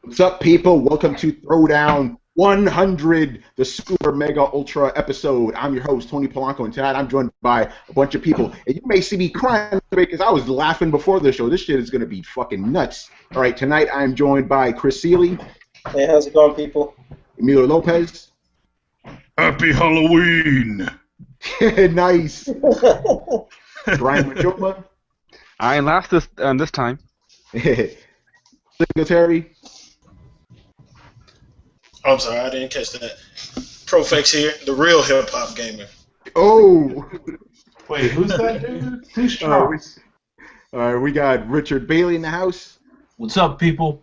What's up, people? Welcome to Throwdown 100, the super mega ultra episode. I'm your host, Tony Polanco, and tonight I'm joined by a bunch of people. And you may see me crying because I was laughing before the show. This shit is going to be fucking nuts. All right, tonight I'm joined by Chris Seeley. Hey, how's it going, people? Emilio Lopez. Happy Halloween! Nice. Brian Majoma. I ain't last this time. Secretary. I'm sorry, I didn't catch that. Profex here, the real HipHopGamer. Oh. Wait, who's that dude? Who's Charles? All right, we got Richard Bailey in the house. What's up, people?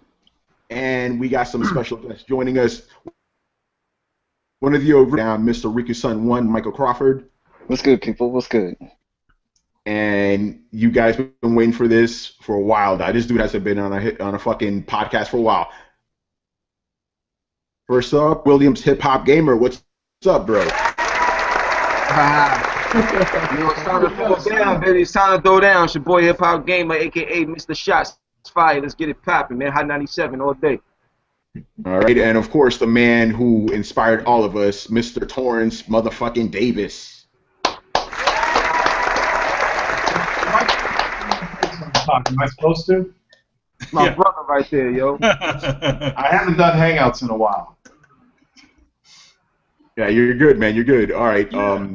And we got some special guests joining us. One of you over down, Mr. Riku's son, Michael Crawford. What's good, people? What's good? And you guys have been waiting for this for a while now. This dude hasn't been on a fucking podcast for a while. First up, Williams HipHopGamer. What's up, bro? Yo, it's time to throw down, baby. It's time to throw down. It's your boy HipHopGamer, a.k.a. Mr. Shots Fire. Let's get it popping, man. Hot 97 all day. All right, and of course, the man who inspired all of us, Mr. Torrence motherfucking Davis. Am I supposed to? My brother right there, yo. I haven't done Hangouts in a while. Yeah, you're good, man. You're good. All right. Yeah.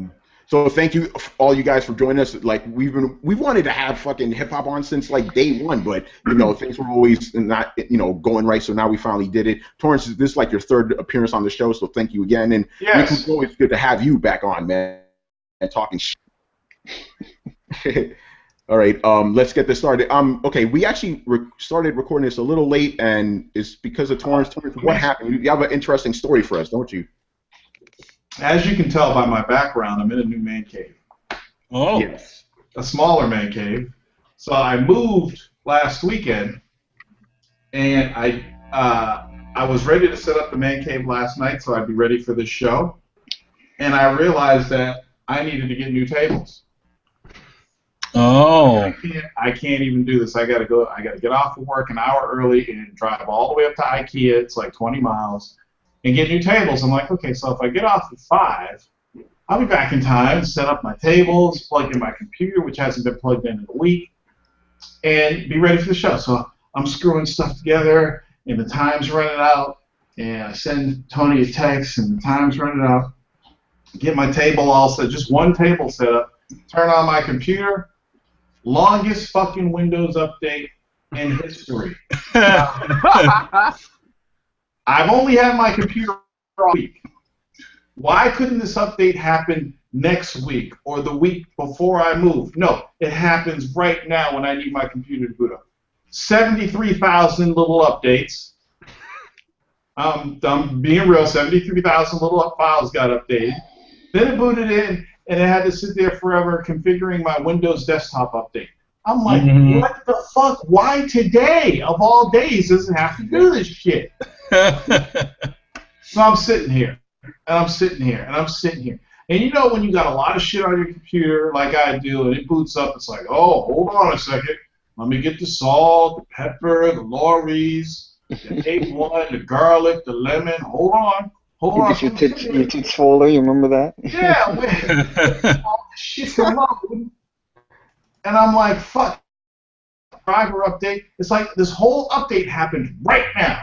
So thank you, all you guys, for joining us. Like we wanted to have fucking hip hop on since like day one, but you know things were always not going right. So now we finally did it. Torrence, this is like your third appearance on the show, so thank you again. And yes, it's always good to have you back on, man, and talking shit. All right, let's get this started. Okay, we actually started recording this a little late, and it's because of Torrence. Torrence, what happened? You have an interesting story for us, don't you? As you can tell by my background, I'm in a new man cave. Oh. Yes. A smaller man cave. So I moved last weekend, and I was ready to set up the man cave last night, so I'd be ready for this show. And I realized that I needed to get new tables. Oh. I can't even do this. I gotta get off of work an hour early and drive all the way up to IKEA. It's like 20 miles. And get new tables. I'm like, okay, so if I get off at 5, I'll be back in time, set up my tables, plug in my computer, which hasn't been plugged in a week, and be ready for the show. So I'm screwing stuff together, and the time's running out, and I send Tony a text, and the time's running out. Get my table all set, just one table set up, turn on my computer, longest fucking Windows update in history. I've only had my computer all week. Why couldn't this update happen next week or the week before I move? No, it happens right now when I need my computer to boot up. 73,000 little updates. I'm being real, 73,000 little files got updated. Then it booted in, and it had to sit there forever configuring my Windows desktop update. I'm like, what the fuck? Why today, of all days, does it have to do this shit? So I'm sitting here, and I'm sitting here, and I'm sitting here. And you know when you got a lot of shit on your computer, like I do, and it boots up, it's like, oh, hold on a second. Let me get the salt, the pepper, the Lorry's, the A1, the garlic, the lemon. Hold on. Hold on. Your tits swallow, you remember that? Yeah, wait. All this shit's alone. And I'm like, fuck. Driver update. It's like this whole update happened right now.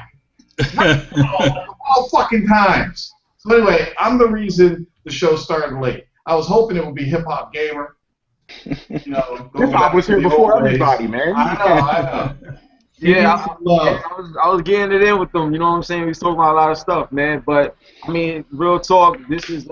all fucking times. So anyway, I'm the reason the show started late. I was hoping it would be HipHopGamer. You know, Hip Hop was here before everybody, man. I know. Yeah, I was getting it in with them. You know what I'm saying? We was talking about a lot of stuff, man. But I mean, real talk. This is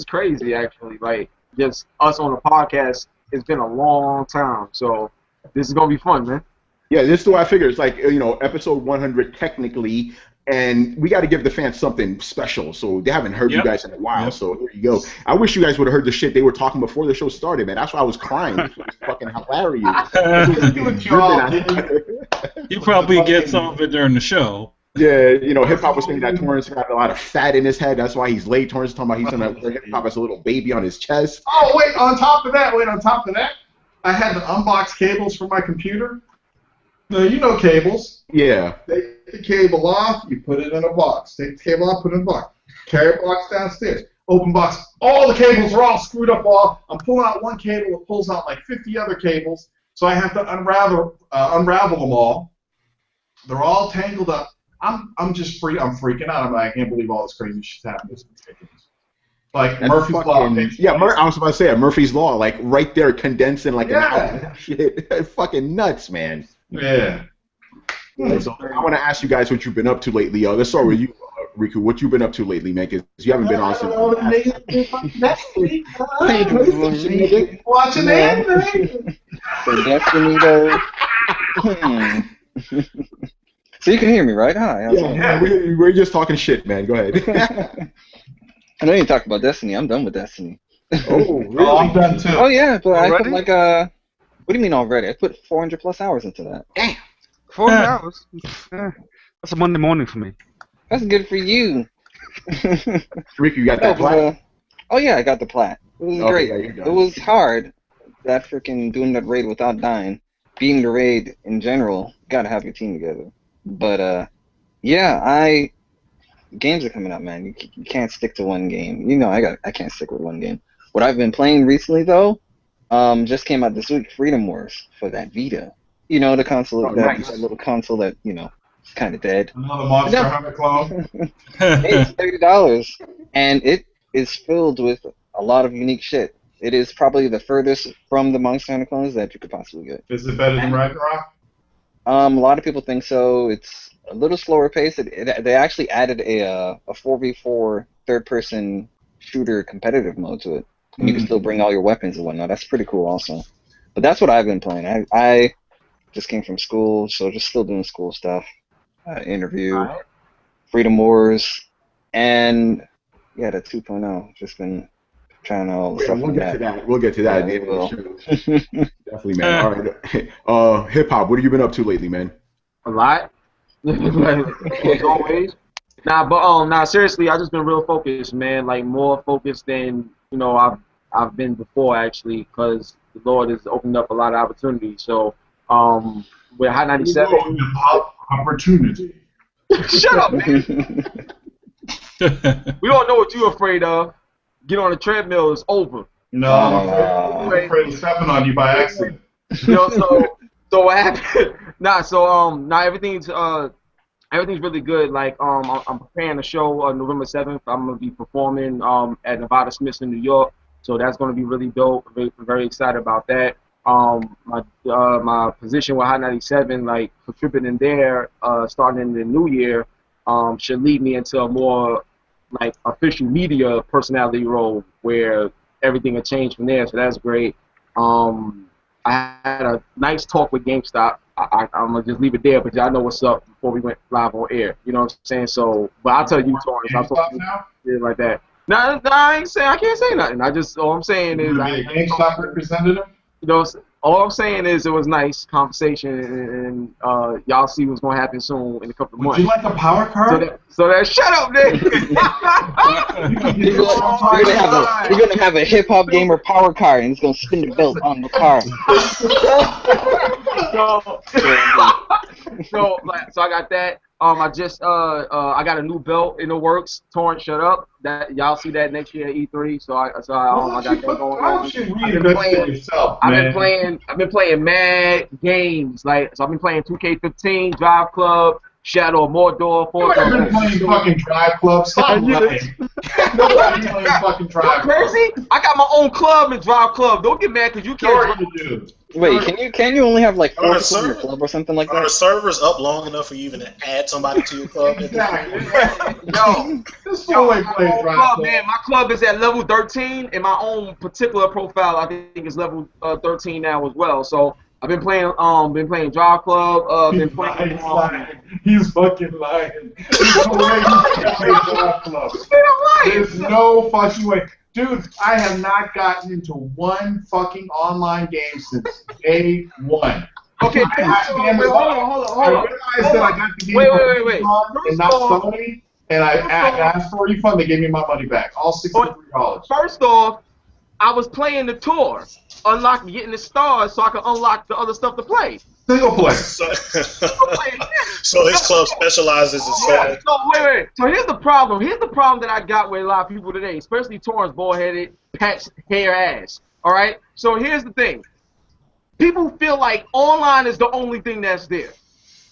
crazy, actually. Like just us on the podcast. It's been a long time, so this is gonna be fun, man. Yeah, this is what I figure. It's like, episode 100 technically, and we got to give the fans something special. So they haven't heard you guys in a while. So here you go. I wish you guys would have heard the shit they were talking before the show started, man. That's why I was crying. It was fucking hilarious. You probably get some of it during the show. Yeah, hip hop was saying that Torrence got a lot of fat in his head. That's why he's late. Torrence talking about he's gonna hip hop as a little baby on his chest. Oh wait, on top of that, I had to unbox cables for my computer. You know cables. Yeah. the cable off, you put it in a box. Take the cable off, put it in a box. Carry a box downstairs. Open box. All the cables are all screwed up. I'm pulling out one cable. It pulls out like 50 other cables. So I have to unravel them all. They're all tangled up. I'm just I'm freaking out. I'm like, I can't believe all this crazy shit's happening. It's ridiculous. Like That's Murphy's Law. Yeah, I was about to say Murphy's Law, like right there, condensing like an hour. Shit, fucking nuts, man. Yeah. So I want to ask you guys what you've been up to lately. Let's start with you, Riku. What you've been up to lately, man? Because you haven't been on since. Watching anime. So Destiny though. So you can hear me, right? Hi. Yeah, we're just talking shit, man. Go ahead. I know you talked about Destiny. I'm done with Destiny. Oh, really? Oh, I'm done too. Oh yeah, but Already? I put like what do you mean already? I put 400 plus hours into that. Damn. 4 hours? That's a Monday morning for me. That's good for you. Riku, you got that plat? Oh yeah, I got the plat. It was great. Yeah, it was hard. That freaking doing that raid without dying, beating the raid in general. Gotta have your team together. But yeah, games are coming out, man. You can't stick to one game. You know, I can't stick with one game. What I've been playing recently though, just came out this week, Freedom Wars for that Vita. You know, the console, that little console that, you know, is kind of dead. Another Monster Hunter clone. It's $30, and it is filled with a lot of unique shit. It is probably the furthest from the Monster Hunter clones that you could possibly get. Is it better than Ragnarok? A lot of people think so. It's a little slower pace. They actually added a 4v4 third-person shooter competitive mode to it. And you can still bring all your weapons and whatnot. That's pretty cool also. But that's what I've been playing. I just came from school, so just still doing school stuff. Interview, Freedom Wars, and yeah, the 2.0. Just been trying all the stuff we'll like get to that. We'll get to that. Yeah, will. Definitely, man. All right. Hip hop. What have you been up to lately, man? A lot. As always. Nah, seriously, I just been real focused, man. Like more focused than I've been before actually, because the Lord has opened up a lot of opportunities. So, with Hot 97. Opportunity. Shut up, man. We don't know what you're afraid of. Get on the treadmill, it's over. No, I'm afraid of stepping on you by accident. So what happened? Everything's really good. Like, I'm preparing a show on November 7th. I'm gonna be performing at Nevada Smiths in New York. So that's gonna be really dope. Very excited about that. My position with Hot 97, like contributing there, starting in the new year, should lead me into a more like official media personality role where everything will change from there. So that's great. I had a nice talk with GameStop. I'm gonna just leave it there, but y'all know what's up before we went live on air. You know what I'm saying? So, but I'll tell you, Torrence, I'll talk to you like that. No, I can't say nothing. All I'm saying is, a GameStop representative. All I'm saying is it was nice conversation, and y'all see what's gonna happen soon in a couple of months. Would you like a power card? So that shut up, Nick. You're gonna have a HipHopGamer power card, and it's gonna spin the belt on the car. So I got that. I got a new belt in the works. Torrence, shut up. That y'all see that next year at E3. So I got that going on. I've been playing mad games. So I've been playing 2K15, Driveclub, Shadow of Mordor. I've been playing fucking Driveclub. Stop lying. Nobody's playing fucking Driveclub. Crazy? I got my own club in Driveclub. Don't get mad because you can't. Wait, can you only have like 4 people in your club or something like that? Are the servers up long enough for you even to add somebody to your club? Exactly. My club is at level 13, and my own particular profile I think is level 13 now as well. So I've been playing Driveclub. He's fucking lying. There's no fucking way. Dude, I have not gotten into one fucking online game since day one. Okay, hold on. I realized that I got the game Wait. and not Sony, and I asked for a refund. They gave me my money back, all $63. First off, I was playing the tour, getting the stars so I could unlock the other stuff to play. Single player. So his club specializes in solo. So wait. So here's the problem. Here's the problem that I got with a lot of people today, especially Torrence, bald-headed, patched hair ass. All right. So here's the thing. People feel like online is the only thing that's there.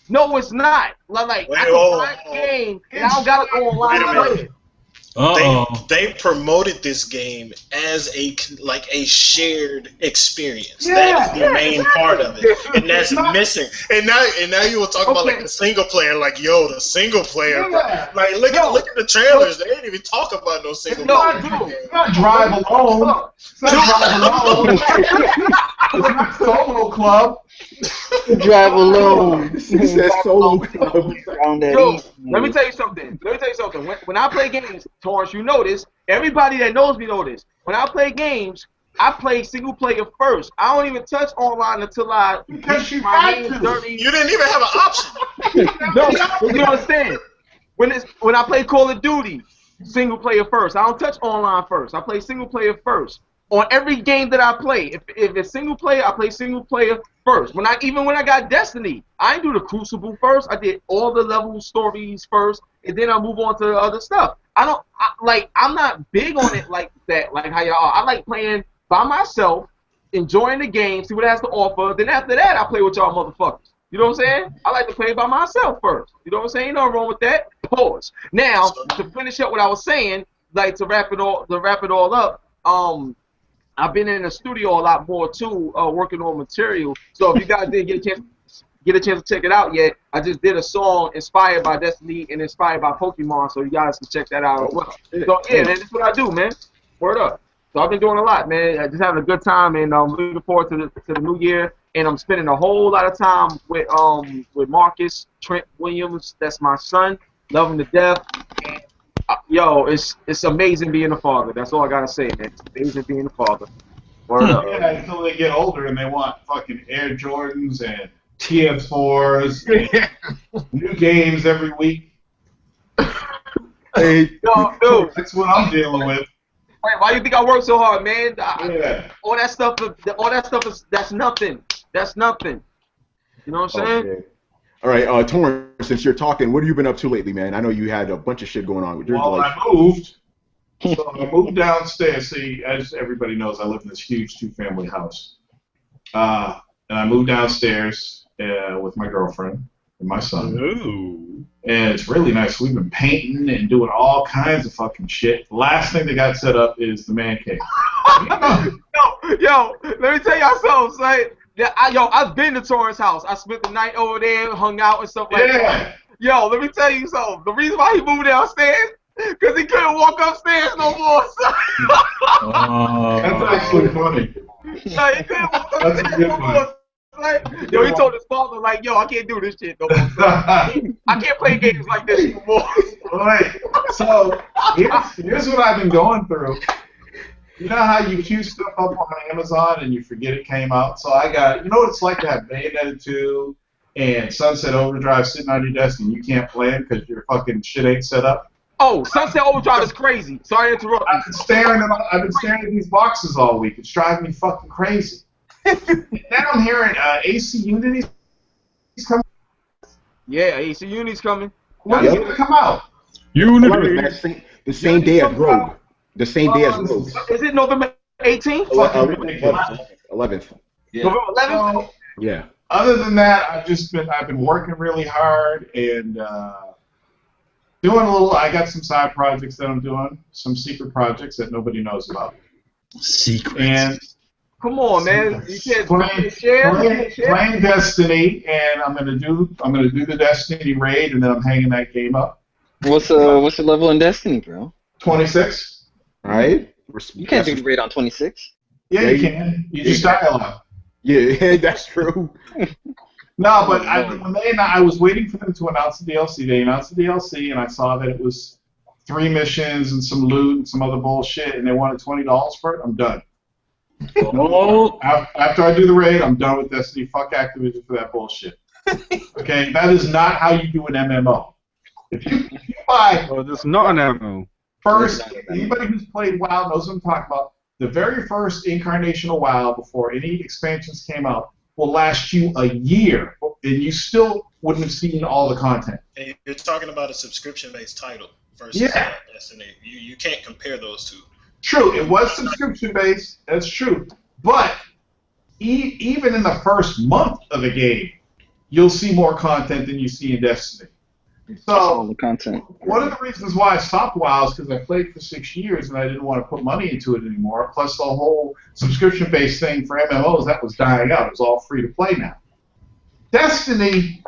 No, it's not. Like I can find a game and I don't gotta go online and play it. They promoted this game as a shared experience. Yeah, that is the main part of it, and that's missing. And now you will talk about like the single player, like the single player. Yeah. Like look at the trailers. They didn't even talk about no single player. It's not Drive Alone. It's not Drive Alone. It's not Solo Club. Drive alone. He said Solo Club. Yo, let me tell you something. When I play games, Torrence, you know this. Everybody that knows me know this. When I play games, I play single player first. I don't even touch online until because you my had hands to. dirty. You didn't even have an option. No, you understand? When I play Call of Duty, single player first. I don't touch online first. I play single player first. On every game that I play, if it's single player, I play single player first. Even when I got Destiny, I didn't do the Crucible first. I did all the level stories first, and then I move on to the other stuff. I'm not big on it like that, like how y'all are. I like playing by myself, enjoying the game, see what it has to offer. Then after that, I play with y'all motherfuckers. You know what I'm saying? I like to play by myself first. You know what I'm saying? Ain't nothing wrong with that. Pause. Now, to finish up what I was saying, like to wrap it all up, I've been in the studio a lot more too, working on material. So if you guys didn't get a chance to check it out yet, I just did a song inspired by Destiny and inspired by Pokemon, so you guys can check that out as well. So yeah, man, that's what I do, man. Word up. So I've been doing a lot, man. Just having a good time, and I'm looking forward to the new year. And I'm spending a whole lot of time with Marcus Trent Williams. That's my son. Love him to death. And, it's amazing being a father. That's all I gotta say, man. It's amazing being a father. Word up. Yeah, until they get older and they want fucking Air Jordans and TF4s, and new games every week. Hey, Dude, That's what I'm dealing with. wait, why do you think I work so hard, man? Yeah. All that stuff that's nothing. That's nothing. You know what I'm saying? Okay. All right, Torrence, since you're talking, what have you been up to lately, man? I know you had a bunch of shit going on with your life. I moved. So I moved downstairs. See, as everybody knows, I live in this huge two-family house. And I moved downstairs with my girlfriend and my son. Ooh. And it's really nice. We've been painting and doing all kinds of fucking shit. Last thing that got set up is the man cave. Yo, let me tell y'all something, son. Yeah, I've been to Torrence's house. I spent the night over there, hung out and stuff like that. Yo, let me tell you something. The reason why he moved downstairs, because he couldn't walk upstairs no more, son. That's actually funny. No, he couldn't walk That's a upstairs good no one. more. Like, yo, he told his father, like, yo, I can't do this shit no more, son. I can't play games like this no more. Right. So here's what I've been going through. You know how you queue stuff up on Amazon and you forget it came out? So I got, you know what it's like to have Bayonetta 2 and Sunset Overdrive sitting on your desk and you can't play them because your fucking shit ain't set up? Oh, Sunset Overdrive is crazy. Sorry to interrupt. I've been staring at these boxes all week. It's driving me fucking crazy. Now I'm hearing AC Unity's coming. Yeah, AC Unity's coming. When is it going to come out? Unity. The same day as Rogue. The same day as Rogue. Is it November 18th? 11th. Yeah. November 11th? Yeah. Other than that, I've been working really hard and doing a little. I got some side projects that I'm doing, some secret projects that nobody knows about. Secrets. And Come on, man. You can't playing Destiny, and I'm gonna do the Destiny raid, and then I'm hanging that game up. What's the level in Destiny, bro? 26. All right. You can't do the raid on 26. Yeah, you can. You just die a lot. Yeah, that's true. No, but I was waiting for them to announce the DLC. They announced the DLC, and I saw that it was 3 missions and some loot and some other bullshit, and they wanted $20 for it. I'm done. Oh. After I do the raid, I'm done with Destiny. Fuck Activision for that bullshit. Okay, that is not how you do an MMO. If you buy it's not an MMO. first, anybody who's played WoW knows what I'm talking about. The very first incarnation of WoW, before any expansions came out, will last you a year, and you still wouldn't have seen all the content. And you're talking about a subscription-based title versus Destiny. You can't compare those two. True, it was subscription-based. That's true. But even in the first month of the game, you'll see more content than you see in Destiny. So all the content. One of the reasons why I stopped WoW is because I played for 6 years and I didn't want to put money into it anymore. Plus the whole subscription-based thing for MMOs, that was dying out. It was all free to play now. Destiny,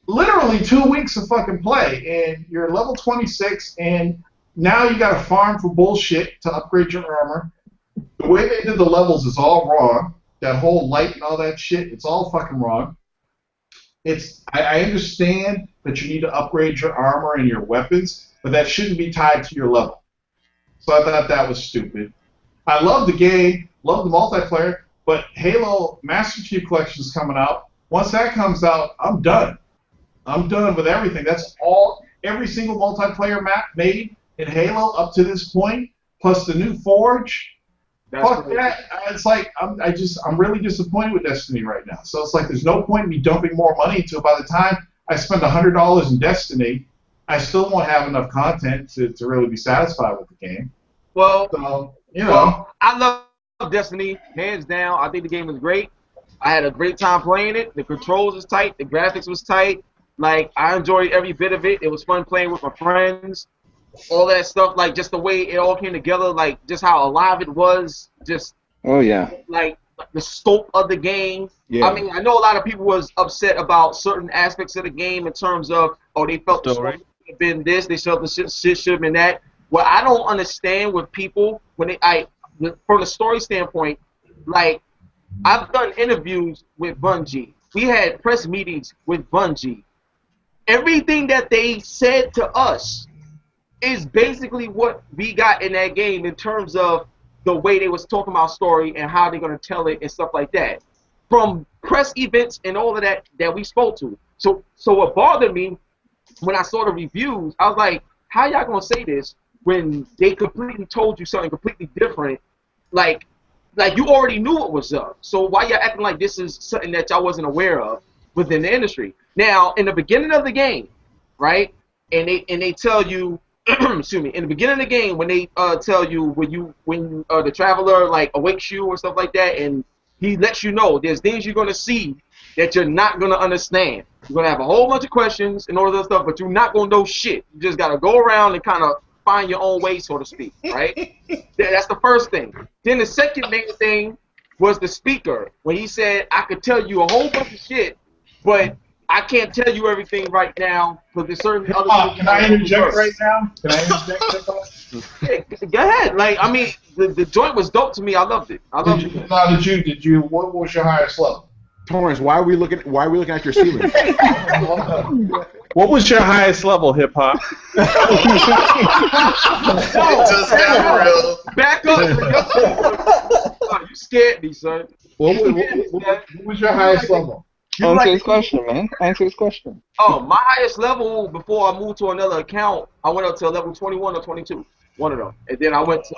literally 2 weeks of fucking play, and you're level 26, and now you got to farm for bullshit to upgrade your armor. The way they did the levels is all wrong. That whole light and all that shit, it's all fucking wrong. I understand that you need to upgrade your armor and your weapons, but that shouldn't be tied to your level. So I thought that was stupid. I love the game, love the multiplayer, but Halo Master Chief Collection is coming out. Once that comes out, I'm done. I'm done with everything. That's every single multiplayer map made in Halo up to this point, plus the new Forge. Fuck that. It's like I'm really disappointed with Destiny right now. So it's like there's no point in me dumping more money into it. By the time I spend $100 in Destiny, I still won't have enough content to really be satisfied with the game. Well, so, I love Destiny, hands down. I think the game is great. I had a great time playing it. The controls was tight. The graphics was tight. Like, I enjoyed every bit of it. It was fun playing with my friends. All that stuff, like just the way it all came together, like just how alive it was, just like the scope of the game. Yeah. I mean, I know a lot of people was upset about certain aspects of the game in terms of, they felt the story should have been this, they felt the shit should have been that. What I don't understand with people when from the story standpoint, like I've done interviews with Bungie. We had press meetings with Bungie. Everything that they said to us is basically what we got in that game in terms of the way they was talking about story and how they're going to tell it and stuff like that. From press events and all of that we spoke to. So what bothered me when I saw the reviews, I was like, how y'all going to say this when they completely told you something completely different? Like you already knew what was up. So why y'all acting like this is something that y'all wasn't aware of within the industry? Now, in the beginning of the game, right, and they tell you, excuse me, in the beginning of the game when they tell you when the traveler like awakes you or stuff like that, and he lets you know there's things you're gonna see that you're not gonna understand. You're gonna have a whole bunch of questions and all of that stuff, but you're not gonna know shit. You just gotta go around and kind of find your own way, so to speak, right? That's the first thing. Then the second main thing was the speaker when he said, "I could tell you a whole bunch of shit, but I can't tell you everything right now because there's certain other things." Can I interject right now? Can I interject? Yeah, go ahead. Like, I mean, the joint was dope to me. I loved it. Did you? What was your highest level? Torrence, why are we looking at your ceiling? What was your highest level, hip hop? Back up. Oh, you scared me, son. What was your highest level? Answer his question, man. Answer his question. Oh, my highest level before I moved to another account, I went up to level 21 or 22, one of them, and then I went to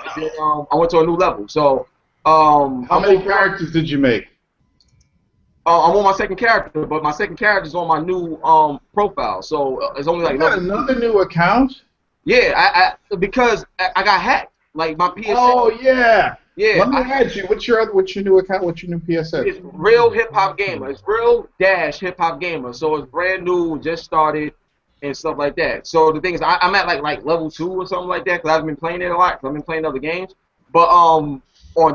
a new level. So, how many characters did you make? I'm on my second character, but my second character is on my new profile, so it's only like. You got another new account? Yeah, because I got hacked. Like my PSN. Oh yeah. Yeah. Let me ask you, what's your new account? What's your new PSN? It's Real HipHopGamer. It's Real-HipHopGamer. So it's brand new, just started, and stuff like that. So the thing is, I'm at like level 2 or something like that because I've been playing it a lot. Because I've been playing other games. But on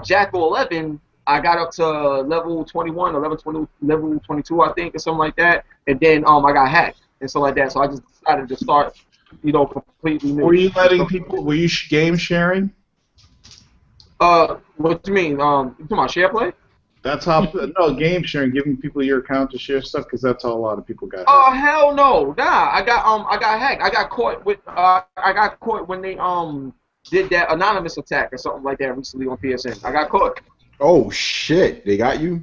Jackal 11, I got up to level 21 or level 22, I think, or something like that. And then I got hacked and stuff like that. So I just decided to start, completely new. Were you letting people? Were you game sharing? What do you mean? You talking about share play? That's how. No, game sharing, giving people your account to share stuff, because that's how a lot of people got. Oh hell no! Nah, I got hacked. I got caught when they did that anonymous attack or something like that recently on PSN. I got caught. Oh shit! They got you?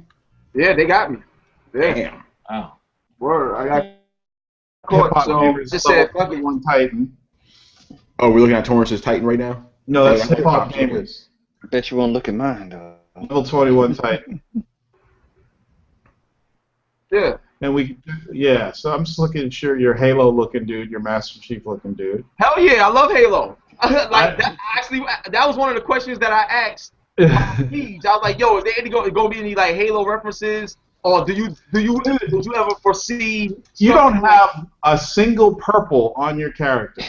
Yeah, they got me. Yeah. Damn. Wow. Word. I got caught. So just said fuck it. One Titan. Oh, we're looking at Torrance's Titan right now. No, that's HipHopGamer. I bet you won't look at mine, though. Level 21 Titan. Yeah. And so I'm just looking sure you're Halo looking dude, you're Master Chief looking dude. Hell yeah, I love Halo. That was one of the questions that I asked. I was like, yo, is there gonna be any like Halo references, or would you ever foresee? You don't have a single purple on your character.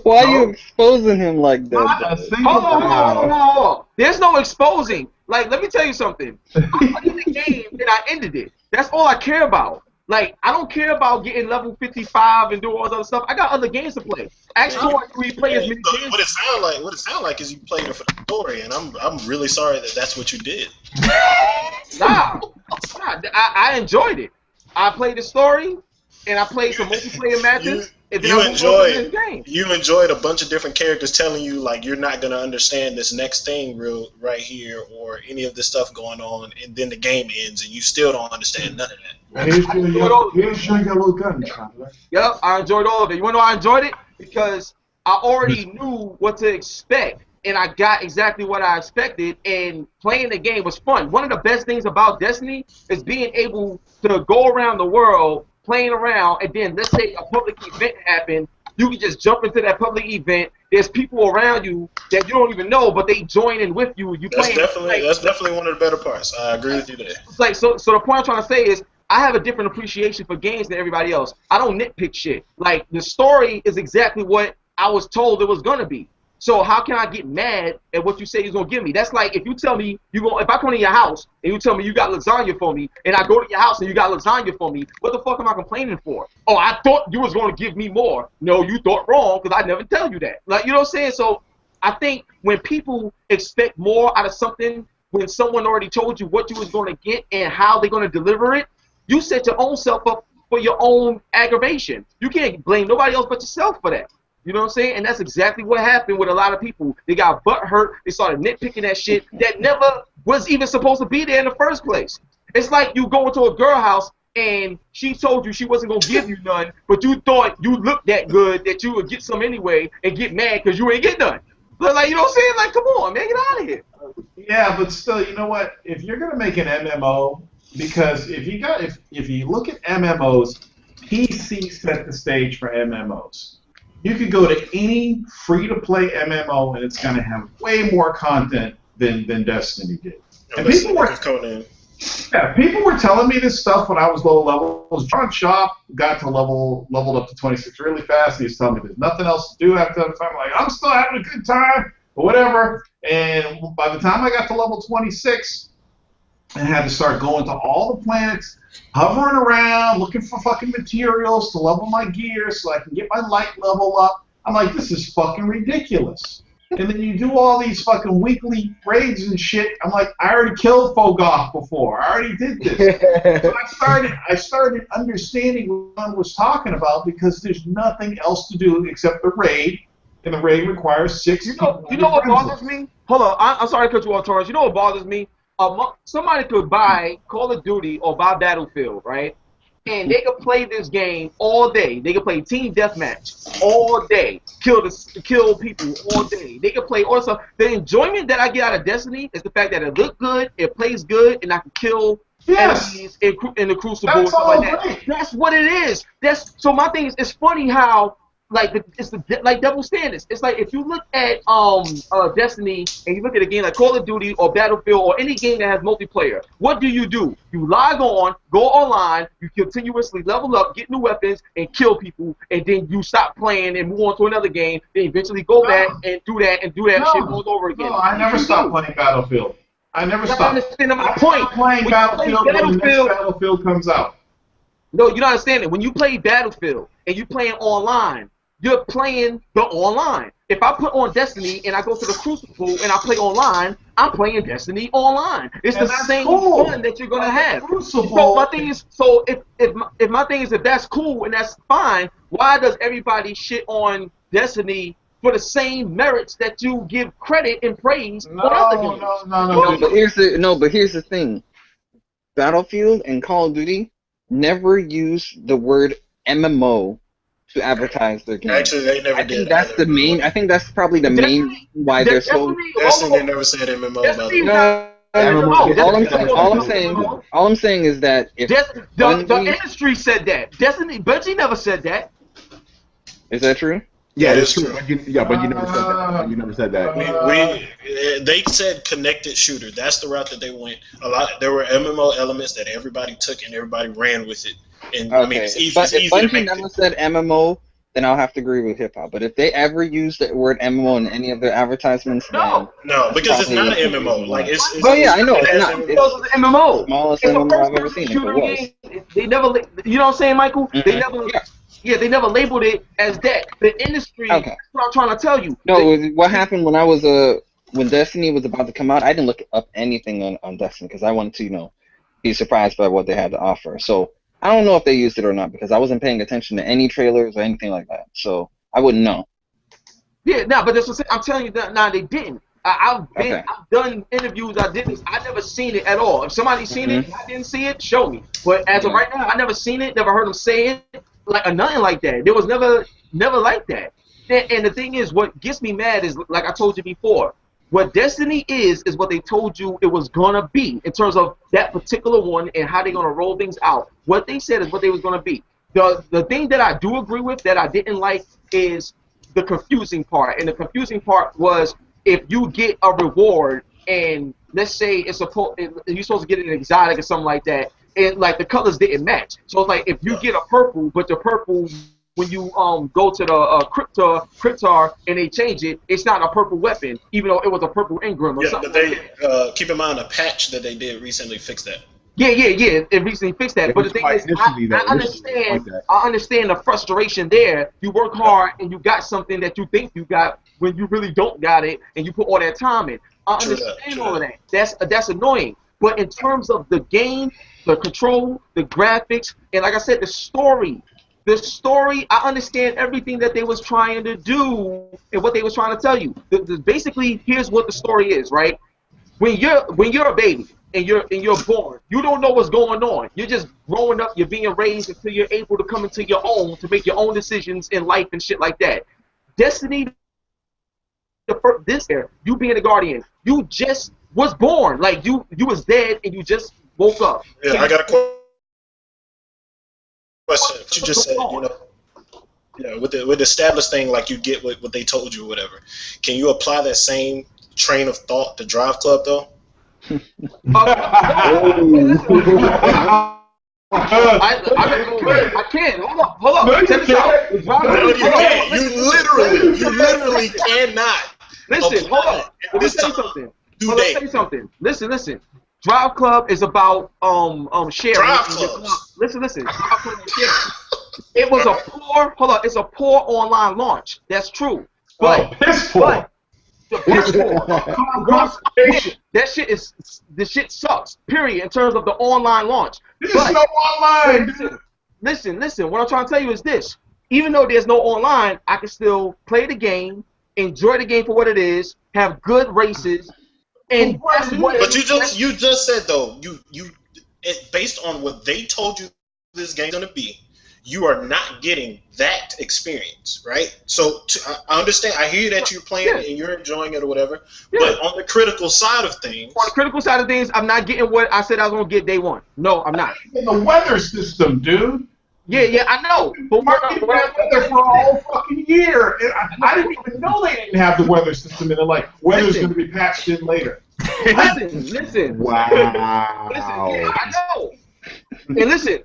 Why are you exposing him like that? Not a single Hold on. There's no exposing. Like, let me tell you something. I played the game and I ended it. That's all I care about. Like, I don't care about getting level 55 and doing all this other stuff. I got other games to play. Actually, we play as many games. What it sound like is you played it for the story, and I'm really sorry that that's what you did. Nah, I enjoyed it. I played the story, and I played some multiplayer matches. You enjoyed a bunch of different characters telling you like you're not gonna understand this next thing right here or any of this stuff going on, and then the game ends and you still don't understand none of that. Here's your yellow gun, traveler. Yep, I enjoyed all of it. You wanna know I enjoyed it? Because I already knew what to expect, and I got exactly what I expected, and playing the game was fun. One of the best things about Destiny is being able to go around the world playing around, and then let's say a public event happened, you can just jump into that public event. There's people around you that you don't even know, but they join in with you. That's definitely one of the better parts. I agree with you there. It's like so the point I'm trying to say is I have a different appreciation for games than everybody else. I don't nitpick shit. Like the story is exactly what I was told it was gonna be. So how can I get mad at what you say you're gonna give me? That's like if you tell me if I come to your house and you tell me you got lasagna for me, and I go to your house and you got lasagna for me, what the fuck am I complaining for? Oh, I thought you was gonna give me more. No, you thought wrong because I never tell you that. Like, you know what I'm saying? So I think when people expect more out of something, when someone already told you what you was gonna get and how they're gonna deliver it, you set your own self up for your own aggravation. You can't blame nobody else but yourself for that. You know what I'm saying? And that's exactly what happened with a lot of people. They got butt hurt. They started nitpicking that shit that never was even supposed to be there in the first place. It's like you go into a girl house and she told you she wasn't going to give you none, but you thought you looked that good that you would get some anyway and get mad because you ain't get none. But like, you know what I'm saying? Like, come on, man, get out of here. Yeah, but still, you know what? If you're going to make an MMO, because if you look at MMOs, PC set the stage for MMOs. You could go to any free-to-play MMO and it's going to have way more content than Destiny did. And people were telling me this stuff when I was low level. John Shaw got to leveled up to 26 really fast. He was telling me there's nothing else to do after that. I'm like, I'm still having a good time, or whatever. And by the time I got to level 26, I had to start going to all the planets, hovering around, looking for fucking materials to level my gear so I can get my light level up. I'm like, this is fucking ridiculous. And then you do all these fucking weekly raids and shit. I'm like, I already killed Fogoth before. I already did this. So I started understanding what I was talking about because there's nothing else to do except the raid, and the raid requires 6 people. You know what bothers me? Hold on, I'm sorry to cut you off, Torrence. You know what bothers me? Somebody could buy Call of Duty or buy Battlefield, right? And they could play this game all day. They could play team deathmatch all day, kill people all day. They could play all stuff. The enjoyment that I get out of Destiny is the fact that it looks good, it plays good, and I can kill enemies in the Crucible and stuff like that. That's what it is. So my thing is, it's funny how it's like double standards. It's like if you look at Destiny and you look at a game like Call of Duty or Battlefield or any game that has multiplayer, what do? You log on, go online, you continuously level up, get new weapons, and kill people, and then you stop playing and move on to another game. Then eventually go back and do that shit all over again. No, I never stopped playing Battlefield. I never stopped. I understand my point. Stop playing Battlefield when the next Battlefield comes out. No, you don't understand it. When you play Battlefield and you playing online, you're playing the online. If I put on Destiny and I go to the Crucible and I play online, I'm playing Destiny online. It's the same fun that you're gonna have. So my thing is, if that's cool and that's fine, why does everybody shit on Destiny for the same merits that you give credit and praise on other games? No. But here's the thing: Battlefield and Call of Duty never use the word MMO to advertise their game. Actually, they never did. I think that's probably the main reason why they're so. Destiny never said MMO. All I'm saying is that if the industry said that, Bungie never said that. Is that true? Yeah, it's true. But you never said that. You never said that. They said connected shooter. That's the route that they went. There were MMO elements that everybody took and everybody ran with it. And okay. I mean, it's easy. But if Bungie never said MMO, then I'll have to agree with hip hop. But if they ever use the word MMO in any of their advertisements, no, because it's not an MMO. Like it's. Oh yeah, I know it's not. It's an MMO. Smallest MMO I've ever seen. If it was. They never. You know what I'm saying, Michael? Mm-hmm. They never. Yeah, they never labeled it as that. The industry. Okay. That's what I'm trying to tell you. No, what happened when I was when Destiny was about to come out, I didn't look up anything on Destiny because I wanted to, be surprised by what they had to offer. So I don't know if they used it or not because I wasn't paying attention to any trailers or anything like that. So I wouldn't know. Yeah, but that's what I'm telling you that now they didn't. I've done interviews. I never seen it at all. If somebody's seen it, I didn't see it, show me. But as of right now, I never seen it, never heard them say it, or nothing like that. There was never like that. And the thing is, what gets me mad is, like I told you before, what Destiny is what they told you it was gonna be in terms of that particular one and how they're gonna roll things out. What they said is what they was gonna be. The thing that I do agree with that I didn't like is the confusing part. And the confusing part was if you get a reward and let's say you're supposed to get an exotic or something like that, and like the colors didn't match. So it's like if you get a purple, but the purple when you go to the Cryptar and they change it, it's not a purple weapon, even though it was a purple engram or something. Yeah, but they keep in mind a patch that they did recently fixed that. Yeah, it recently fixed that. But the thing is, I understand the frustration there. You work hard and you got something that you think you got when you really don't got it, and you put all that time in. I understand all of that. That's annoying. But in terms of the game, the control, the graphics, and like I said, the story, I understand everything that they was trying to do and what they was trying to tell you. Basically, here's what the story is, right? When you're a baby and you're born, you don't know what's going on. You're just growing up. You're being raised until you're able to come into your own, to make your own decisions in life and shit like that. Destiny, you being a guardian, you just was born. Like you was dead and you just woke up. Yeah, I got a question. What you just said, with the established thing, like you get what they told you or whatever. Can you apply that same train of thought to Driveclub though? I can. Hold up. No, you can't. You literally cannot. Listen, hold on. Let me say something. Listen. Driveclub is about sharing. Listen. It was it's a poor online launch. That's true. But piss poor. The shit sucks. Period. In terms of the online launch. There's no online. Listen. What I'm trying to tell you is this: even though there's no online, I can still play the game, enjoy the game for what it is, have good races, and. But you just said though based on what they told you this game's gonna be, you are not getting that experience, right? So I understand. I hear that you're playing it and you're enjoying it or whatever. Yeah. But on the critical side of things, I'm not getting what I said I was gonna get day one. No, I'm not. In the weather system, dude. Yeah, I know. But weather for a whole fucking year. I didn't even know they didn't have the weather system in it. Like weather's gonna be patched in later. Listen. Wow. Listen, I know. And listen.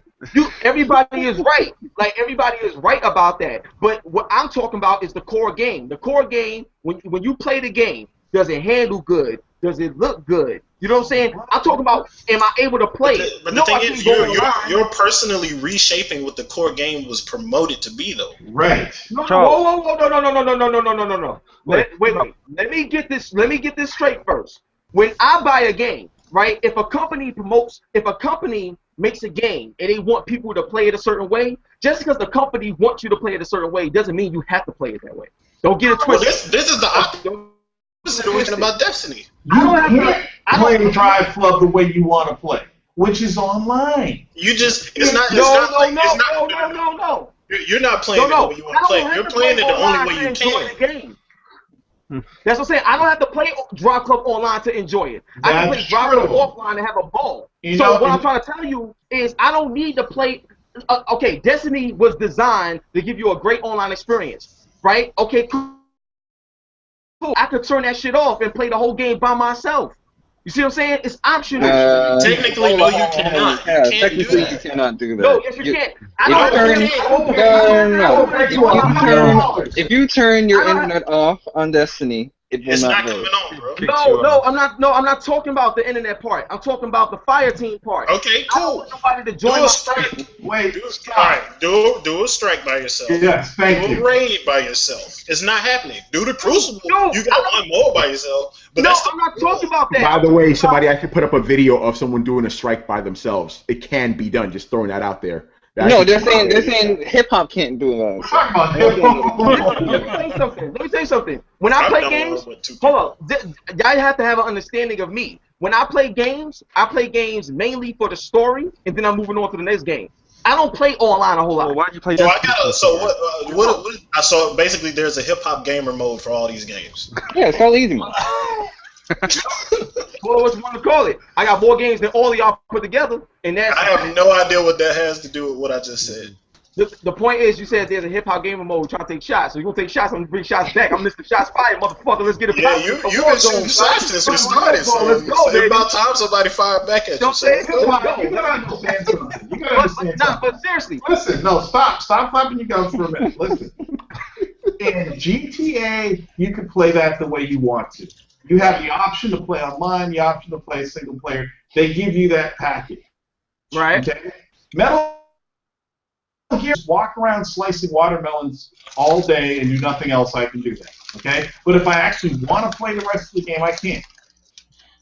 Everybody is right. Like everybody is right about that. But what I'm talking about is the core game. The core game, when you play the game, does it handle good? Does it look good? You know what I'm saying? I'm talking about, am I able to play it? But the thing is, you're personally reshaping what the core game was promoted to be, though. Right. No. Wait. Let me get this straight first. When I buy a game, right? If a company makes a game and they want people to play it a certain way, just because the company wants you to play it a certain way doesn't mean you have to play it that way. Don't get it twisted. This is the opposite about Destiny. You can't play Driveclub the way you want to play, which is online. You just No. You're not playing it the way you want to play. You're playing it the only way you can. That's what I'm saying. I don't have to play Driveclub online to enjoy it. I can play Driveclub offline and have a ball. So what I'm trying to tell you is I don't need to play. Okay, Destiny was designed to give you a great online experience, right? Okay, cool. I could turn that shit off and play the whole game by myself. You see what I'm saying? It's optional. Technically, no, you cannot. Yeah, You can't do technically, that. you cannot do that. No, yes, you can't. If you turn your internet off on Destiny, it will It's not not coming work. on, bro. No, I'm not talking about the internet part. I'm talking about the fire team part. Okay, I don't cool. want nobody to Do join a my strike. Wait, All right, do a strike by yourself. Yes, thank Do a you. raid by yourself. It's not happening. Do the Crucible. No, You got one more by yourself. But No, that's I'm not talking about that. By the way, somebody actually put up a video of someone doing a strike by themselves. It can be done. Just throwing that out there. No, they're saying hip hop can't do We're that. talking about hip-hop. Let me tell you something. When I play games, hold on. Y'all have to have an understanding of me. When I play games mainly for the story, and then I'm moving on to the next game. I don't play online a whole lot. Well, why do you play So that? what? I saw basically there's a HipHopGamer mode for all these games. Yeah, it's called easy mode. Well, what you want to call it? I got more games than all of y'all put together, and that's. I have no idea what that has to do with what I just said. The point is, you said there's a HipHopGamer mode trying to take shots. So you're gonna take shots, I'm gonna bring shots back. I'm Mr. Shots Fired, motherfucker. Let's get it. Yeah, you've been shooting shots since we started, so it's about time somebody fired back at you. So You gotta understand something. You gotta understand something. But seriously. Listen, no, stop flapping your gums for a minute. Listen. In GTA, you can play that the way you want to. You have the option to play online, the option to play single player. They give you that package. Right. Okay? Metal Gear, walk around slicing watermelons all day and do nothing else, I can do that. Okay? But if I actually want to play the rest of the game, I can't.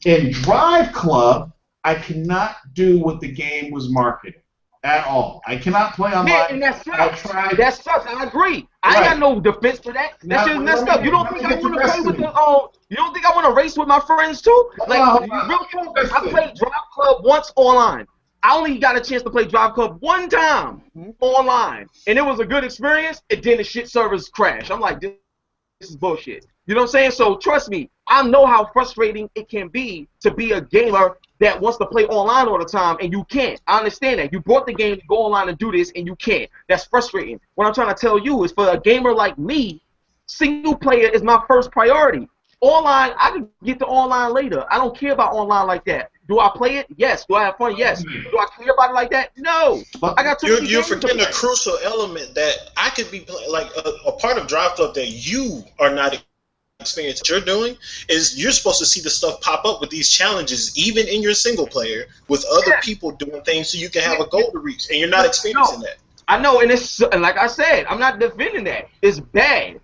In Driveclub, I cannot do what the game was marketing at all. I cannot play online. Yeah, and that sucks. That sucks. I agree. I Right. got no defense for that. That shit's messed up. You don't think I want to play with the you don't think I want to race with my friends too? Like real talk, I played Driveclub once online. I only got a chance to play Driveclub one time online, and it was a good experience. And then the shit servers crashed. I'm like, this is bullshit. You know what I'm saying? So trust me, I know how frustrating it can be to be a gamer that wants to play online all the time, and you can't. I understand that. You bought the game to go online and do this, and you can't. That's frustrating. What I'm trying to tell you is for a gamer like me, single player is my first priority. Online, I can get to online later. I don't care about online like that. Do I play it? Yes. Do I have fun? Yes. Do I care about it like that? No. I got too many You're games to forgetting play. a crucial element that I could be playing, like a part of Driveclub that you are not experience that you're doing is you're supposed to see the stuff pop up with these challenges even in your single player with other people doing things so you can have a goal to reach, and you're not experiencing that. I know, and like I said, I'm not defending that. It's bad.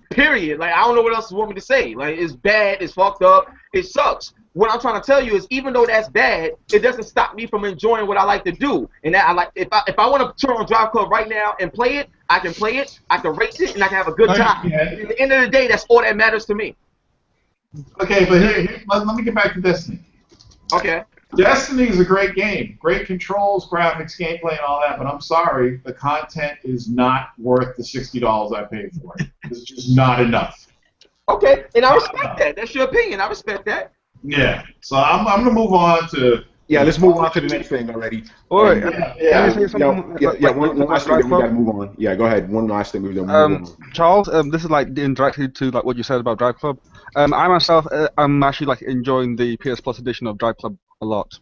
Period. Like I don't know what else you want me to say. Like it's bad, it's fucked up, it sucks. What I'm trying to tell you is even though that's bad, it doesn't stop me from enjoying what I like to do. And that I like if I want to turn on Driveclub right now and play it, I can play it, I can race it, and I can have a good time. At the end of the day, that's all that matters to me. Okay, but here let me get back to Destiny. Okay. Destiny is a great game. Great controls, graphics, gameplay, and all that, but I'm sorry, the content is not worth the $60 I paid for it. It's just not enough. Okay, and I respect that. That's your opinion. I respect that. Yeah, so I'm going to move on to... Yeah, let's move on to the next thing already. Alright, Yeah, can I say something? one last thing, then we gotta move on. Yeah, go ahead. One last thing, we gotta move on. Charles, this is like indirectly to like what you said about Driveclub. I myself, I'm actually like enjoying the PS Plus edition of Driveclub a lot.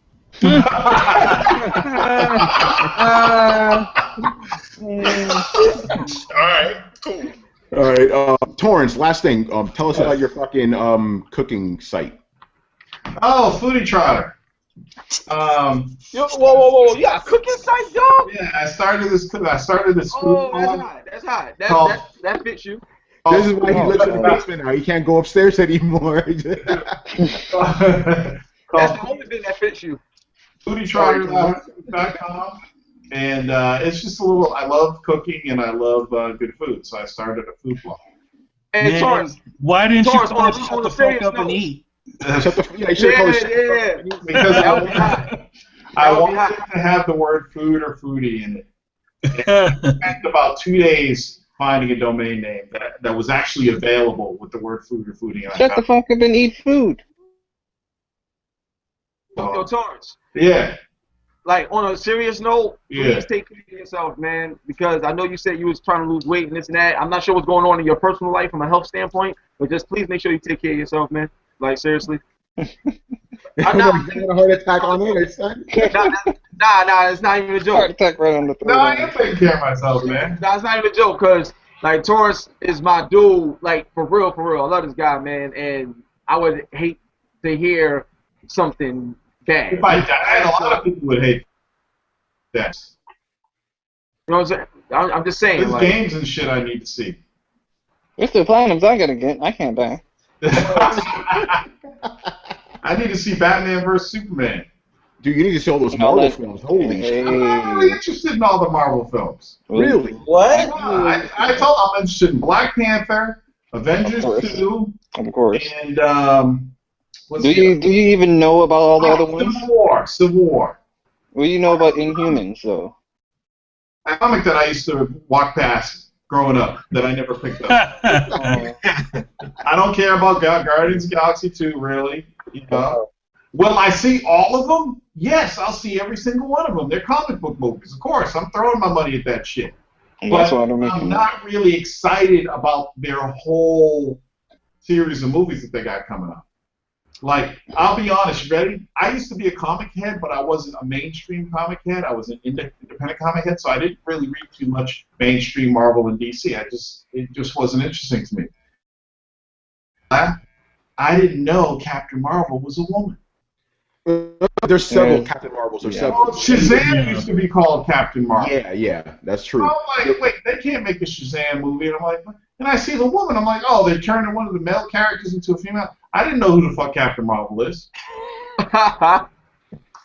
Alright, cool. All right, Torrence. Last thing. Tell us about your fucking cooking site. Oh, Foodie Trotter. Yo, whoa. You got a cooking site, dog? Yeah, I started this food blog. That's hot. That fits you. This is why he lives in the basement now. He can't go upstairs anymore. That's the only thing that fits you. FoodieTrotter.com. And it's just a little, I love cooking and I love good food, so I started a food blog. And Man, Torrance, why didn't you Torrance, shut on the a fuck serious up and note. eat? Shut the yeah, you should call it Yeah. Because That would be hot. I wanted to have the word food or foodie in it. And I spent about 2 days finding a domain name that was actually available with the word food or foodie. And Shut the fuck up and eat food. Yo, Torrence. Yeah. Like, on a serious note, Yeah. please take care of yourself, man, because I know you said you was trying to lose weight and this and that. I'm not sure what's going on in your personal life from a health standpoint, but just please make sure you take care of yourself, man. Like, seriously. I'm not getting a heart attack on there, son. Nah, it's not even a joke. Heart attack right on the throat. No, I am taking care of myself, man. Nah, it's not even a joke, because, like, Torrence is my dude, like, for real. I love this guy, man, and I would hate to hear something bad. If I died, a lot of people would hate that. You know what I'm saying? I'm just saying. There's Like, games and shit I need to see. It's the platinums I gotta get. I can't buy. I need to see Batman vs Superman. Dude, you need to see all those Marvel films. Holy shit. I'm not really interested in all the Marvel films. Really? What? I'm interested in Black Panther, Avengers 2, Of course. and Do you even know about all the other ones? Civil War. What do you know about Inhumans, though? A comic that I used to walk past growing up that I never picked up. I don't care about Guardians of the Galaxy 2, really. You know? Will I see all of them? Yes, I'll see every single one of them. They're comic book movies, of course. I'm throwing my money at that shit. But I'm not really excited about their whole series of movies that they got coming up. Like, I'll be honest, ready? I used to be a comic head, but I wasn't a mainstream comic head. I was an independent comic head, so I didn't really read too much mainstream Marvel and DC. It just wasn't interesting to me. I didn't know Captain Marvel was a woman. There's several Captain Marvels. There's several. Shazam used to be called Captain Marvel. Yeah, that's true. I'm like, wait, they can't make a Shazam movie. And I'm like, and I see the woman. I'm like, oh, they're turning one of the male characters into a female. I didn't know who the fuck Captain Marvel is.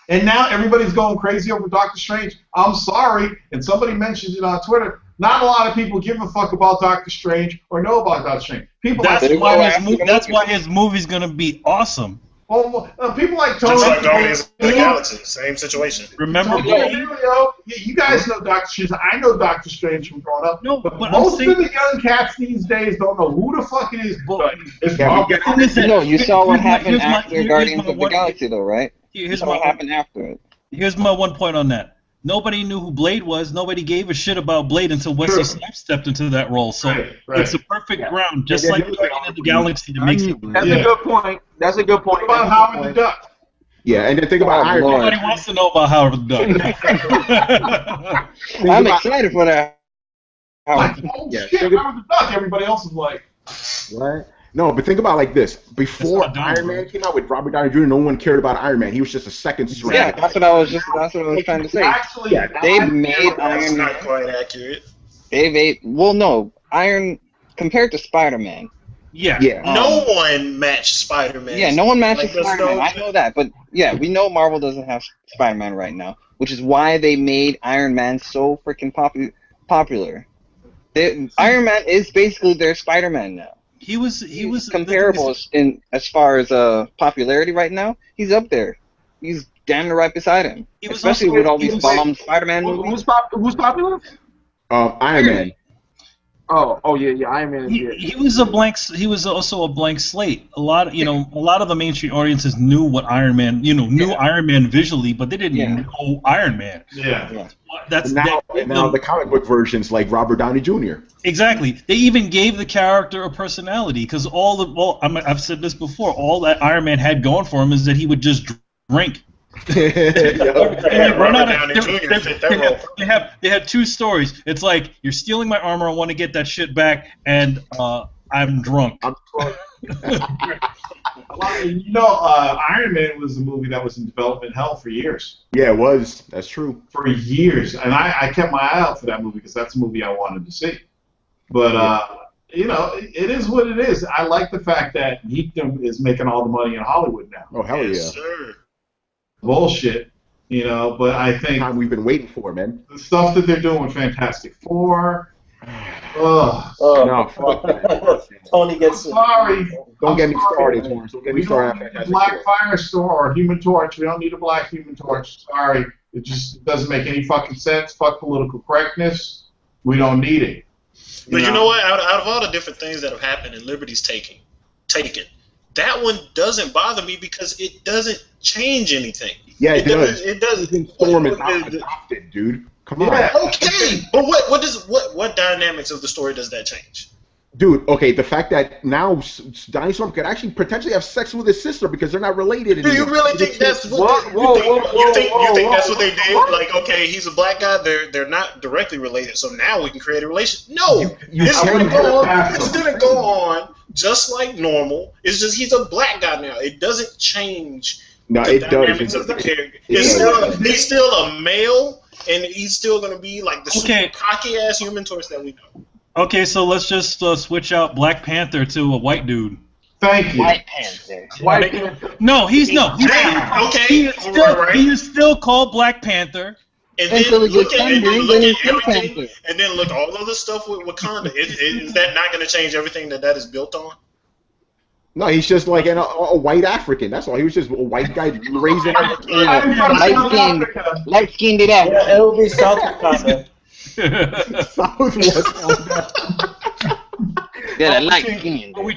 And now everybody's going crazy over Doctor Strange. I'm sorry, and somebody mentioned it on Twitter. Not a lot of people give a fuck about Doctor Strange or know about Doctor Strange. That's why his movie's gonna be awesome. Well, people like Tony. Just like Guardians of the Galaxy, same situation. Remember, you guys know Doctor Strange. I know Doctor Strange from growing up. No, but but most of the young cats these days don't know who the fuck it is. But it's No, you saw what happened after Guardians of the Galaxy, though, right? Here's what happened after it. Here's my one point on that. Nobody knew who Blade was. Nobody gave a shit about Blade until Wesley Snipes stepped into that role. So it's a perfect ground, just like Guardians of the Galaxy, to make it. That's a good point. That's a good point. What about Howard the Duck? Yeah, and then think about Iron Man. Nobody wants to know about Howard the Duck. I'm excited for that. Howard the Duck. Everybody else is like, what? No, but think about it like this. Before Iron Man came out with Robert Downey Jr., no one cared about Iron Man. He was just a second string. Yeah, that's what I was trying to say. Actually, they made Iron Man. Not quite accurate. Compared to Spider-Man. Yeah. No one matched Spider-Man. Yeah, no one matches Spider-Man. I know that, but yeah, we know Marvel doesn't have Spider-Man right now, which is why they made Iron Man so freaking popular. Iron Man is basically their Spider-Man now. He was comparable in as far as popularity right now. He's up there. He's damn near right beside him, especially with all these bomb Spider-Man movies. Who's popular? Iron Man. Oh yeah, Iron Man. He was a blank. He was also a blank slate. A lot of the mainstream audiences knew what Iron Man, knew Iron Man visually, but they didn't know Iron Man. Yeah. Now the comic book versions like Robert Downey Jr. Exactly. They even gave the character a personality because I've said this before. All that Iron Man had going for him is that he would just drink. They had two stories. It's like, you're stealing my armor, I want to get that shit back, and I'm drunk. Iron Man was a movie that was in development hell for years. Yeah, it was. That's true. For years. And I kept my eye out for that movie because that's a movie I wanted to see. But, it is what it is. I like the fact that geekdom is making all the money in Hollywood now. Oh, hell yeah. Sure. Bullshit, but I think time we've been waiting for, man. The stuff that they're doing with Fantastic Four. No, fuck that. Tony gets. Sorry. Don't get me started, Torrence. Don't get me started on Fantastic Black Firestar or Human Torch. We don't need a black Human Torch. Sorry. It just doesn't make any fucking sense. Fuck political correctness. We don't need it. But you know what? Out of all the different things that have happened and Liberty's taken, that one doesn't bother me because it doesn't change anything. Yeah, it does. It doesn't. Storm is not adopted, dude. Come on. Okay, but what dynamics of the story does that change? Dude, okay, the fact that now Donnie Storm could actually potentially have sex with his sister because they're not related anymore. Do you really think that's what you think that's what they did? Like, okay, he's a black guy, they're not directly related, so now we can create a relationship. No, this didn't go on just like normal. It's just he's a black guy now. It doesn't change the dynamics of the character. He's still a male, and he's still gonna be like the super cocky ass Human Torch that we know. Okay, so let's just switch out Black Panther to a white dude. Thank you. White Panther. White Panther. No, he's not. Okay. He is still called Black Panther. And then look at everything, and then look all of the stuff with Wakanda. Is that not going to change everything that is built on? No, he's just like a white African. That's all. He was just a white guy raising light-skinned it out. Yeah, it will be South Wakanda. Yeah, light-skinned. Or we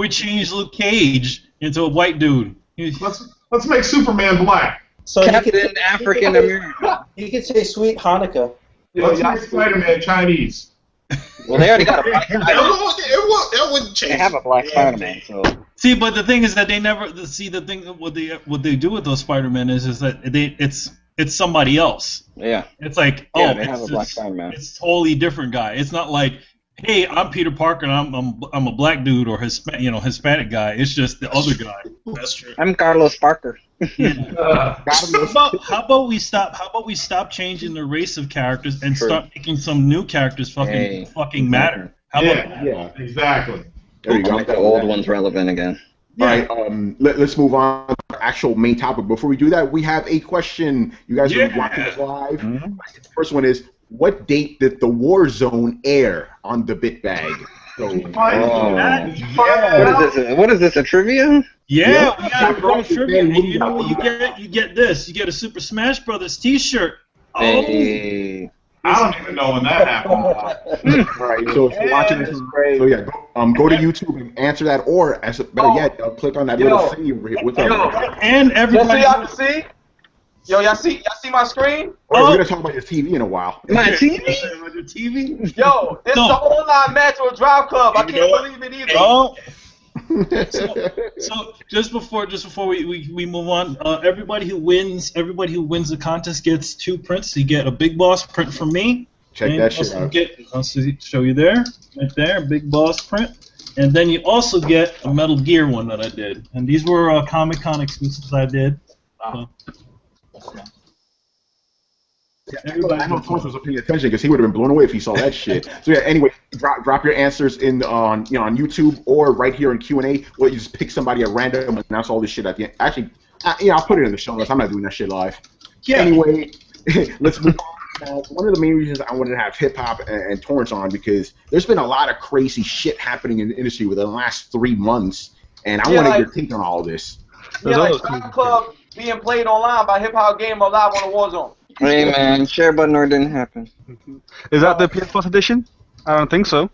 change Luke Cage into a white dude. Let's make Superman black. So Captain African American. You could say Sweet Hanukkah. Let's make Spider-Man Chinese. Well, they already got a black Spider-Man. That wouldn't change. They have a black Spider-Man, so. See, but the thing is that they never see the thing. What they do with those Spider-Men is that it's somebody else. Yeah. It's like they have a black Spider-Man. It's totally different guy. It's not like, hey, I'm Peter Parker and I'm a black dude or Hispanic guy. It's just the other guy. That's true. I'm Carlos Parker. How about we stop changing the race of characters and start making some new characters fucking matter? How about that? Yeah, exactly. There you go. Make the old ones relevant again. All right, let's move on to the actual main topic. Before we do that, we have a question. You guys are watching us live. Mm-hmm. The first one is, what date did the Warzone air on TheBitBag? What is this? A trivia? Yeah, we got a pro trivia. And you know what you get? You get this. You get a Super Smash Brothers T-shirt. Hey. I don't even know when that happened. All right, so if you're watching this, go to YouTube and answer that, or better yet, click on that little thing over here with and everybody. Y'all see? Y'all see my screen? We're gonna talk about your TV in a while. My TV? Your TV? Yo, it's the online match with Driveclub. I can't believe it either. Oh. So just before we move on, everybody who wins the contest gets 2 prints. You get a Big Boss print from me. Check that shit out. I'll show you there, right there, Big Boss print, and then you also get a Metal Gear one that I did, and these were Comic-Con exclusives I did. I know Torrence was paying attention because he would have been blown away if he saw that shit. So yeah, anyway, drop your answers on YouTube or right here in Q&A. Or you just pick somebody at random and announce all this shit at the end. Actually, I'll put it in the show notes. I'm not doing that shit live. Yeah. Anyway, let's move on. One of the main reasons I wanted to have Hip Hop and Torrence on because there's been a lot of crazy shit happening in the industry within the last 3 months, and I want to get your take on all of this. Yeah, like Driveclub being played online by HipHopGamer live on the Warzone. Hey man, share button or didn't happen. Is that the PS Plus edition? I don't think so.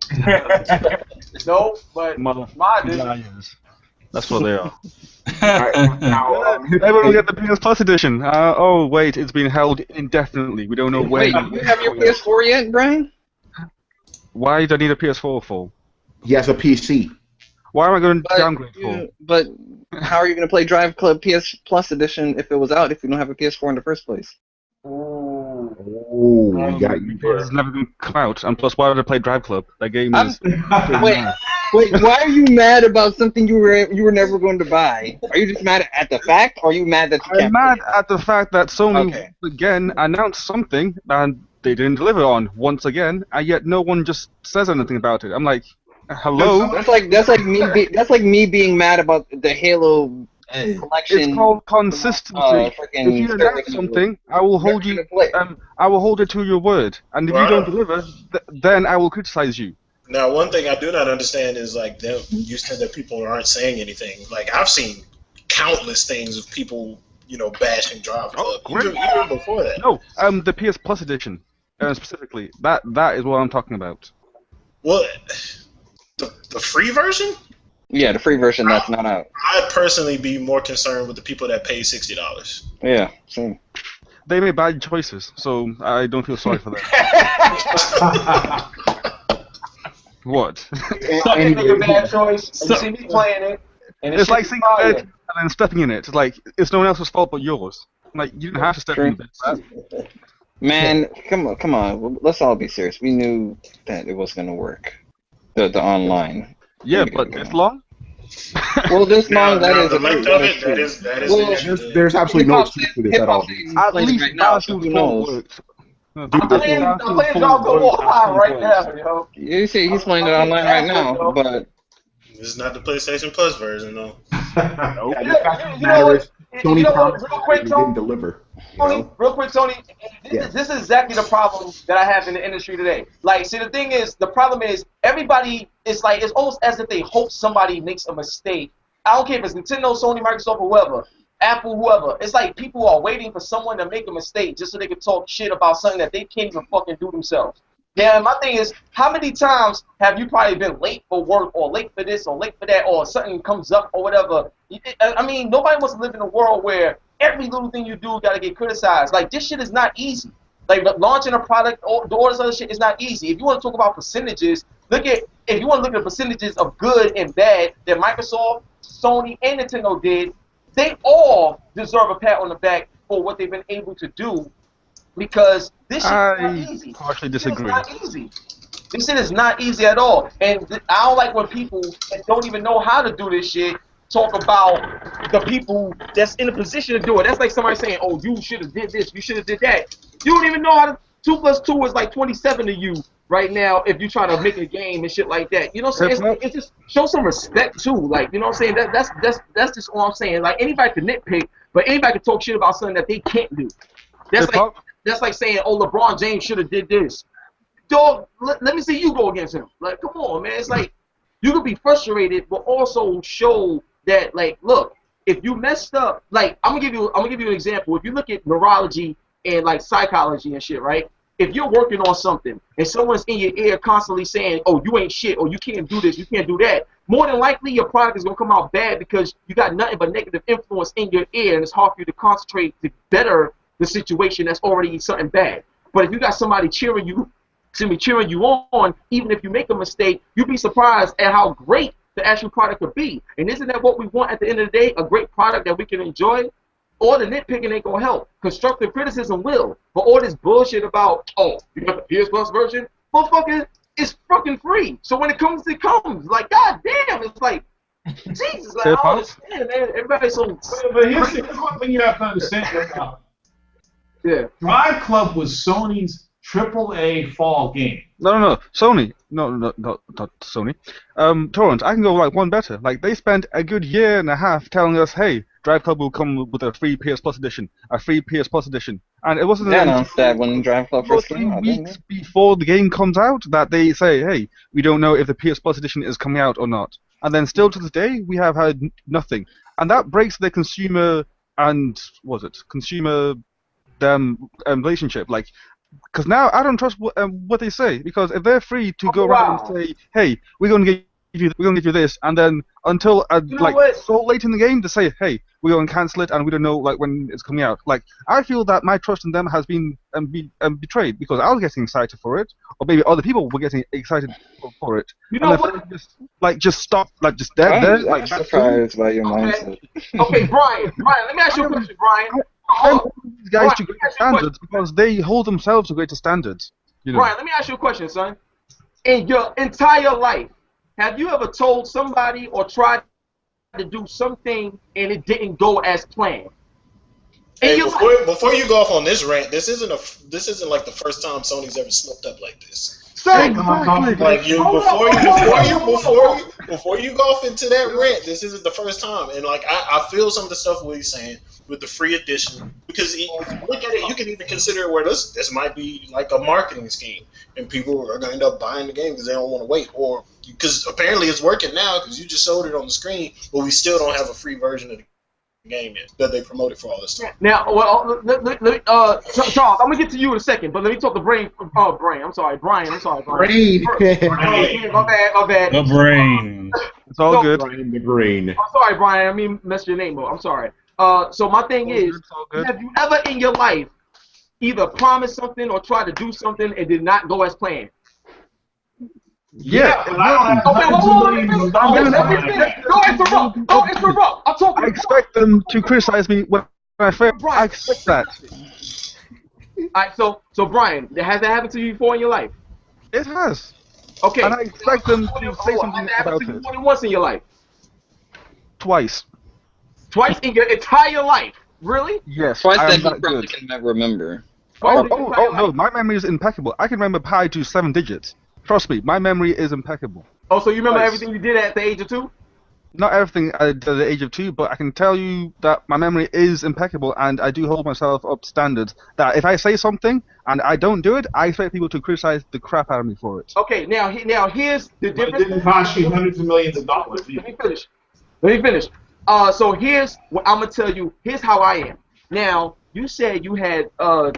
No, but mine did. That's what they are. Right, now, everyone get the PS Plus edition. Oh wait, it's been held indefinitely. We don't know when. Wait, you have your PS4 yet, Brian? Why do I need a PS4 for? He has a PC. Why am I going to downgrade for? But how are you going to play Driveclub PS Plus edition if it was out if you don't have a PS4 in the first place? Oh, we got you there. It's never been come out, and plus, why would I play Driveclub? That game is. Wait, why are you mad about something you were never going to buy? Are you just mad at the fact, or are you mad that you can't? I'm mad at the fact that Sony again announced something and they didn't deliver on once again, and yet no one just says anything about it. I'm like, hello. That's like me being mad about the Halo collection. It's called consistency. If you announce something, I will hold you. I will hold it to your word, and if you don't deliver, then I will criticize you. Now, one thing I do not understand is like you said that people aren't saying anything. Like I've seen countless things of people, bashing Driveclub even before that. No, the PS Plus edition, specifically. That is what I'm talking about. Well, the free version? Yeah, the free version that's not out. I'd personally be more concerned with the people that pay $60. Yeah, same. They made bad choices, so I don't feel sorry for them. What? Sucking make a bad choice. And you see me playing it. And It's like seeing a bed and then stepping in it. It's like it's no one else's fault but yours. Like you didn't have to step in the bed. Man, come on. Let's all be serious. We knew that it was gonna work. The online. Yeah, but this long? Well, this long, that is the length of it, that is well, there's absolutely no excuse for this at all. At least right now, so who knows? I'm playing Dragon Ball right now, yo. You see, he's playing it online right now, but this is not the PlayStation Plus version, though. Nope. Sony promised they didn't deliver. Real quick, Tony, this is exactly the problem that I have in the industry today. Like, see, the thing is, the problem is, everybody is like, it's almost as if they hope somebody makes a mistake. I don't care if it's Nintendo, Sony, Microsoft, or whoever, Apple, whoever. It's like people are waiting for someone to make a mistake just so they can talk shit about something that they can't even fucking do themselves. Yeah, and my thing is, how many times have you probably been late for work or late for this or late for that or something comes up or whatever? I mean, nobody wants to live in a world where every little thing you do got to get criticized. Like, this shit is not easy. Like, launching a product or all this other shit is not easy. If you want to talk about percentages, if you want to look at the percentages of good and bad that Microsoft, Sony, and Nintendo did, they all deserve a pat on the back for what they've been able to do. Because this shit is not easy. I partially disagree. It's not easy. This shit is not easy at all. And I don't like when people that don't even know how to do this shit talk about the people that's in a position to do it. That's like somebody saying, oh, you should have did this, you should have did that. You don't even know how to 2 + 2 is like 27 to you right now if you try to make a game and shit like that. You know what I'm saying? It's just show some respect too. Like, you know what I'm saying? That's just all I'm saying. Like, anybody can nitpick, but anybody can talk shit about something that they can't do. That's like saying, oh, LeBron James should have did this. Dog, let me see you go against him. Like, come on, man. It's like you could be frustrated, but also show that, like, look, if you messed up, like, I'm gonna give you an example. If you look at neurology and like psychology and shit, right? If you're working on something and someone's in your ear constantly saying, oh, you ain't shit, or you can't do this, you can't do that, more than likely your product is gonna come out bad because you got nothing but negative influence in your ear, and it's hard for you to concentrate to better the situation that's already something bad. But if you got somebody cheering you on, even if you make a mistake, you'd be surprised at how great the actual product could be. And isn't that what we want at the end of the day? A great product that we can enjoy? All the nitpicking ain't gonna help. Constructive criticism will. But all this bullshit about, oh, you got the PS Plus version? Motherfucker, it's fucking free. So when it comes, it comes. Like, god damn, it's like, Jesus, like, I don't understand, man. Everybody's so... But here's one thing you have to understand about. Yeah. Driveclub was Sony's AAA fall game. No. Sony. No, not Sony. Torrence, I can go like one better. Like, they spent a good year and a half telling us, hey, Driveclub will come with a free PS Plus edition, and it wasn't announced that when Driveclub first came out, 3 weeks before the game comes out that they say, hey, we don't know if the PS Plus edition is coming out or not. And then still to this day, we have had nothing. And that breaks the consumer relationship. Like, because now I don't trust what they say, because if they're free to go around and say, hey, we're going to give you this, and then until so late in the game to say, hey, we're going to cancel it and we don't know like when it's coming out. Like, I feel that my trust in them has been betrayed, because I was getting excited for it, or maybe other people were getting excited for it. You know what? Just stop, like just dead there. Like, surprised by your mindset. Okay, Brian, let me ask you a question, Brian. These guys to greater standards because they hold themselves to greater standards. You know? Brian, let me ask you a question, son. In your entire life, have you ever told somebody or tried to do something and it didn't go as planned? Hey, before you go off on this rant, this isn't like the first time Sony's ever slipped up like this. Like before you go off into that rant, this isn't the first time. And like I feel some of the stuff what he's saying with the free edition, because if you look at it, you can even consider it where this might be like a marketing scheme, and people are going to end up buying the game because they don't want to wait, or because apparently it's working now because you just showed it on the screen, but we still don't have a free version of the game is that they promoted for all this stuff. Now, well, Charles, I'm gonna get to you in a second, but let me talk to Brian. I'm sorry, Brian. Brain. My bad. The brain. It's all good. Brian the Brain. I'm sorry, Brian. I mean, mess your name up. I'm sorry. So my thing is, have you ever in your life either promised something or tried to do something and did not go as planned? Yeah. Don't interrupt. I'm talking. I expect them to criticize me when I fail. I expect that. Alright, so Brian, has that happened to you before in your life? It has. Okay. And I expect them to say something about it. More than once in your life? Twice. Twice in your entire life? Really? Yes. Twice I that am he that probably good. can remember. Oh no, my memory is impeccable. I can remember pi to 7 digits. Trust me, my memory is impeccable. Oh, so you remember everything you did at the age of 2? Not everything at the age of 2, but I can tell you that my memory is impeccable, and I do hold myself up to standards that if I say something and I don't do it, I expect people to criticize the crap out of me for it. Okay, now here's the difference. It didn't cost you hundreds of millions of dollars. Let me finish. So here's what I'm gonna tell you. Here's how I am. Now, you said you had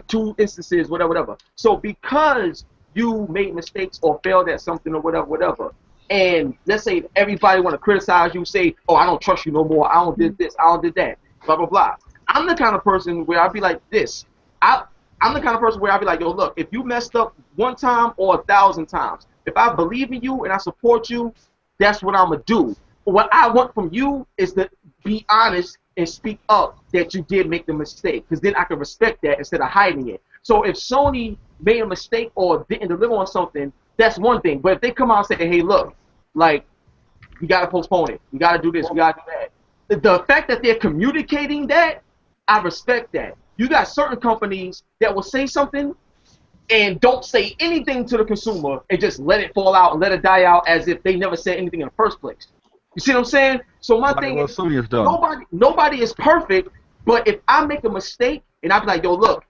2 instances, whatever. So because you made mistakes or failed at something or whatever, and let's say everybody want to criticize you, say, oh, I don't trust you no more, I don't did this, I don't did that, blah, blah, blah. I'm the kind of person where I'd be like this. I'm the kind of person where I'd be like, yo, look, if you messed up 1 time or 1,000 times, if I believe in you and I support you, that's what I'm going to do. What I want from you is to be honest and speak up that you did make the mistake, because then I can respect that instead of hiding it. So if Sony made a mistake or didn't deliver on something, that's one thing. But if they come out and say, hey, look, like, we got to postpone it. We got to do this. We got to do that. The fact that they're communicating that, I respect that. You got certain companies that will say something and don't say anything to the consumer and just let it fall out and let it die out as if they never said anything in the first place. You see what I'm saying? So my thing is, nobody is perfect, but if I make a mistake and I be like, yo, look,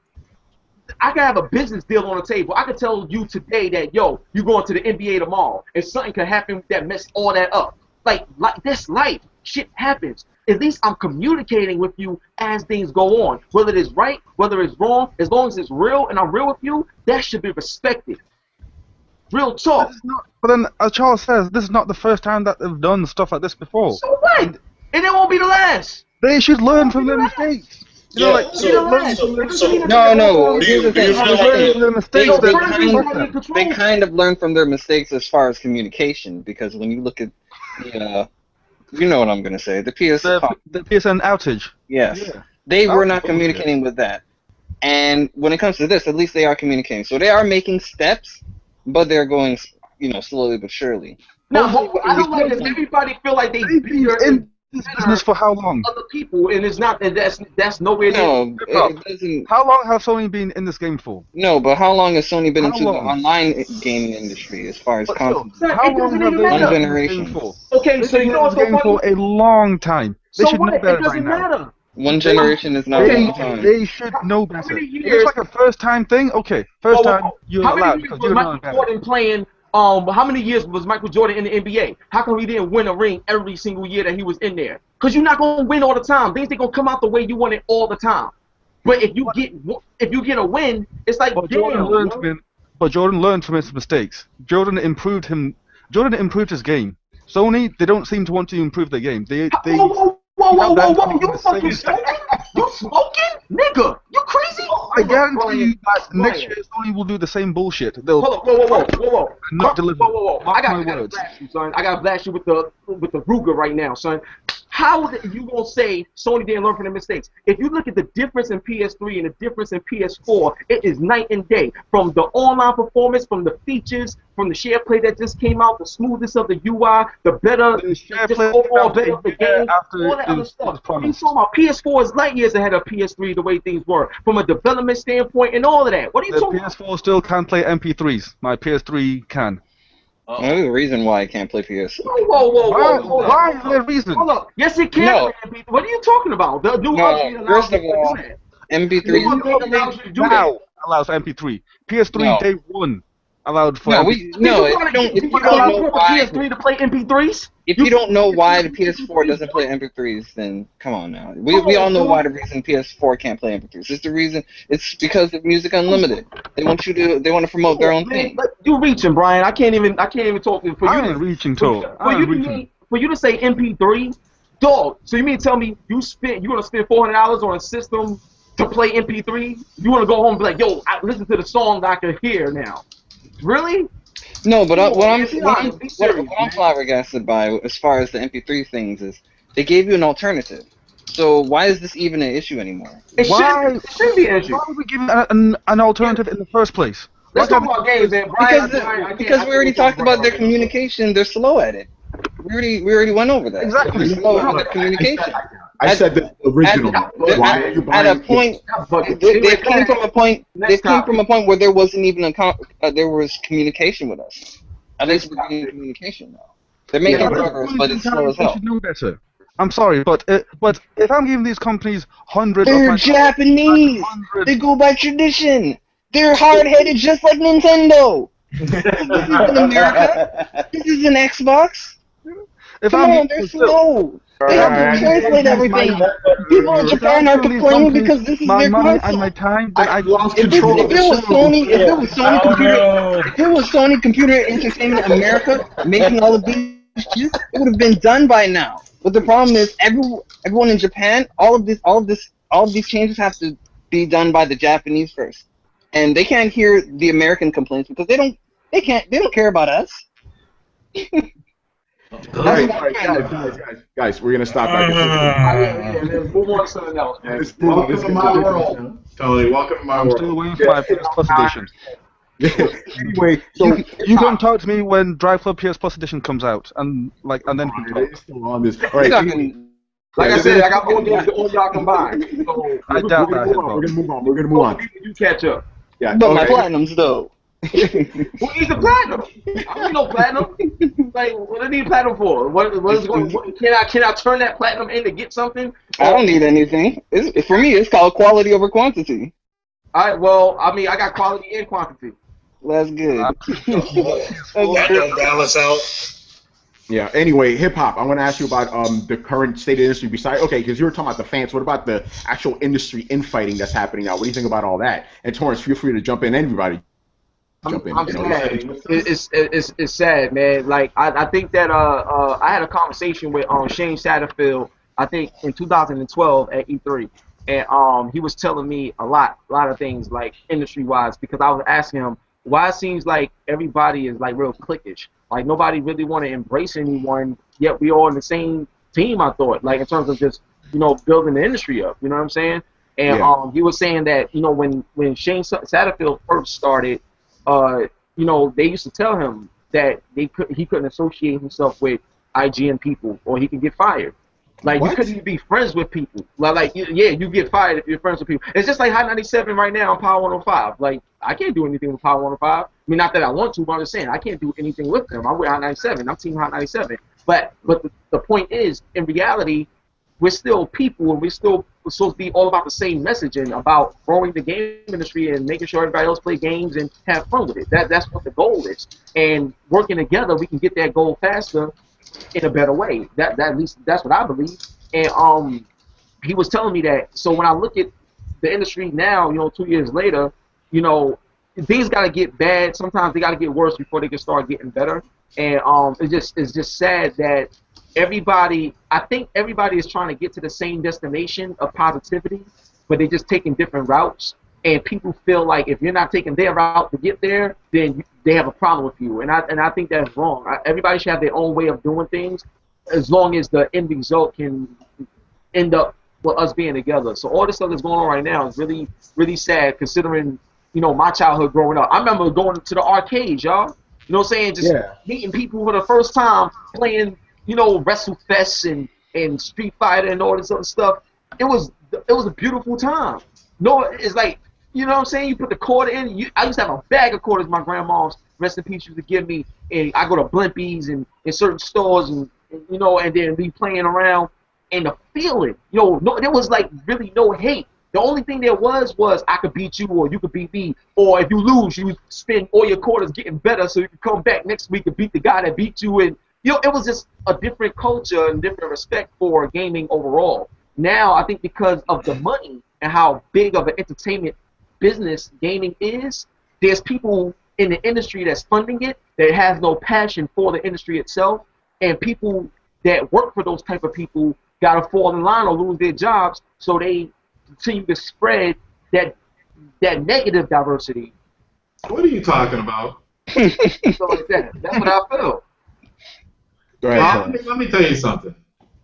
I can have a business deal on the table. I can tell you today that, yo, you're going to the NBA tomorrow, and something could happen that messed all that up. Like this life, shit happens. At least I'm communicating with you as things go on. Whether it is right, whether it's wrong, as long as it's real and I'm real with you, that should be respected. Real talk. But then, as Charles says, this is not the first time that they've done stuff like this before. So what? And it won't be the last. They should learn from their mistakes. You know, like, no. Here's the thing. They kind of learn from their mistakes as far as communication, because when you look at the, you know what I'm gonna say, the PSN outage. Yes, they were not communicating with that, and when it comes to this, at least they are communicating. So they are making steps, but they're going, slowly but surely. No, I don't like that everybody feel like they in this business for how long? Other people, and it's not, and that's nowhere near. No, it doesn't. How long have Sony been in this game for? No, but how long has Sony been into the online gaming industry as far as consoles? How long have they One generation. For? Okay, so you know what's so funny? For a long time. They should know better it doesn't by now. matter. One generation is not a long time. They should know better. If it's like a first-time thing, okay. First time, you're allowed because you're knowing better. Jordan playing, how many years was Michael Jordan in the NBA? How come he didn't win a ring every single year that he was in there? Because you're not going to win all the time. Things ain't going to come out the way you want it all the time. But if you get a win, it's like, Jordan learned from his mistakes. Jordan improved his game. Sony, they don't seem to want to improve their game. Whoa, you fucking smoking? You smoking? Nigga, you crazy? I guarantee you that next year Sony will do the same bullshit. They'll whoa. Not deliver. I gotta blast you, son. I gotta blast you with the Ruger right now, son. How are you gonna say Sony didn't learn from their mistakes? If you look at the difference in PS3 and the difference in PS4, it is night and day. From the online performance, from the features, from the share play that just came out, the smoothness of the UI, the better, just overall better of the game, all that other stuff. You talking about PS4 is light years ahead of PS3 the way things were, from a development standpoint and all of that. What are you talking about? PS4 still can't play MP3s. My PS3 can. There's a reason why I can't play PS. Whoa. Why is there a reason? Hold up. Yes, it can. No. What are you talking about? The new update allows you to do that. MP3 now allows MP3. PS3 day one. allowed for. No, if you don't know why PS3 to play MP3s. If you don't know why the PS4 doesn't play MP3s, then come on now. We all know why the reason PS4 can't play MP3s. It's because of Music Unlimited. They want to promote their own thing. You're reaching, Brian. I can't even talk for I'm you. reaching, too. For you to say MP3, dog. So you mean to tell me you're gonna spend $400 on a system to play MP3? You want to go home and be like, yo, I listen to the song that I can hear now. Really? No, but what I'm flabbergasted by, as far as the MP3 things, is they gave you an alternative. So why is this even an issue anymore? It should be an issue. Why would we give an alternative in the first place? Let's talk about games, man. Because we already talked about their communication. They're slow at it. We already went over that. Exactly. They're slow at their communication. I said the original. At a point, they came from a point. They came from a point where there wasn't even there was communication with us. At least we're getting communication now. They're making progress, but it's slow as hell. They should know better. I'm sorry, but if I'm giving these companies hundreds of they're Japanese. They go by tradition. They're hard-headed, just like Nintendo. This isn't America. This is an Xbox. Come on, they're slow. They have to translate everything. People in Japan are complaining because this is their money and my time. If it was Sony Computer Entertainment America making all of these chips, it would have been done by now. But the problem is, everyone in Japan, all of these changes have to be done by the Japanese first, and they can't hear the American complaints because they don't care about us. All right, guys, we're gonna stop back. Move on to something else, man. Welcome to my world, Tony. Welcome to my world. I'm still waiting for my PS Plus edition. Anyway, so you can talk to me when Driveclub PS Plus edition comes out, and then we can talk. Still on this. All right. Like I said, I got more games than all y'all combined. So I doubt that. We're gonna move on. You catch up. Yeah. But my platinums though. Who needs a platinum? I don't need no platinum. Like, what do I need platinum for? What is going? Can I turn that platinum in to get something? I don't need anything. For me, it's called quality over quantity. Well, I mean, I got quality and quantity. That's good. That don't balance out. Yeah. Anyway, hip hop. I want to ask you about the current state of the industry. Besides, because you were talking about the fans. What about the actual industry infighting that's happening now? What do you think about all that? And Torrence, feel free to jump in. Everybody. I'm sad. It's sad, man. Like I think that I had a conversation with Shane Satterfield, I think in 2012 at E3, and he was telling me a lot of things like industry wise, because I was asking him why it seems like everybody is like real cliquish, like nobody really want to embrace anyone, yet we all on the same team. I thought, like in terms of just building the industry up, you know what I'm saying? And he was saying that when Shane Satterfield first started. They used to tell him that he couldn't associate himself with IGN people or he could get fired. Like, you couldn't even be friends with people. You get fired if you're friends with people. It's just like Hot 97 right now on Power 105. Like, I can't do anything with Power 105. I mean, not that I want to, but I'm just saying I can't do anything with them. I'm with Hot 97. I'm Team Hot 97. But the point is, in reality, we're still people, and we're supposed to be all about the same messaging about growing the game industry and making sure everybody else play games and have fun with it. That's what the goal is. And working together, we can get that goal faster in a better way. At least that's what I believe. And he was telling me that. So when I look at the industry now, 2 years later, things got to get bad. Sometimes they got to get worse before they can start getting better. And it's just sad that I think everybody is trying to get to the same destination of positivity, but they're just taking different routes. And people feel like if you're not taking their route to get there, then they have a problem with you. And I think that's wrong. Everybody should have their own way of doing things, as long as the end result can end up with us being together. So all this stuff that's going on right now is really, really sad, considering my childhood growing up. I remember going to the arcades, y'all. You know what I'm saying? Just meeting people for the first time, playing WrestleFest and Street Fighter and all this other stuff. It was a beautiful time. No, it's like, you know what I'm saying? You put the quarter in. I used to have a bag of quarters my grandma's, rest in peace, used to give me, and I go to Blimpies and in certain stores and then be playing around, and the feeling, there was like really no hate. The only thing there was I could beat you or you could beat me. Or if you lose, you spend all your quarters getting better so you can come back next week and beat the guy that beat you. And it was just a different culture and different respect for gaming overall. Now, I think because of the money and how big of an entertainment business gaming is, there's people in the industry that's funding it that has no passion for the industry itself, and people that work for those type of people got to fall in line or lose their jobs, so they continue to spread that negative diversity. What are you talking about? So like that. That's what I feel. Let me tell you something.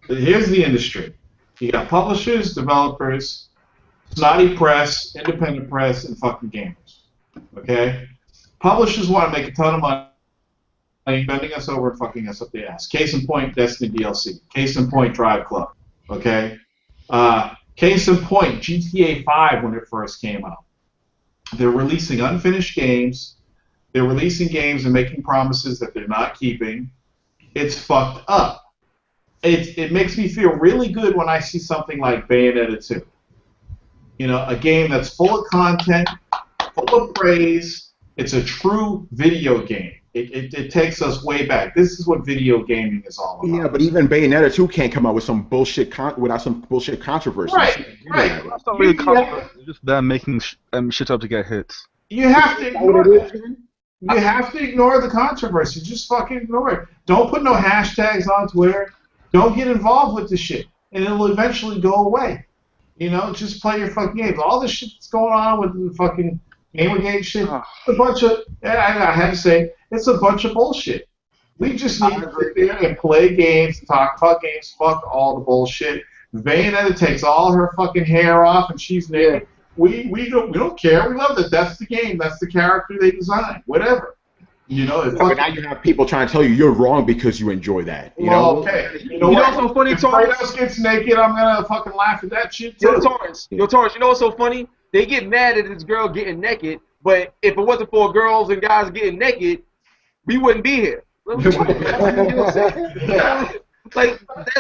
Here's the industry. You got publishers, developers, snotty press, independent press, and fucking gamers. Okay? Publishers want to make a ton of money bending us over and fucking us up the ass. Case in point, Destiny DLC. Case in point, Driveclub. Okay? Case in point, GTA 5 when it first came out. They're releasing unfinished games. They're releasing games and making promises that they're not keeping. It's fucked up. It makes me feel really good when I see something like Bayonetta 2. You know, a game that's full of content, full of praise. It's a true video game. It takes us way back. This is what video gaming is all about. Yeah, but even Bayonetta 2 can't come out with some bullshit without some bullshit controversy. Right. That's not really controversy. It's just them making shit up to get hits. You have to ignore it. You have to ignore the controversy. Just fucking ignore it. Don't put no hashtags on Twitter. Don't get involved with the shit, and it'll eventually go away. You know, just play your fucking games. All this shit that's going on with the fucking Gamergate shit, a bunch of, I have to say, it's a bunch of bullshit. We just need to sit there and play games, talk about games, fuck all the bullshit. Bayonetta takes all her fucking hair off and she's naked. We don't care. We love that. That's the game. That's the character they designed. Whatever. You know, but now you have people trying to tell you you're wrong because you enjoy that. You know? Okay. You know what's so funny, Torrence? If somebody else gets naked, I'm gonna fucking laugh at that shit too. Yo, Torrence, you know what's so funny? They get mad at this girl getting naked, but if it wasn't for girls and guys getting naked, we wouldn't be here. Like that's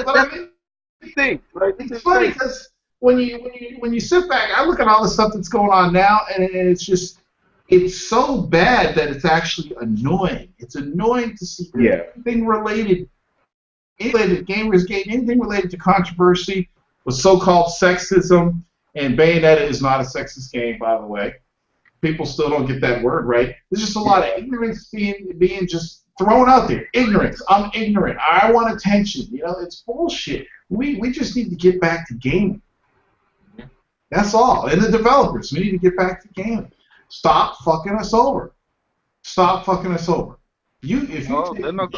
the thing. Right? It's funny because when you sit back, I look at all the stuff that's going on now, and it's just. It's so bad that it's actually annoying. It's annoying to see anything related Gamergate, anything related to controversy with so-called sexism, and Bayonetta is not a sexist game, by the way. People still don't get that word right. There's just a lot of ignorance being just thrown out there. Ignorance. I'm ignorant. I want attention. You know, it's bullshit. We just need to get back to gaming. That's all. And the developers, we need to get back to gaming. Stop fucking us over. Stop fucking us over. If you take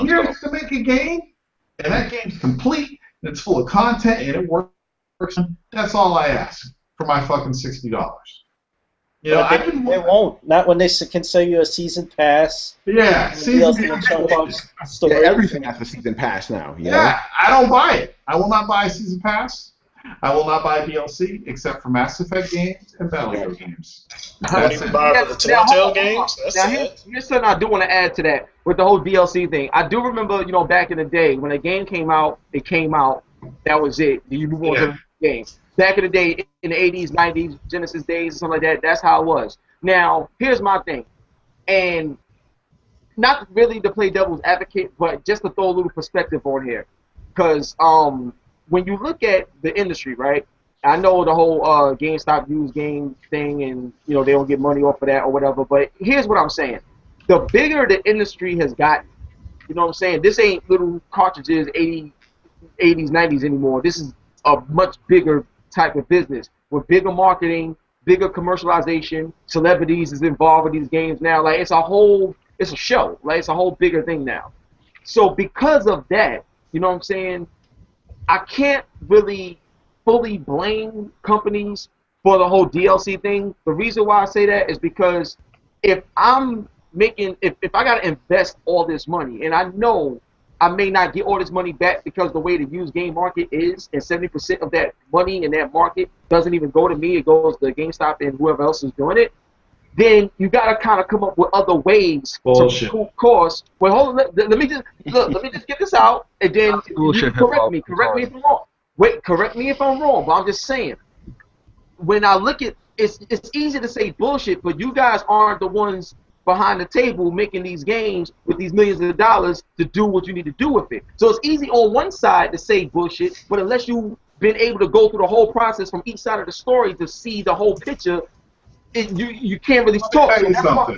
years to make a game, and that game's complete, and it's full of content, and it works, that's all I ask for my fucking $60. You know, they won't. Not when they can sell you a season pass. Yeah, season pass. Yeah, everything has a season pass now. You know? I don't buy it. I will not buy a season pass. I will not buy DLC except for Mass Effect games and Battlefield games. Don't even buy the Telltale games. Here's something I do want to add to that with the whole DLC thing. I do remember, you know, back in the day when a game came out, it came out. That was it. You move on to the game. Back in the day, in the 80s, 90s, Genesis days, something like that. That's how it was. Now, here's my thing, and not really to play devil's advocate, but just to throw a little perspective on here, because when you look at the industry, right? I know the whole GameStop used game thing, and you know they don't get money off of that or whatever. But here's what I'm saying: the bigger the industry has gotten, you know what I'm saying? This ain't little cartridges 80s, 90s anymore. This is a much bigger type of business with bigger marketing, bigger commercialization. Celebrities is involved with these games now. Like it's a show. Like it's a whole bigger thing now. So because of that, you know what I'm saying? I can't really fully blame companies for the whole DLC thing. The reason why I say that is because if I gotta invest all this money, and I know I may not get all this money back because the way the used game market is, and 70% of that money in that market doesn't even go to me, it goes to GameStop and whoever else is doing it, then you gotta kind of come up with other ways to recoup costs. Well, hold on, let me just get this out, and then correct me if I'm wrong. Wait, correct me if I'm wrong, but I'm just saying, when I look at it's easy to say bullshit, but you guys aren't the ones behind the table making these games with these millions of dollars to do what you need to do with it. So it's easy on one side to say bullshit, but unless you've been able to go through the whole process from each side of the story to see the whole picture, you can't really talk.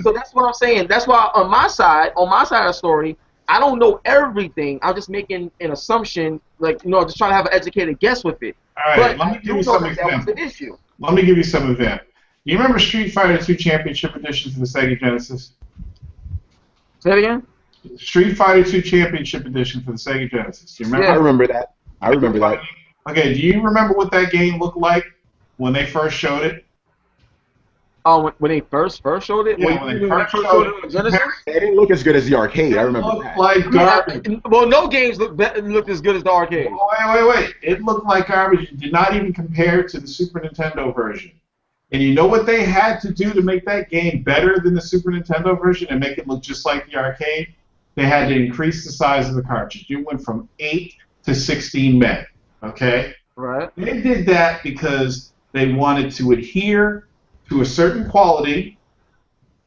So that's what I'm saying. That's why on my side of the story, I don't know everything. I'm just making an assumption, like, you know, just trying to have an educated guess with it. All right, but let me give you some examples. That was an issue. Let me give you some examples. You remember Street Fighter II Championship Edition for the Sega Genesis? Say it again? Street Fighter II Championship Edition for the Sega Genesis. Do you remember? Yeah, I remember that. I remember that. Okay, do you remember what that game looked like when they first showed it? Oh, when they first showed it? Yeah, when they first showed it. Genesis? It didn't look as good as the arcade. I remember that. It looked like garbage. Well, no games looked as good as the arcade. Wait. It looked like garbage. It did not even compare to the Super Nintendo version. And you know what they had to do to make that game better than the Super Nintendo version and make it look just like the arcade? They had to increase the size of the cartridge. You went from 8 to 16 meg, okay? Right. They did that because they wanted to adhere to a certain quality.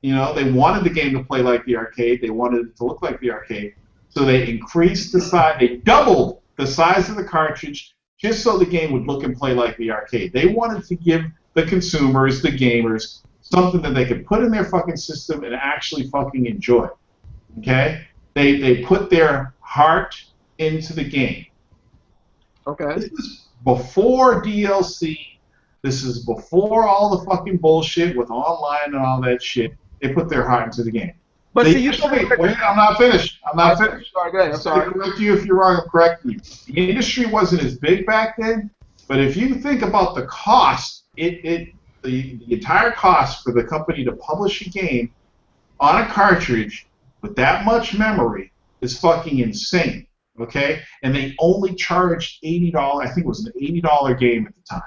You know, they wanted the game to play like the arcade. They wanted it to look like the arcade. So they increased the size. They doubled the size of the cartridge just so the game would look and play like the arcade. They wanted to give the consumers, the gamers, something that they could put in their fucking system and actually fucking enjoy. Okay? They put their heart into the game. Okay. This is before DLC. This is before all the fucking bullshit with online and all that shit. They put their heart into the game. But see, wait, I'm not finished. I'm not finished. Sorry, go ahead. I'm sorry. I'll correct you if you're wrong. I'm correcting you. The industry wasn't as big back then, but if you think about the cost, the entire cost for the company to publish a game on a cartridge with that much memory is fucking insane. Okay? And they only charged $80. I think it was an $80 game at the time.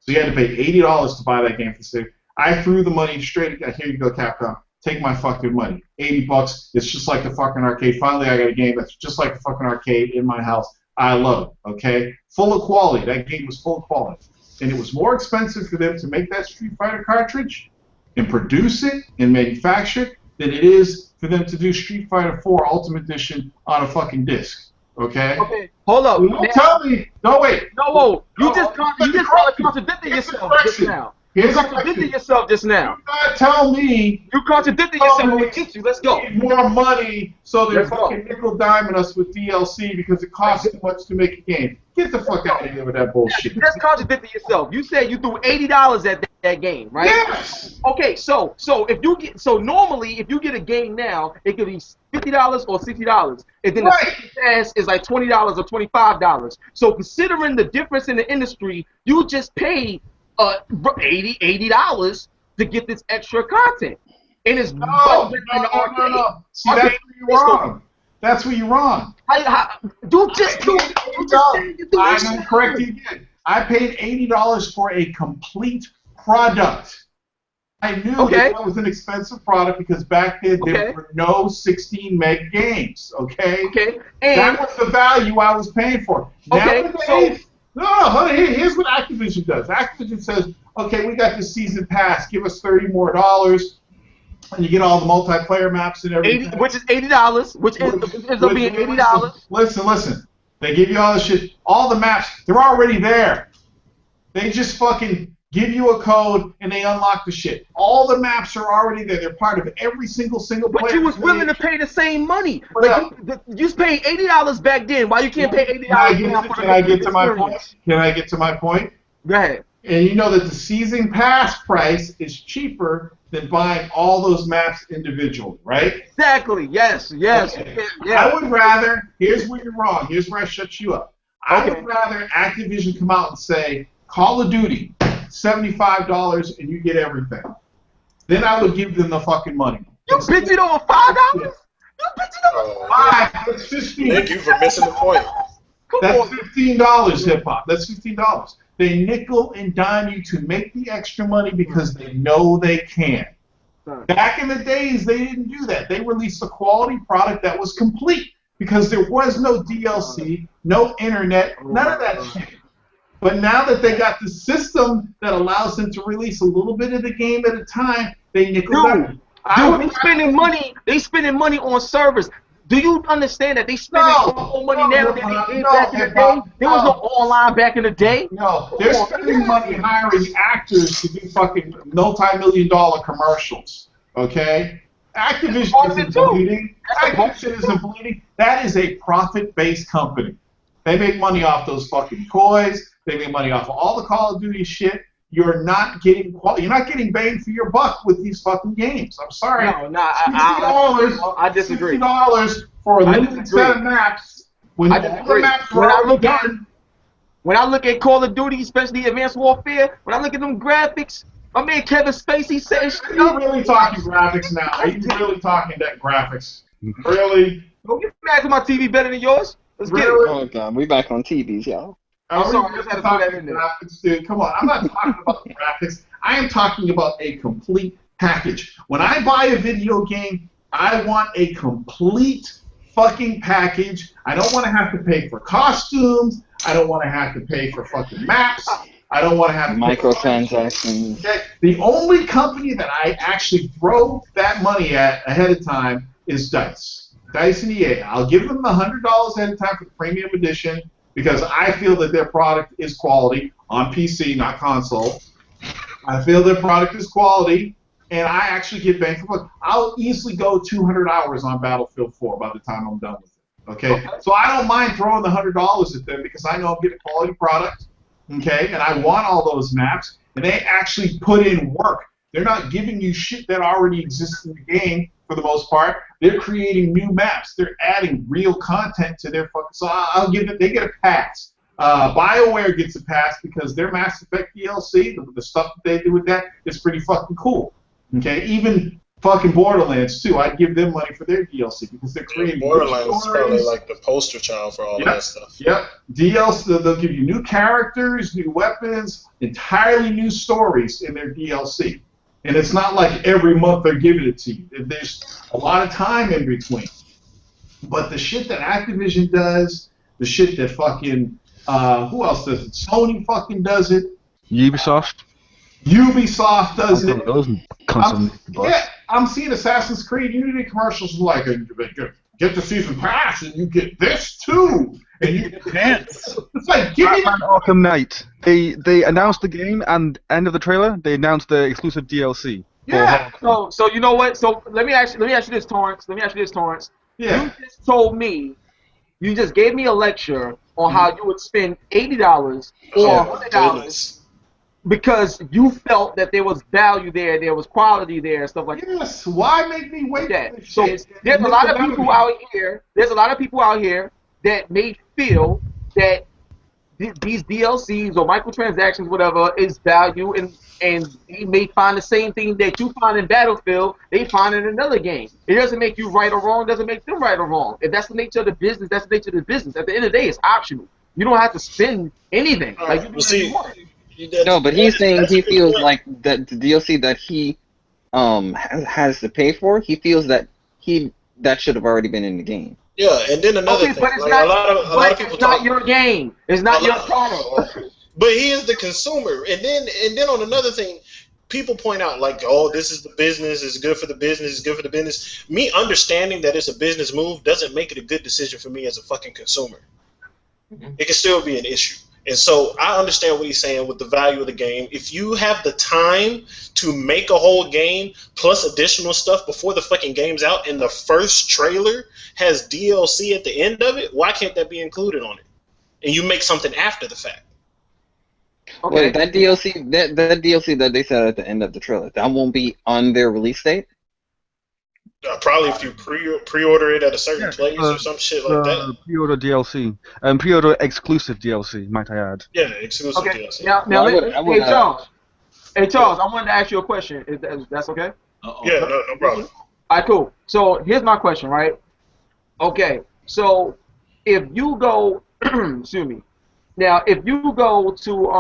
So you had to pay $80 to buy that game for sale. I threw the money straight. Here you go, Capcom. Take my fucking money. $80. It's just like the fucking arcade. Finally, I got a game that's just like the fucking arcade in my house. I love it. Okay? Full of quality. That game was full of quality. And it was more expensive for them to make that Street Fighter cartridge and produce it and manufacture it than it is for them to do Street Fighter 4 Ultimate Edition on a fucking disc. Okay? Okay. Hold up. Don't tell me. No, wait. No, you just contradicted yourself just now. You contradicted yourself just now. Do not tell me. You contradicted yourself. We get you. Let's go. We need more money, so they're fucking nickel diming us with DLC because it costs too much to make a game. Get the fuck out of here with that bullshit. You just contradicted yourself. You said you threw $80 at that game, right? Yes. Okay, so if you get normally if you get a game now, it could be $50 or $60, and then the second pass is like $20 or $25. So considering the difference in the industry, you just paid $80 to get this extra content, and it's no. See, that's where you're wrong. That's where you're wrong. I'm gonna correct you again. I paid $80 for a complete product. I knew that was an expensive product because back then there were no 16 meg games. Okay. And that was the value I was paying for. Nowadays, no, here's what Activision does. Activision says, okay, we got this season pass. Give us $30 more, and you get all the multiplayer maps and everything. Which is $80. Which ends up being $80. Listen. They give you all the shit. All the maps, they're already there. They just fucking give you a code and they unlock the shit. All the maps are already there. They're part of every single player. But you was willing to pay the same money. Like you was paying $80 back then. Why you can't pay $80 now? Can I get to my point? Can I get to my point? Go ahead. And you know that the season pass price is cheaper than buying all those maps individually, right? Exactly. Yes. Okay. I would rather. Here's where you're wrong. Here's where I shut you up. I would rather Activision come out and say, Call of Duty, $75 and you get everything. Then I would give them the fucking money. You bitching over $5? You bitching over $5? That's $15. Thank you for missing the point. That's $15, hip hop. That's $15. They nickel and dime you to make the extra money because they know they can. Back in the days, they didn't do that. They released a quality product that was complete because there was no DLC, no internet, none of that shit. But now that they got the system that allows them to release a little bit of the game at a time, they nickel down. Dude, they spending money. They spending money on servers. Do you understand that they spending more money now than they did back in the day? There was no online back in the day. No, they're spending money hiring actors to do fucking multi-million-dollar commercials. Okay, Activision isn't bleeding. Activision isn't bleeding. That is a profit-based company. They make money off those fucking toys. They make money off of all the Call of Duty shit. You're not getting bang for your buck with these fucking games. I'm sorry. No, $60. I disagree. $60 for a limited set of maps. When I disagree. When I look at Call of Duty, especially Advanced Warfare, when I look at them graphics, my man Kevin Spacey says, "Are you really talking graphics now? Are you really talking that graphics? Really? Don't get back to my TV better than yours. Let's get it." Oh god, we back on TVs, y'all. I'm sorry, I just had to put that in there. Graphics, dude. Come on, I'm not talking about the graphics. I am talking about a complete package. When I buy a video game, I want a complete fucking package. I don't want to have to pay for costumes. I don't want to have to pay for fucking maps. I don't want to have to microtransactions. Okay? The only company that I actually throw that money at ahead of time is DICE. DICE and EA. I'll give them the $100 ahead of time for the premium edition, because I feel that their product is quality on PC, not console. I feel their product is quality, and I actually get bang for buck. I'll easily go 200 hours on Battlefield 4 by the time I'm done with it. Okay? So I don't mind throwing the $100 at them because I know I'm getting a quality product. Okay? And I want all those maps, and they actually put in work. They're not giving you shit that already exists in the game for the most part. They're creating new maps. They're adding real content to their fucking. So I'll give it. They get a pass. BioWare gets a pass because their Mass Effect DLC, the stuff that they do with that, is pretty fucking cool. Okay, even fucking Borderlands too. I'd give them money for their DLC because they're creating. Borderlands is probably like the poster child for all of that stuff. Yep. DLC. They'll give you new characters, new weapons, entirely new stories in their DLC. And it's not like every month they're giving it to you. There's a lot of time in between. But the shit that Activision does, the shit that fucking, who else does it? Sony fucking does it. Ubisoft does it. Those I'm seeing Assassin's Creed Unity commercials like, get the season pass and you get this too. And you get pants. It's like, give me Arkham Knight. They announced the game, and end of the trailer, they announced the exclusive DLC. Yeah. So you know what? So let me ask you this, Torrence. Yeah. You just told me, you just gave me a lecture on how you would spend $80 or $100 because you felt that there was value there, there was quality there, and stuff like that. Yes. Why make me wait? That. So there's a lot of people out here. There's a lot of people out here that may feel that these DLCs or microtransactions, whatever, is value, and they may find the same thing that you find in Battlefield, they find in another game. It doesn't make you right or wrong, doesn't make them right or wrong. If that's the nature of the business, that's the nature of the business. At the end of the day, it's optional. You don't have to spend anything. Like, you do what you want. No, but he's saying he feels like that the DLC that he has to pay for, he feels that that should have already been in the game. Yeah, and then another thing, but it's like, not, a lot of people it's not talk. your game. It's not your product. But he is the consumer, and then on another thing, people point out like, oh, this is the business. It's good for the business. It's good for the business. Me understanding that it's a business move doesn't make it a good decision for me as a fucking consumer. It can still be an issue. And so I understand what he's saying with the value of the game. If you have the time to make a whole game plus additional stuff before the fucking game's out, and the first trailer has DLC at the end of it, why can't that be included on it? And you make something after the fact. Okay. Wait, that DLC that they said at the end of the trailer, that won't be on their release date? Probably if you pre-order it at a certain place or some shit like that. Pre-order DLC. Pre-order exclusive DLC, might I add. Yeah, exclusive DLC. Now hey, Charles, I wanted to ask you a question. Is that's okay? Yeah, no problem. All right, cool. So here's my question, right? Okay, so if you go, excuse me. Now, if you go to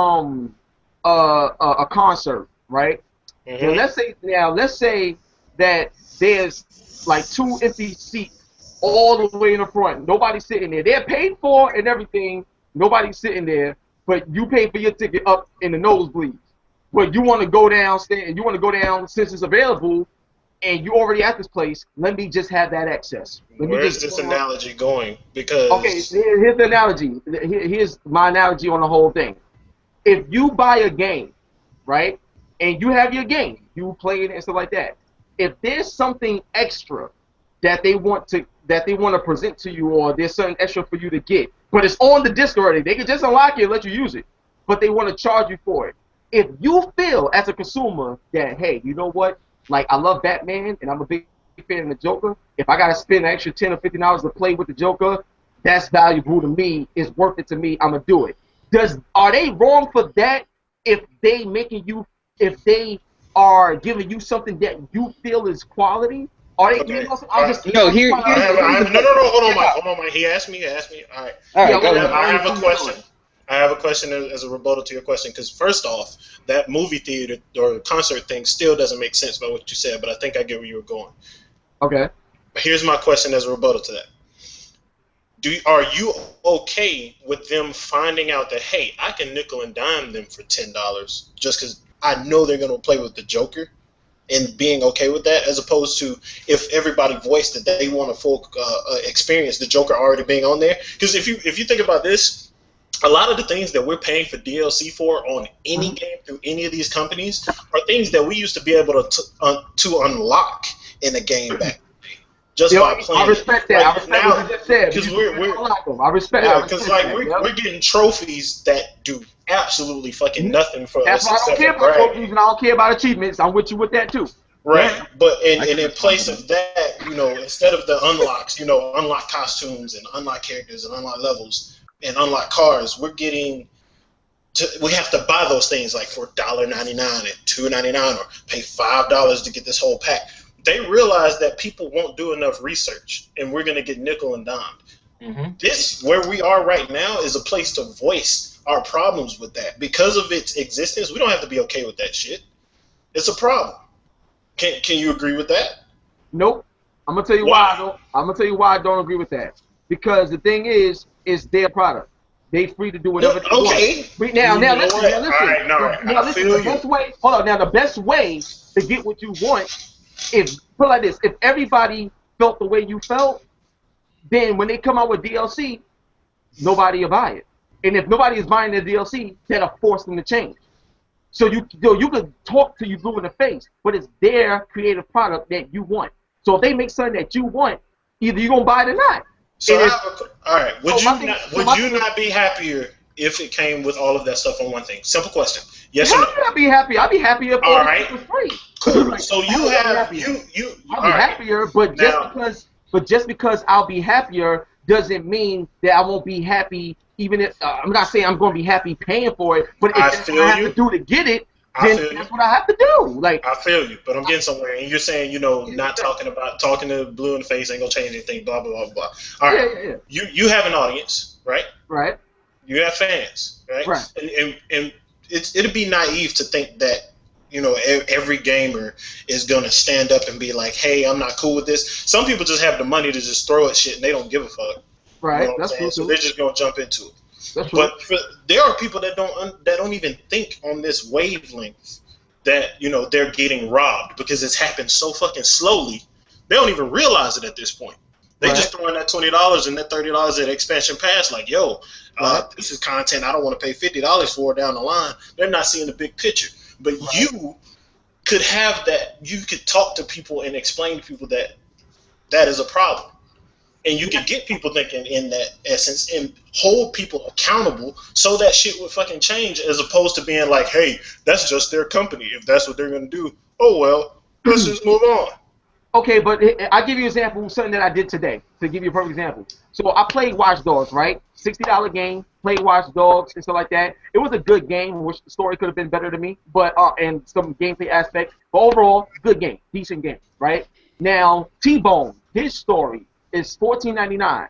a concert, right? Mm-hmm. Now let's say that there's like 2 empty seats all the way in the front. Nobody's sitting there. They're paid for and everything. Nobody's sitting there. but you pay for your ticket up in the nosebleeds. But you want to go down, since it's available, and you already at this place. Let me just have that access. Where's this analogy going? Because here's the analogy. Here's my analogy on the whole thing. If you buy a game, right, and you have your game, you play it and stuff like that. If there's something extra that they want to present to you, or there's something extra for you to get, but it's on the disc already, they can just unlock it and let you use it, but they want to charge you for it. If you feel as a consumer that, hey, you know what, like, I love Batman and I'm a big fan of the Joker, if I gotta spend an extra $10 or $15 to play with the Joker, that's valuable to me, it's worth it to me, I'm gonna do it. Are they wrong for that if they are giving you something that you feel is quality? Are they? Okay. Hold on, Mike. He asked me. All right. I have a question. I have a question as a rebuttal to your question, because first off, that movie theater or concert thing still doesn't make sense by what you said, but I think I get where you were going. Okay. Here's my question as a rebuttal to that. Are you okay with them finding out that, hey, I can nickel and dime them for $10 just because I know they're going to play with the Joker, and being okay with that, as opposed to if everybody voiced that they want a full experience, the Joker already being on there? Because if you think about this, a lot of the things that we're paying for DLC for on any game through any of these companies are things that we used to be able to unlock in a game back. By playing. I respect that. I respect what you just said. Because I respect that. Because we're getting trophies that do absolutely fucking nothing for us. That's why I don't care about trophies and I don't care about achievements. I'm with you with that too. Right, yeah. But in place of that, instead of the unlocks, unlock costumes and unlock characters and unlock levels and unlock cars, we have to buy those things like for $1.99 and $2.99 or pay $5 to get this whole pack. They realize that people won't do enough research, and we're going to get nickel and dimed. Mm-hmm. This, where we are right now, is a place to voice our problems with that. Because of its existence, we don't have to be okay with that shit. It's a problem. Can you agree with that? Nope. I'm gonna tell you why. I'm gonna tell you why I don't agree with that. Because the thing is, it's their product. They free to do whatever they want. Now listen. The best way. Hold on. Now the best way to get what you want. Put it like this, if everybody felt the way you felt, then when they come out with DLC, nobody will buy it. And if nobody is buying the DLC, that'll force them to change. So you could talk to you blue in the face, but it's their creative product that you want. So if they make something that you want, either you're going to buy it or not. So all right, would you not be happier if it came with all of that stuff on one thing? Simple question. Yes or no? I'd be happy. I'd be happier if it was free. Cool. So I'll be happier, but just because I'll be happier doesn't mean that I won't be happy. Even if I'm not saying I'm going to be happy paying for it, but if that's what I have to do to get it, then that's what I have to do. Like, I feel you, but I'm getting somewhere, and you're saying not talking to blue in the face ain't gonna change anything. Blah blah blah blah. All right, you have an audience, right? Right. You have fans, right? Right. And it'd be naive to think that every gamer is gonna stand up and be like, hey, I'm not cool with this. Some people just have the money to just throw at shit and they don't give a fuck. Right. That's true. So they're just gonna jump into it. That's true. But there are people that don't even think on this wavelength that they're getting robbed because it's happened so fucking slowly. They don't even realize it at this point. They just throw in that $20 and that $30 at expansion pass, like, yo, this is content I don't want to pay $50 for down the line. They're not seeing the big picture. But you could have that. You could talk to people and explain to people that is a problem. And you could get people thinking in that essence and hold people accountable so that shit would fucking change, as opposed to being like, hey, that's just their company. If that's what they're going to do, oh, well, let's just move on. Okay, but I'll give you an example of something that I did today, to give you a perfect example. So I played Watch Dogs, right? $60 game, played Watch Dogs and stuff like that. It was a good game, which the story could have been better to me, but and some gameplay aspects. But overall, good game, decent game, right? Now, T-Bone, his story is $14.99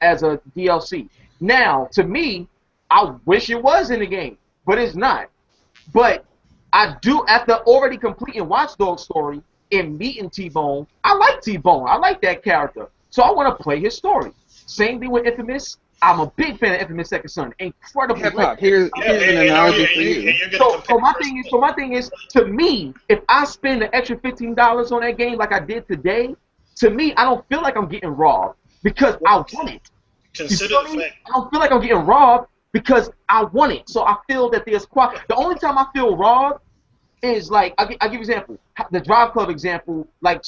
as a DLC. Now, to me, I wish it was in the game, but it's not. But I do, after already completing Watch Dogs story and meeting T-Bone, I like T-Bone. I like that character. So I want to play his story. Same thing with Infamous. I'm a big fan of Infamous Second Son. Incredible. Hip-hop. Here's an analogy for you. So my thing is, to me, if I spend an extra $15 on that game like I did today, to me, I don't feel like I'm getting robbed because I want it. Consider the fact. I don't feel like I'm getting robbed because I want it. So I feel that there's quality. The only time I feel robbed is like, I'll give you an example. The Driveclub example, like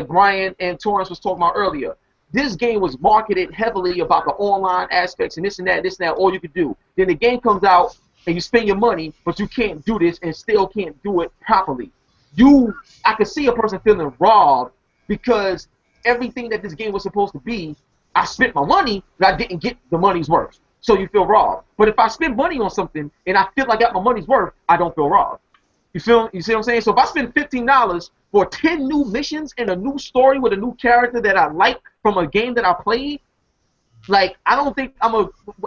Brian and Torrence was talking about earlier. This game was marketed heavily about the online aspects and this and that, all you could do. Then the game comes out and you spend your money, but you can't do this and still can't do it properly. I could see a person feeling robbed because everything that this game was supposed to be, I spent my money, but I didn't get the money's worth. So you feel robbed. But if I spend money on something and I feel like I got my money's worth, I don't feel robbed. You see what I'm saying? So if I spend $15 for 10 new missions and a new story with a new character that I like from a game that I played, like, I don't think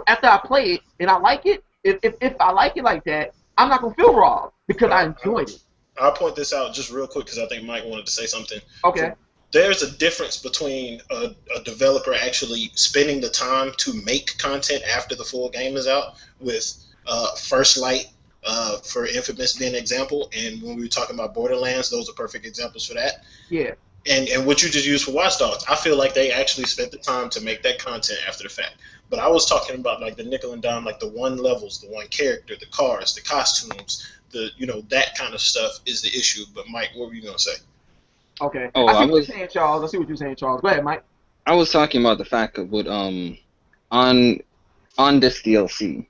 after I play it and I like it, if I like it like that, I'm not going to feel robbed because I enjoyed it. I'll point this out just real quick because I think Mike wanted to say something. Okay. There's a difference between a developer actually spending the time to make content after the full game is out, with First Light for Infamous being an example, and when we were talking about Borderlands, those are perfect examples for that. Yeah. And what you just used for Watch Dogs, I feel like they actually spent the time to make that content after the fact. But I was talking about like the nickel and dime, like the one levels, the one character, the cars, the costumes, that kind of stuff is the issue. But Mike, what were you gonna say? Okay. I see what you're saying, Charles. Go ahead, Mike. I was talking about the fact of what on this DLC.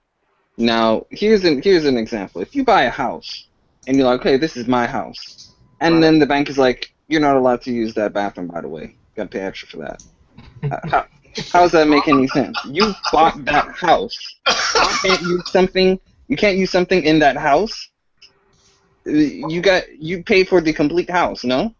Now, here's an example. If you buy a house and you're like, okay, this is my house, and then the bank is like, you're not allowed to use that bathroom, by the way. You gotta pay extra for that. How does that make any sense? You bought that house. You can't use something in that house. You paid for the complete house, no?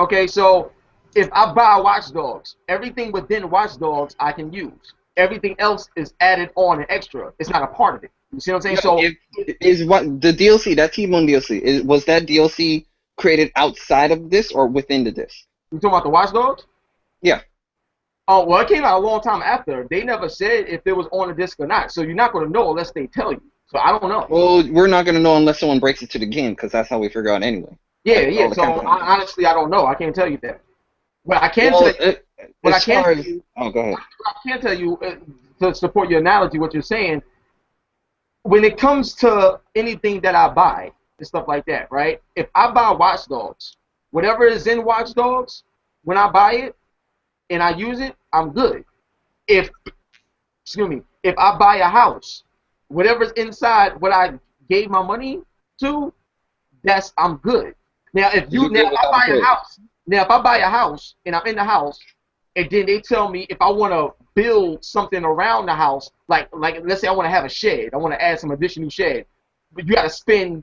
Okay, so if I buy Watch Dogs, everything within Watch Dogs I can use. Everything else is added on and extra. It's not a part of it. You see what I'm saying? So is what the DLC, that T-Bone DLC, was that DLC created outside of this or within the disc? You talking about the Watch Dogs? Yeah. Oh, well, it came out a long time after. They never said if it was on the disc or not. So you're not going to know unless they tell you. So I don't know. Well, we're not going to know unless someone breaks it to the game, because that's how we figure out anyway. Yeah. So honestly, I don't know. I can't tell you that. But I can tell you. But I can't tell you. Oh, go ahead. I can't tell you to support your analogy. What you're saying. When it comes to anything that I buy and stuff like that, right? If I buy Watch Dogs, whatever is in Watch Dogs, when I buy it and I use it, I'm good. If I buy a house, whatever's inside what I gave my money to, I'm good. Now if I buy a house and I'm in the house and then they tell me if I want to build something around the house, like let's say I want to have a shed, I want to add some additional shed, but you got to spend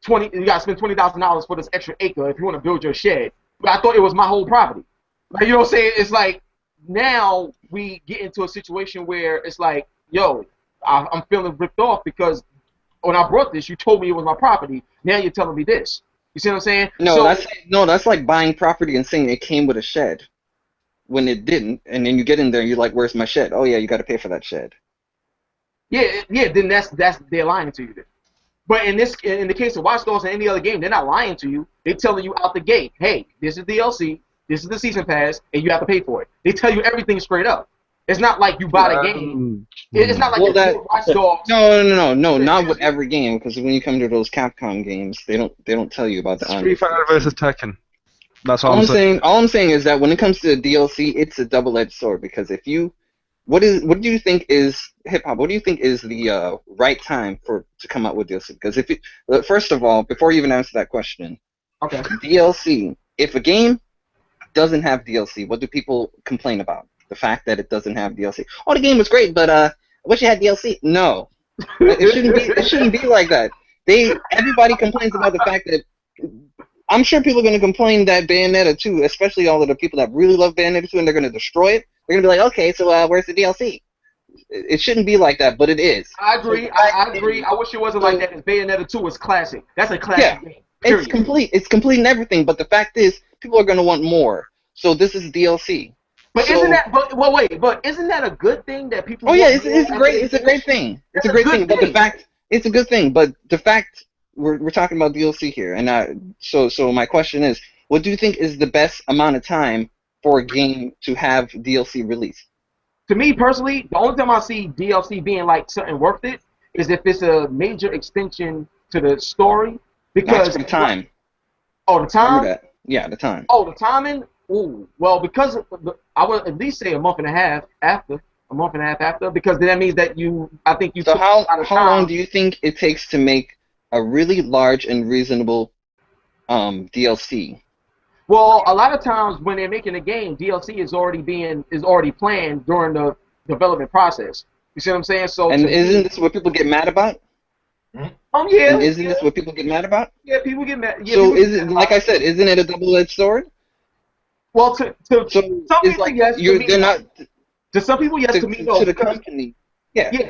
$20,000 for this extra acre if you want to build your shed. But I thought it was my whole property. Like, you know what I'm saying? It's like now we get into a situation where it's like, yo, I'm feeling ripped off because when I brought this, you told me it was my property. Now you're telling me this. You see what I'm saying? That's like buying property and saying it came with a shed when it didn't, and then you get in there and you're like, where's my shed? Oh yeah, you got to pay for that shed. Yeah. Then that's they're lying to you then. But in the case of Watch Dogs and any other game, they're not lying to you. They're telling you out the gate, hey, this is DLC, this is the season pass, and you have to pay for it. They tell you everything straight up. It's not like you buy the game. It's not like Watch Dogs. No, not with every game, because when you come to those Capcom games, they don't tell you about the Street Fighter versus Tekken. That's all I'm saying. All I'm saying is that when it comes to the DLC, it's a double-edged sword, because if you what do you think is hip-hop? What do you think is the right time to come out with DLC? Because first of all, before you even answer that question, okay, DLC. If a game doesn't have DLC, what do people complain about? The fact that it doesn't have DLC. Oh, the game was great, but I wish it had DLC. No, it shouldn't be like that. Everybody complains about the fact that. I'm sure people are going to complain that Bayonetta 2, especially all of the people that really love Bayonetta 2, and they're going to destroy it. They're going to be like, okay, so where's the DLC? It shouldn't be like that, but it is. I agree. I agree. I wish it wasn't like that, because Bayonetta 2 is classic. That's a classic game. Period. It's complete. It's complete in everything, but the fact is, people are going to want more. So this is DLC. But isn't that? But well, wait. But isn't that a good thing that people? Oh yeah, it's great. It's a great thing. It's a great thing. But the fact, it's a good thing. But the fact, we're talking about DLC here, and so my question is, what do you think is the best amount of time for a game to have DLC released? To me personally, the only time I see DLC being like something worth it is if it's a major extension to the story. Because the time. Oh, the time. That. Yeah, the time. Oh, the timing. Ooh, well, because I would at least say a month and a half after. Because that means that I think you. So how long do you think it takes to make a really large and reasonable DLC? Well, a lot of times when they're making a game, DLC is already planned during the development process. You see what I'm saying? So. And isn't this what people get mad about? Yeah. And isn't this what people get mad about? Yeah, people get mad. Yeah, so like I said, isn't it a double-edged sword? Well, to some people, yes. To some people, yes. To me, no. To the company, yeah. Yeah.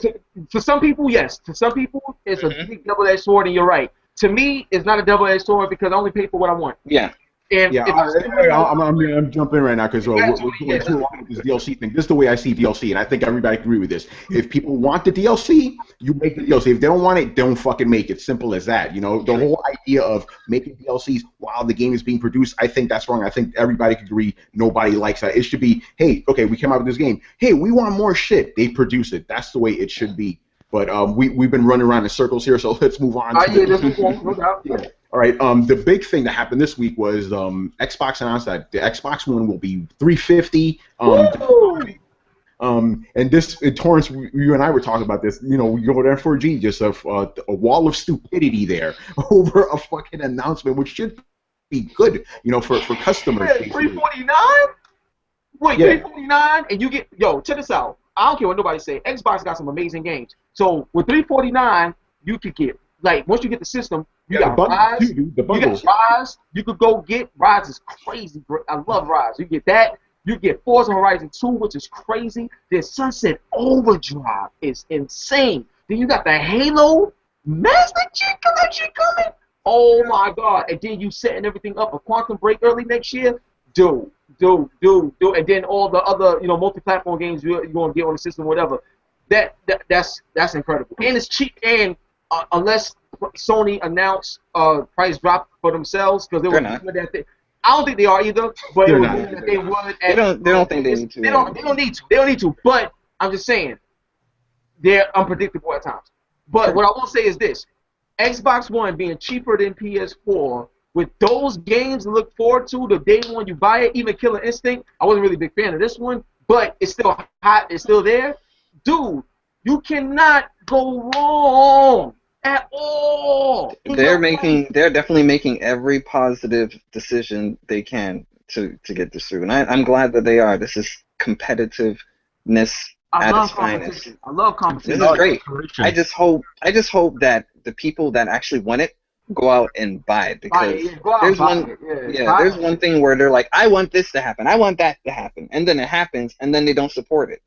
To some people, yes. To some people, it's a big double-edged sword, and you're right. To me, it's not a double-edged sword because I only pay for what I want. Yeah. And I'm jumping in right now because we're going too long with this DLC thing. This is the way I see DLC, and I think everybody agree with this. If people want the DLC, you make the DLC. If they don't want it, don't fucking make it. Simple as that. You know, the whole idea of making DLCs while the game is being produced, I think that's wrong. I think everybody could agree nobody likes that. It should be, hey, okay, we came out with this game. Hey, we want more shit. They produce it. That's the way it should be. But we've been running around in circles here, so let's move on. Yeah. All right. The big thing that happened this week was Xbox announced that the Xbox One will be $350. And this, Torrence, you and I were talking about this. You know, we go to F4G, just a wall of stupidity there over a fucking announcement, which should be good, you know, for customers. $349? Wait, yeah. $349, and you get check this out. I don't care what nobody say. Xbox got some amazing games. So with $349, you could get once you get the system, you got Rise. You got Rise. You could go get Rise is crazy, bro. I love Rise. You get that. You get Forza Horizon 2, which is crazy. Then Sunset Overdrive is insane. Then you got the Halo Master Chief Collection coming. Oh my God! And then you setting everything up for Quantum Break early next year. Dude. And then all the other multi-platform games you're gonna get on the system, whatever. That's incredible. And it's cheap. And unless Sony announced price drop for themselves because they were doing that thing. I don't think they are either, but they would. They don't think they need to. They don't need to. But I'm just saying, they're unpredictable at times. But what I will say is this: Xbox One being cheaper than PS4 with those games to look forward to the day when you buy it, even Killer Instinct. I wasn't really a big fan of this one, but it's still hot. It's still there, dude. You cannot go wrong at all. They're definitely making every positive decision they can to get this through, and I'm glad that they are. This is competitiveness at its finest. I love competition. This is great. I just hope that the people that actually want it go out and buy it, because there's one thing where they're like, I want this to happen, I want that to happen, and then it happens, and then they don't support it.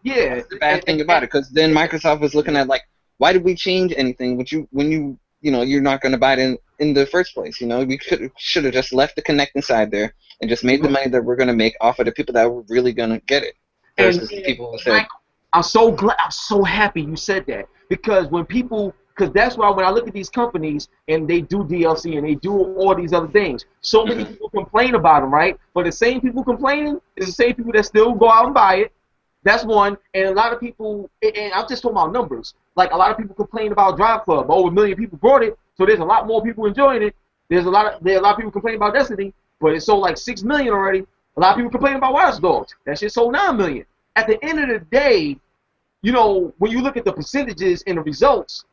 Yeah, that's the bad thing about it, because then Microsoft is looking at like, why did we change anything? When you're not going to buy it in the first place. We should have just left the Connect inside there and just made the money that we're going to make off of the people that were really going to get it. Versus the people who said, I'm so happy you said that, because that's why when I look at these companies and they do DLC and they do all these other things, so many people complain about them, right? But the same people complaining is the same people that still go out and buy it. That's one. And a lot of people, and I'm just talking about numbers, like a lot of people complain about Driveclub. Over 1 million people bought it, so there's a lot more people enjoying it. There are a lot of people complaining about Destiny, but it sold like 6 million already. A lot of people complaining about Watch Dogs. That shit sold 9 million. At the end of the day, when you look at the percentages and the results,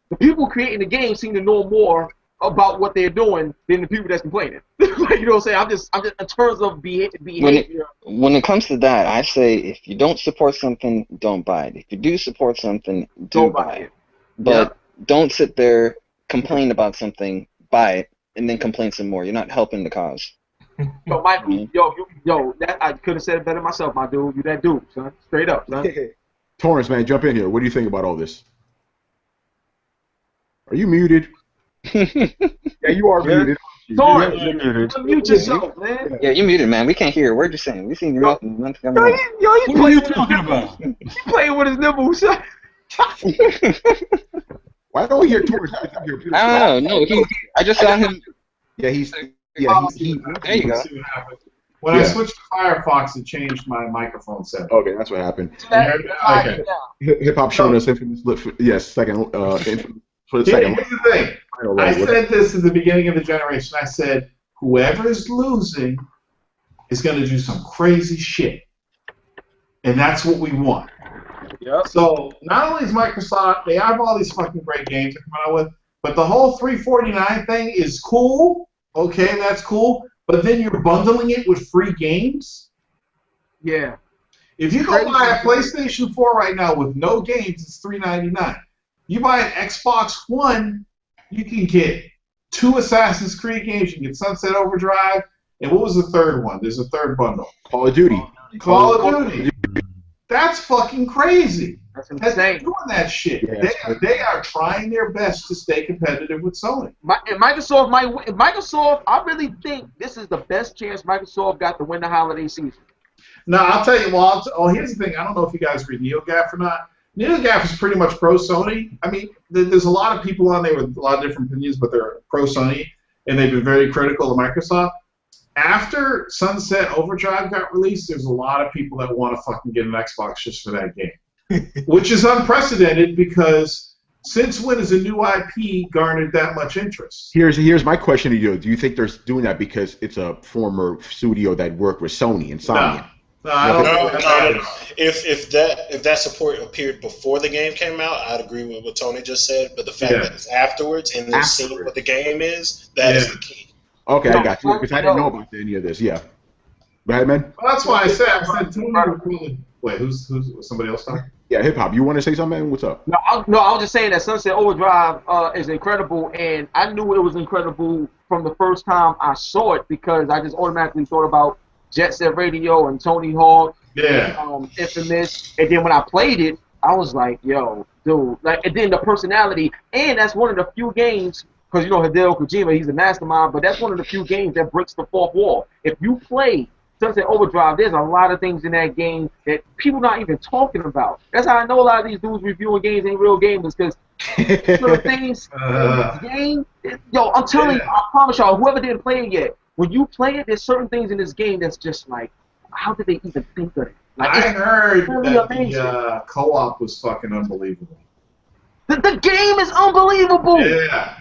the people creating the game seem to know more about what they're doing than the people that's complaining. You know what I'm saying? I'm just in terms of behavior. When it comes to that, I say if you don't support something, don't buy it. If you do support something, don't buy it. But don't sit there, complain about something, buy it, and then complain some more. You're not helping the cause. That I could have said it better myself, my dude. You that dude, son. Straight up, son. Torrence, man, jump in here. What do you think about all this? Are you muted? Yeah, you are muted. Torrence, You're muted. unmute yourself, man. Yeah, you muted, man. We can't hear a word you're saying. We seen your mouth and nothing coming out. What are you talking about? He playing with his nipples. Why don't we hear Torrence? I don't know. No, I just saw him. Yeah, he. There you go. When I switched to Firefox, it changed my microphone setting. Okay, that's what happened. Okay. Hip hop showing us infamous. Yes, second. For the second. Here's the thing. I said this at the beginning of the generation. I said, whoever is losing is going to do some crazy shit, and that's what we want. Yep. So not only is Microsoft, they have all these fucking great games they're coming out with, but the whole $349 thing is cool. Okay, that's cool. But then you're bundling it with free games. Yeah. If you go buy a PlayStation 4 right now with no games, it's $399. You buy an Xbox One, you can get 2 Assassin's Creed games. You can get Sunset Overdrive, and what was the third one? There's a third bundle. Call of Duty. Call of Duty. That's fucking crazy. That's They're insane. doing that shit. Yeah. They are trying their best to stay competitive with Sony. Microsoft might win. Microsoft, I really think this is the best chance Microsoft got to win the holiday season. Now, I'll tell you, here's the thing. I don't know if you guys read NeoGAF or not. NeoGAF is pretty much pro-Sony. I mean, there's a lot of people on there with a lot of different opinions, but they're pro-Sony, and they've been very critical of Microsoft. After Sunset Overdrive got released, there's a lot of people that want to fucking get an Xbox just for that game, which is unprecedented because since when has a new IP garnered that much interest? Here's my question to you. Do you think they're doing that because it's a former studio that worked with Sony and Sony? No, I don't think that No. If that support appeared before the game came out, I'd agree with what Tony just said. But the fact that it's afterwards and they're seeing what the game is, that is the key. Okay, I got you. Because I didn't know about any of this. Yeah. Go ahead, man. Well, that's why I said Tony. Wait, who's somebody else talking? Yeah, Hip Hop. You want to say something, man? What's up? No, I was just saying that Sunset Overdrive is incredible, and I knew it was incredible from the first time I saw it because I just automatically thought about Jet Set Radio and Tony Hawk, Infamous, and then when I played it, I was like, yo, dude, and then the personality, and that's one of the few games, because Hideo Kojima, he's a mastermind, but that's one of the few games that breaks the fourth wall. If you play Sunset Overdrive, there's a lot of things in that game that people not even talking about. That's how I know a lot of these dudes reviewing games ain't real gamers, because the things in this game, I'm telling you, I promise y'all, whoever didn't play it yet, when you play it, there's certain things in this game that's just like, how did they even think of it? I heard that the co-op was fucking unbelievable. The game is unbelievable. Yeah.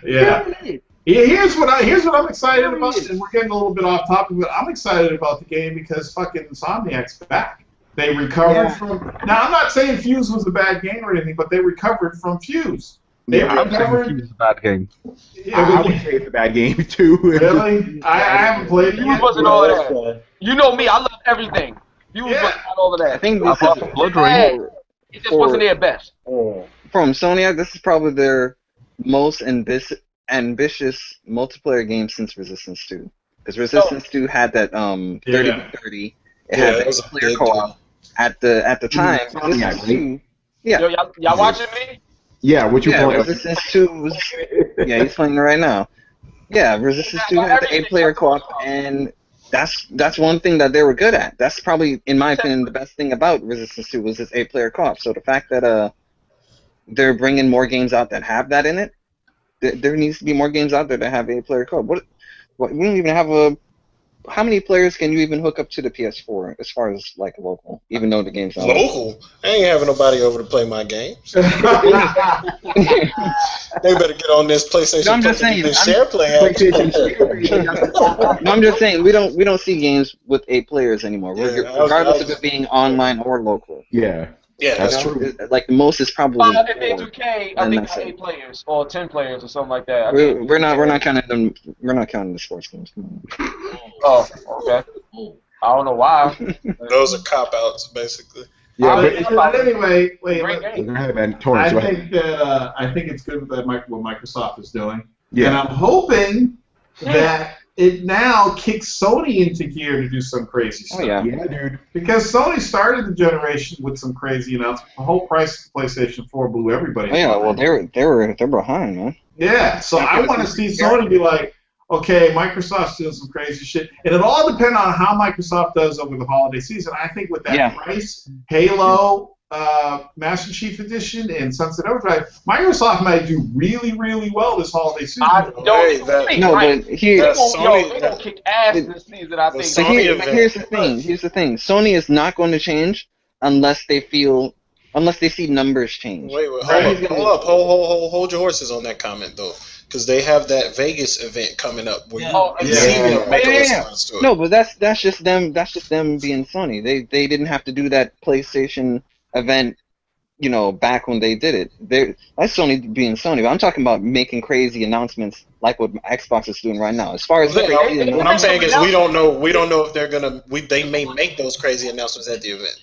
Here's what I'm excited about, and we're getting a little bit off topic, but I'm excited about the game because fucking Insomniac's back. They recovered from. Now I'm not saying Fuse was a bad game or anything, but they recovered from Fuse. I'm saying Fuse is a bad game. I would say it's a bad game too. Really? I haven't played it. Fuse wasn't all of that. You know me, I love everything. Fuse wasn't all of that. I think this is Blood Rain. It just wasn't their best. From Sony. This is probably their most ambitious multiplayer game since Resistance 2. Because Resistance 2 had that 30-30. It had that player co-op. At the time, Resistance 2. Yeah. Yo, y'all watching me? Yeah, what you playing? Resistance 2 was. Yeah, he's playing it right now. Yeah, Resistance 2 had the 8-player co-op, and that's one thing that they were good at. That's probably, in my opinion, the best thing about Resistance 2 was its 8-player co-op. So the fact that they're bringing more games out that have that in it, there needs to be more games out there that have 8-player co-op. What we don't even have a. How many players can you even hook up to the PS4 as far as like local, even though the game's not local? I ain't having nobody over to play my games. They better get on this PlayStation. No, I'm just saying. Share play. No, I'm just saying we don't see games with 8 players anymore, regardless of it being online or local. Yeah. Yeah, that's true. Like the most is probably. If they 2K, I think it's 8 players or 10 players or something like that. We're not counting them. We're not counting the sports games. Oh, okay. I don't know why. Those are cop outs, basically. Yeah, but anyway, wait. Go ahead, man. Torrence, I think it's good that what Microsoft is doing. Yeah. And I'm hoping that it now kicks Sony into gear to do some crazy stuff. Oh, yeah, dude. Because Sony started the generation with some crazy announcements. The whole price of PlayStation 4 blew everybody. Oh, yeah, well they're behind, man. Yeah, so I want to see Sony be like, okay, Microsoft's doing some crazy shit. And it all depends on how Microsoft does over the holiday season. I think with that price, Halo, Master Chief Edition, and Sunset Overdrive, Microsoft might do really, really well this holiday season. But here, Sony, they're gonna kick ass this season. I think. So here's the thing. Sony is not going to change unless they see numbers change. Wait, hold your horses on that comment though, because they have that Vegas event coming up where you see them make a response to it. No, but that's just them. That's just them being Sony. They didn't have to do that PlayStation event, back when they did it. That's Sony being Sony. But I'm talking about making crazy announcements like what Xbox is doing right now. As far as what I'm saying is, we don't know if they're gonna. They may make those crazy announcements at the event.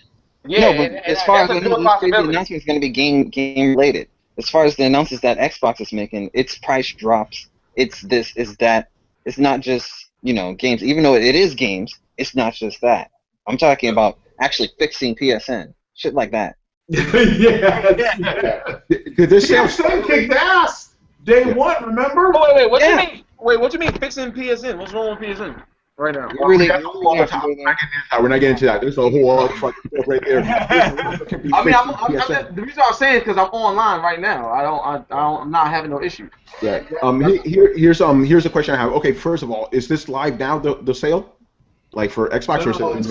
Yeah, no, but as far as the announcement is going to be game related. As far as the announcements that Xbox is making, its price drops. It's this, it's that. It's not just games. Even though it is games, it's not just that. I'm talking about actually fixing PSN, shit like that. This PSN kicked ass day one. Remember? Wait, what you mean? Wait, what you mean fixing PSN? What's wrong with PSN? Right now. We're not getting into that. There's a whole other fucking stuff right there. The reason I'm saying is because I'm online right now. I'm not having no issue. Yeah. Here's a question I have. Okay, first of all, is this live now? The sale, like for Xbox or something?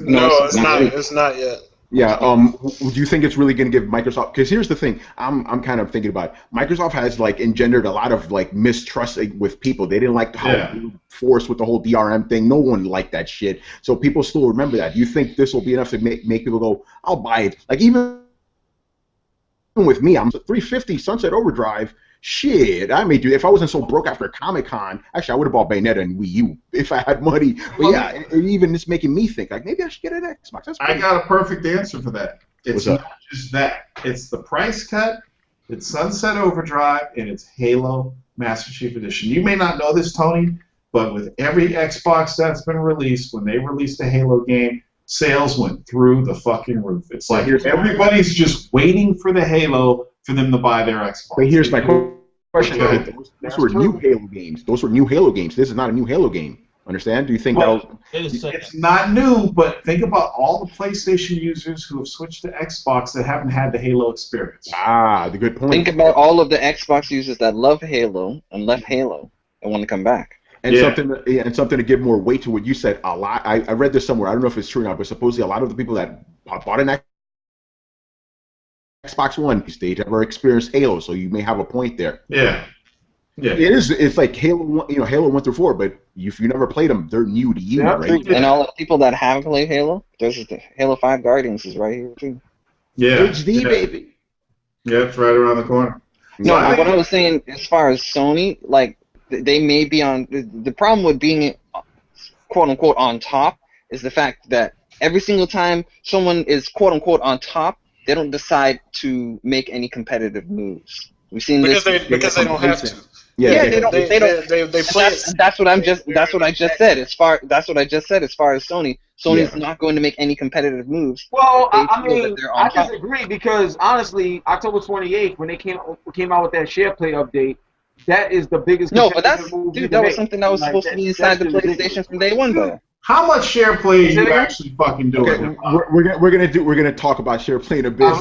No, it's not. It's not yet. Yeah. Do you think it's really going to give Microsoft? Because here's the thing. I'm kind of thinking about it. Microsoft has engendered a lot of mistrust with people. They didn't like how forced with the whole DRM thing. No one liked that shit. So people still remember that. Do you think this will be enough to make people go, I'll buy it? Even with me, I'm $350 Sunset Overdrive. Shit, I may do. If I wasn't so broke after Comic-Con, actually, I would have bought Bayonetta and Wii U if I had money. But even it's making me think maybe I should get an Xbox. I got a perfect answer for that. It's not just that. It's the price cut. It's Sunset Overdrive and it's Halo Master Chief Edition. You may not know this, Tony, but with every Xbox that's been released, when they released a Halo game, sales went through the fucking roof. It's like everybody's just waiting for the Halo for them to buy their Xbox. But here's my question. Those were new Halo games. Those were new Halo games. This is not a new Halo game. Understand? Do you think it's not new, but think about all the PlayStation users who have switched to Xbox that haven't had the Halo experience. The good point. Think about all of the Xbox users that love Halo and left Halo and want to come back. And something to give more weight to what you said. A lot. I read this somewhere. I don't know if it's true or not, but supposedly a lot of the people that bought an Xbox One stage ever experienced Halo, so you may have a point there. Yeah. It is. It's like Halo. Halo 1 through 4, but if you never played them, they're new to you, right? And all the people that haven't played Halo, there's the Halo 5 Guardians is right here too. Yeah. HD baby. Yeah, it's right around the corner. No, what I was saying, as far as Sony, they may be on. The problem with being, quote unquote, on top is the fact that every single time someone is quote unquote on top, they don't decide to make any competitive moves. We've seen because they don't have to. Yeah, they don't. They play. That's what I just said. As far as Sony's not going to make any competitive moves. Well, I disagree because honestly, October 28th when they came out with that SharePlay update, that is the biggest. No, but that was something that was supposed to be inside the PlayStation from day one, though. How much SharePlay are you actually fucking doing? Okay, we're gonna talk about SharePlay in a bit.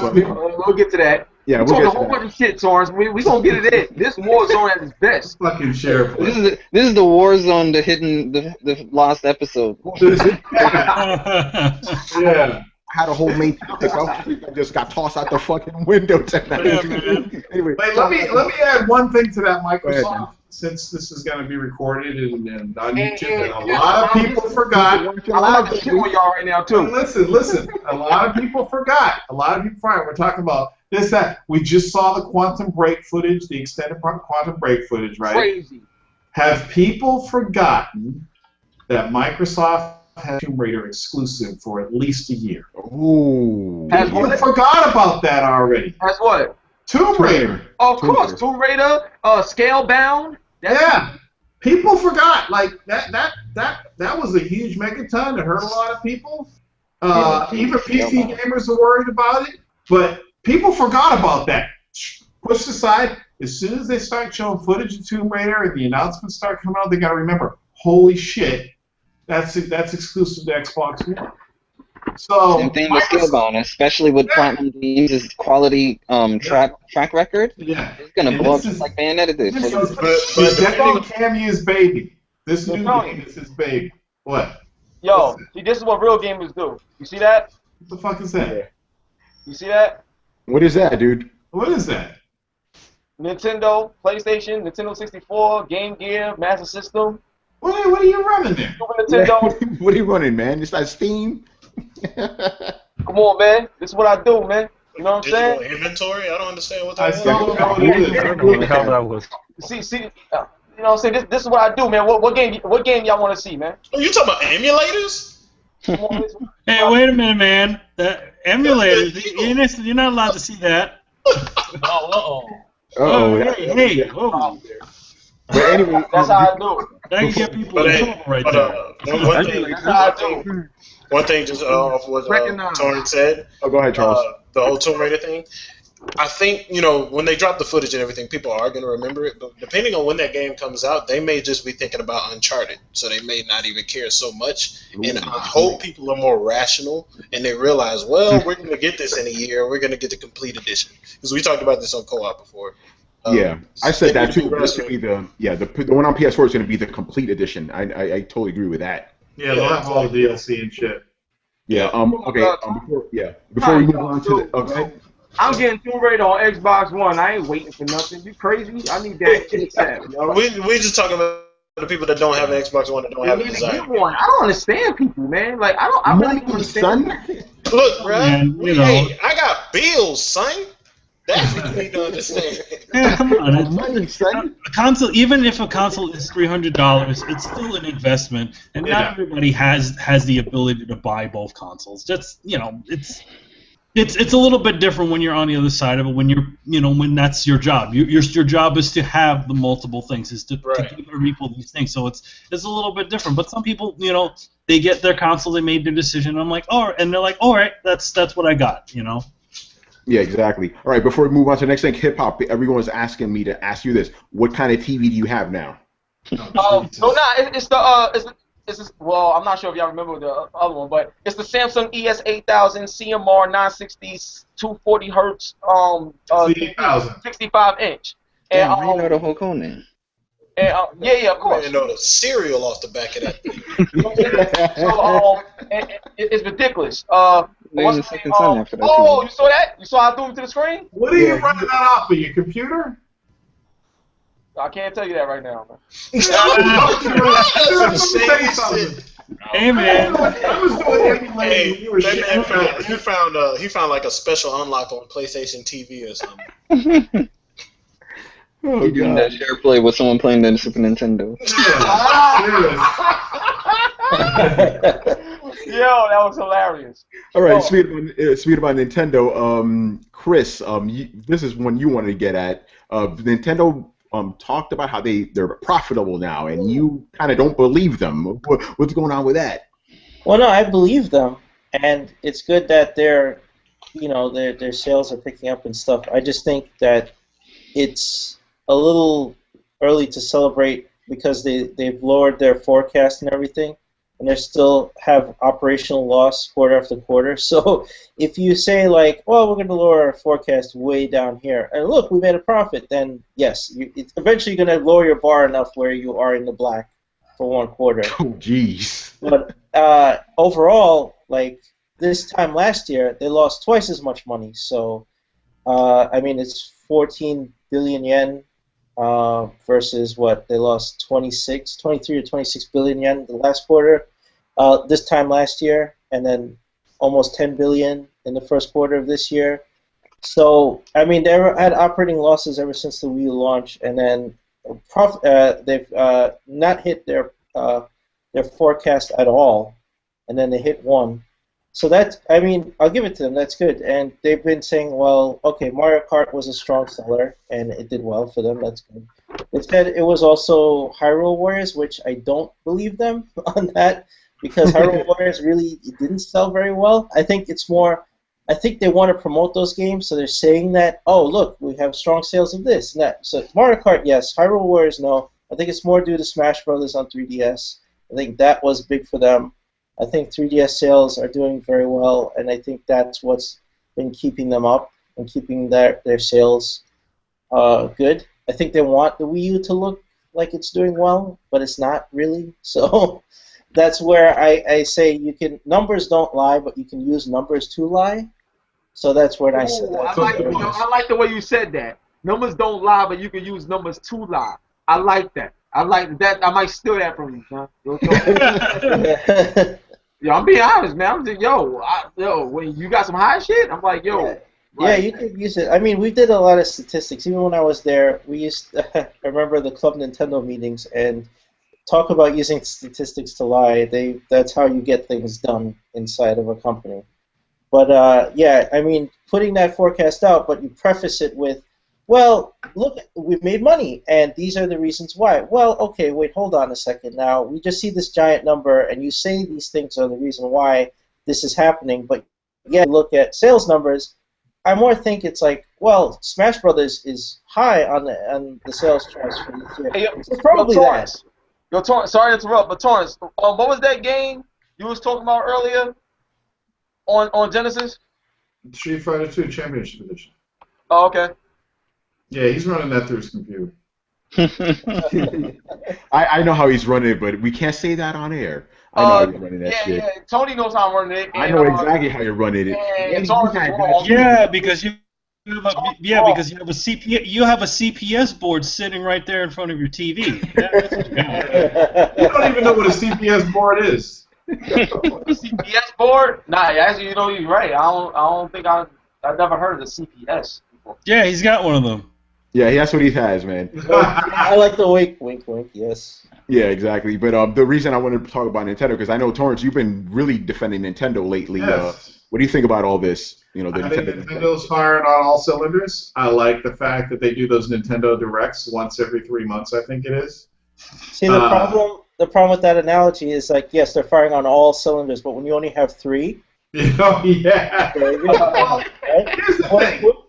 We'll get to that. Yeah, we're talking a whole bunch of shit, Torrence. We gonna get it in. This Warzone at its best. Fucking SharePlay. This is the Warzone, the lost episode. Yeah. I had a whole main topic. I just got tossed out the fucking window tonight. Anyway, let me add one thing to that, Microsoft. Since this is going to be recorded and on YouTube, a lot of people forgot. A lot of shit on y'all right now too. Listen. A lot of people forgot. We're talking about this, that. We just saw the Quantum Break footage, the extended Quantum Break footage, right? Crazy. Have people forgotten that Microsoft had Tomb Raider exclusive for at least a year? Ooh. People forgot about that already. That's what? Tomb Raider. Of course, Tomb Raider, Scalebound. People forgot. That was a huge megaton. It hurt a lot of people. Even PC gamers are worried about it. But people forgot about that. Pushed aside. as soon as they start showing footage of Tomb Raider and the announcements start coming out, they got to remember, holy shit, that's exclusive to Xbox One. So same thing with Skillbound, especially with Platinum Games' quality track record. Yeah, it's gonna blow up just like Bayonetta did. But depending Camu's baby. This new game is his baby. What? Yo, see, this is what real gamers do. You see that? What the fuck is that? You see that? What is that, dude? What is that? Nintendo, PlayStation, Nintendo 64, Game Gear, Master System. What are you running there? Super Nintendo. What are you running, man? It's not Steam. Come on, man. This is what I do, man. You know what I'm saying? Inventory? I don't understand what that is. I don't know what it is. I don't know what the hell that was. See, you know what I'm saying? This is what I do, man. What game y'all want to see, man? Oh, you talking about emulators? Hey, wait a minute, man. The emulators, you're not allowed to see that. Hey. Whoa. But anyway, that's how I do it. That can get people in trouble right there. One thing just off what Torrence said. Oh, go ahead, Charles. The whole Tomb Raider thing. I think, when they drop the footage and everything, people are going to remember it. But depending on when that game comes out, they may just be thinking about Uncharted. So they may not even care so much. And I hope people are more rational and they realize, well, we're going to get this in a year. We're going to get the complete edition. Because we talked about this on Co-op before. Yeah, I said that too. This could be the one on PS4 is going to be the complete edition. I totally agree with that. Yeah, they'll have all the DLC and shit. Yeah. Okay. Before we move on to the I'm getting Tomb Raider on Xbox One. I ain't waiting for nothing. You crazy? I need that ASAP, yo. We just talking about the people that don't have an Xbox One that don't have a desire. I don't understand people, man. Like I really don't understand. Look, bro. Hey, I got bills, son. That's what you need to understand. Yeah, come on. A console, even if a console is $300, it's still an investment, and not everybody has the ability to buy both consoles. Just it's a little bit different when you're on the other side of it. When when that's your job. Your job is to have the multiple things, is to give other people these things. So it's a little bit different. But some people, they get their console, they made their decision. I'm like, and they're like, all right, that's what I got, Yeah, exactly. All right, before we move on to the next thing, hip hop. Everyone was asking me to ask you this: what kind of TV do you have now? Well, I'm not sure if y'all remember the other one, but it's the Samsung ES8000 CMR 960 240 hertz 65 inch. And you know the whole code name. And of course. You know the cereal off the back of that. So it's ridiculous. You saw that? You saw how I threw him to the screen? What are you running that off of your computer? I can't tell you that right now, man. Hey, man. I was doing emulating when you were he found like a special unlock on PlayStation TV or something. You're doing that share play with someone playing the Super Nintendo. Yo, that was hilarious. All right, speaking about Nintendo, Chris, this is one you wanted to get at. Nintendo talked about how they're profitable now, and you kind of don't believe them. What's going on with that? Well, no, I believe them, and it's good that their sales are picking up and stuff. I just think that it's a little early to celebrate because they've lowered their forecast and everything, and they still have operational loss quarter after quarter. So if you say like, well, we're going to lower our forecast way down here, and look, we made a profit, then yes, it's eventually going to lower your bar enough where you are in the black for one quarter. Oh, jeez. But overall, like this time last year, they lost twice as much money. So, it's 14 billion yen versus what they lost 23 or 26 billion yen the last quarter. This time last year, and then almost 10 billion in the first quarter of this year. So, they had operating losses ever since the Wii launch, and then they've not hit their forecast at all, and then they hit one. So that's, I'll give it to them. That's good. And they've been saying, well, okay, Mario Kart was a strong seller, and it did well for them. That's good. They said it was also Hyrule Warriors, which I don't believe them on that, because Hyrule Warriors really didn't sell very well. I think it's more I think they want to promote those games, so they're saying that, oh, look, we have strong sales of this and that. So Mario Kart, yes. Hyrule Warriors, no. I think it's more due to Smash Brothers on 3DS. I think that was big for them. I think 3DS sales are doing very well, and I think that's what's been keeping them up and keeping their sales good. I think they want the Wii U to look like it's doing well, but it's not really. So that's where I say numbers don't lie, but you can use numbers to lie. So that's where I say that. I like the way you said that. Numbers don't lie, but you can use numbers to lie. I like that. I like that. I might steal that from you, son. Yo, I'm being honest, man. I'm just, yo, when you got some high shit, I'm like, yo. Yeah, you could use it. I mean, we did a lot of statistics. Even when I was there, we used. I remember the Club Nintendo meetings and talk about using statistics to lie. That's how you get things done inside of a company. But yeah, I mean, putting that forecast out, but you preface it with, well, look, we've made money, and these are the reasons why. Well, okay, wait, hold on a second. Now, we just see this giant number, and you say these things are the reason why this is happening, but yeah, look at sales numbers. I more think it's like, well, Smash Brothers is high on the sales charts for this year. Hey, it's probably Torrence. Yo, Torrence, sorry to interrupt, but Torrence, what was that game you was talking about earlier on Genesis? Street Fighter 2 Championship Edition. Oh, okay. Yeah, he's running that through his computer. I know how he's running it, but we can't say that on air. I know how you're running that shit. Yeah, Tony knows how I'm running it. I know exactly how you're running it. Yeah, because you have a CPS board sitting right there in front of your TV. You don't even know what a CPS board is. CPS board? Nah, actually, you know, you're right. I don't think I've never heard of the CPS before. Yeah, he's got one of them. Yeah, that's what he has, man. I like the wink, wink, wink. Yes. Yeah, exactly. But the reason I wanted to talk about Nintendo, because I know, Torrence, you've been really defending Nintendo lately. Yes. What do you think about all this? You know, I think Nintendo's firing on all cylinders. I like the fact that they do those Nintendo Directs once every 3 months, I think it is. See, the problem with that analogy is, like, yes, they're firing on all cylinders, but when you only have 3... Oh, yeah.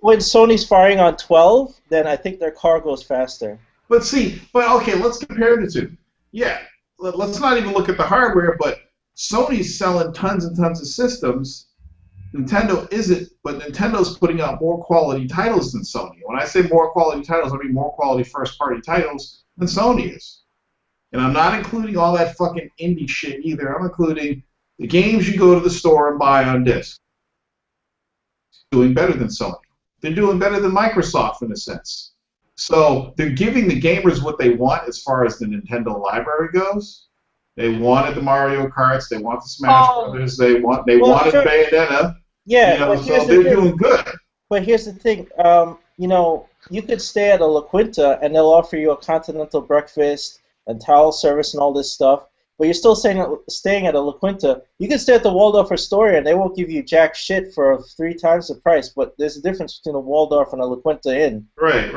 When Sony's firing on 12, then I think their car goes faster. But okay, let's compare the two. Yeah, let's not even look at the hardware, but Sony's selling tons and tons of systems. Nintendo isn't, but Nintendo's putting out more quality titles than Sony. When I say more quality titles, I mean more quality first-party titles than Sony is. And I'm not including all that fucking indie shit either. I'm including the games you go to the store and buy on disc. Doing better than Sony. They're doing better than Microsoft in a sense. So they're giving the gamers what they want as far as the Nintendo library goes. They wanted the Mario Karts. They want the Smash Brothers. They wanted Bayonetta. Yeah, you know, so they're doing good. But here's the thing. You know, you could stay at a La Quinta and they'll offer you a continental breakfast and towel service and all this stuff. But you're still staying at a La Quinta. You can stay at the Waldorf Astoria, and they won't give you jack shit for 3 times the price. But there's a difference between a Waldorf and a La Quinta Inn. Right.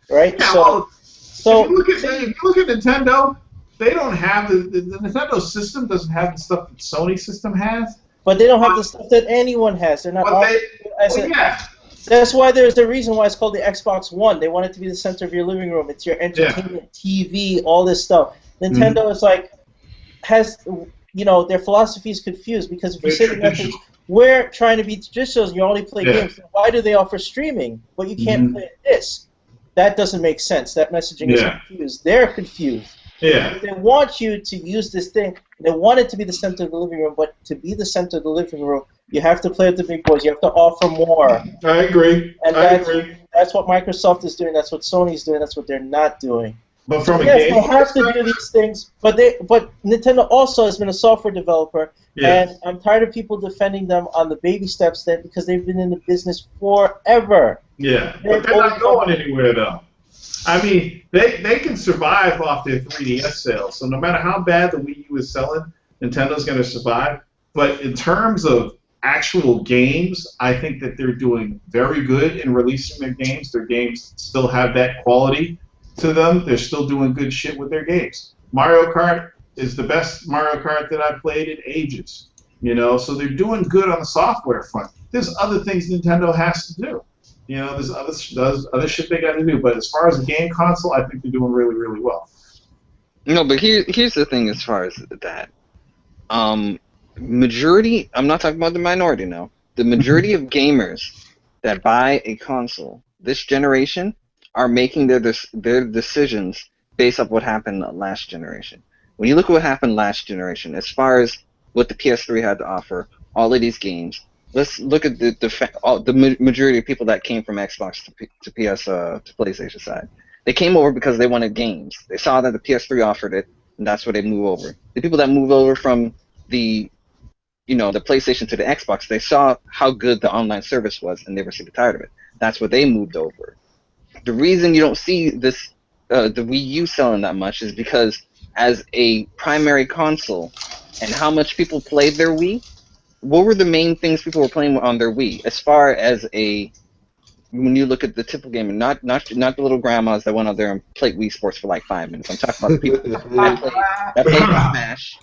Right. Yeah, so if you look at Nintendo, they don't have the Nintendo system doesn't have the stuff that Sony system has. But they don't have the stuff that anyone has. They're not. That's why there's a reason why it's called the Xbox One. They want it to be the center of your living room. It's your entertainment, TV, all this stuff. Nintendo is like. Their philosophy is confused because if you're sitting there thinking, we're trying to be traditional and you only play games, then why do they offer streaming, but you can't play this? That doesn't make sense. That messaging is confused. They're confused. Yeah. They want you to use this thing. They want it to be the center of the living room, but to be the center of the living room, you have to play with the big boys. You have to offer more. I agree. And that's what Microsoft is doing. That's what Sony's doing. That's what they're not doing. But from they have to do these things. But Nintendo also has been a software developer, and I'm tired of people defending them on the baby steps because they've been in the business forever. Yeah, but they're not going anywhere though. I mean, they can survive off their 3DS sales. So no matter how bad the Wii U is selling, Nintendo's going to survive. But in terms of actual games, I think that they're doing very good in releasing their games. Their games still have that quality to them. They're still doing good shit with their games. Mario Kart is the best Mario Kart that I've played in ages. You know, so they're doing good on the software front. there's other things Nintendo has to do. You know, there's other shit they got to do. But as far as the game console, I think they're doing really, really well. No, but here's the thing as far as that. Majority, I'm not talking about the minority now. The majority of gamers that buy a console this generation are making their decisions based off what happened last generation. When you look at what happened last generation, as far as what the PS3 had to offer, all of these games, let's look at the majority of people that came from Xbox to PlayStation side. They came over because they wanted games. They saw that the PS3 offered it, and that's where they moved over. The people that moved over from the PlayStation to the Xbox, they saw how good the online service was, and they were sick and tired of it. That's where they moved over. The reason you don't see this the Wii U selling that much is because as a primary console, and how much people played their Wii, what were the main things people were playing on their Wii? As far as when you look at the typical gamer, not the little grandmas that went out there and played Wii Sports for like 5 minutes. I'm talking about the people that played Smash,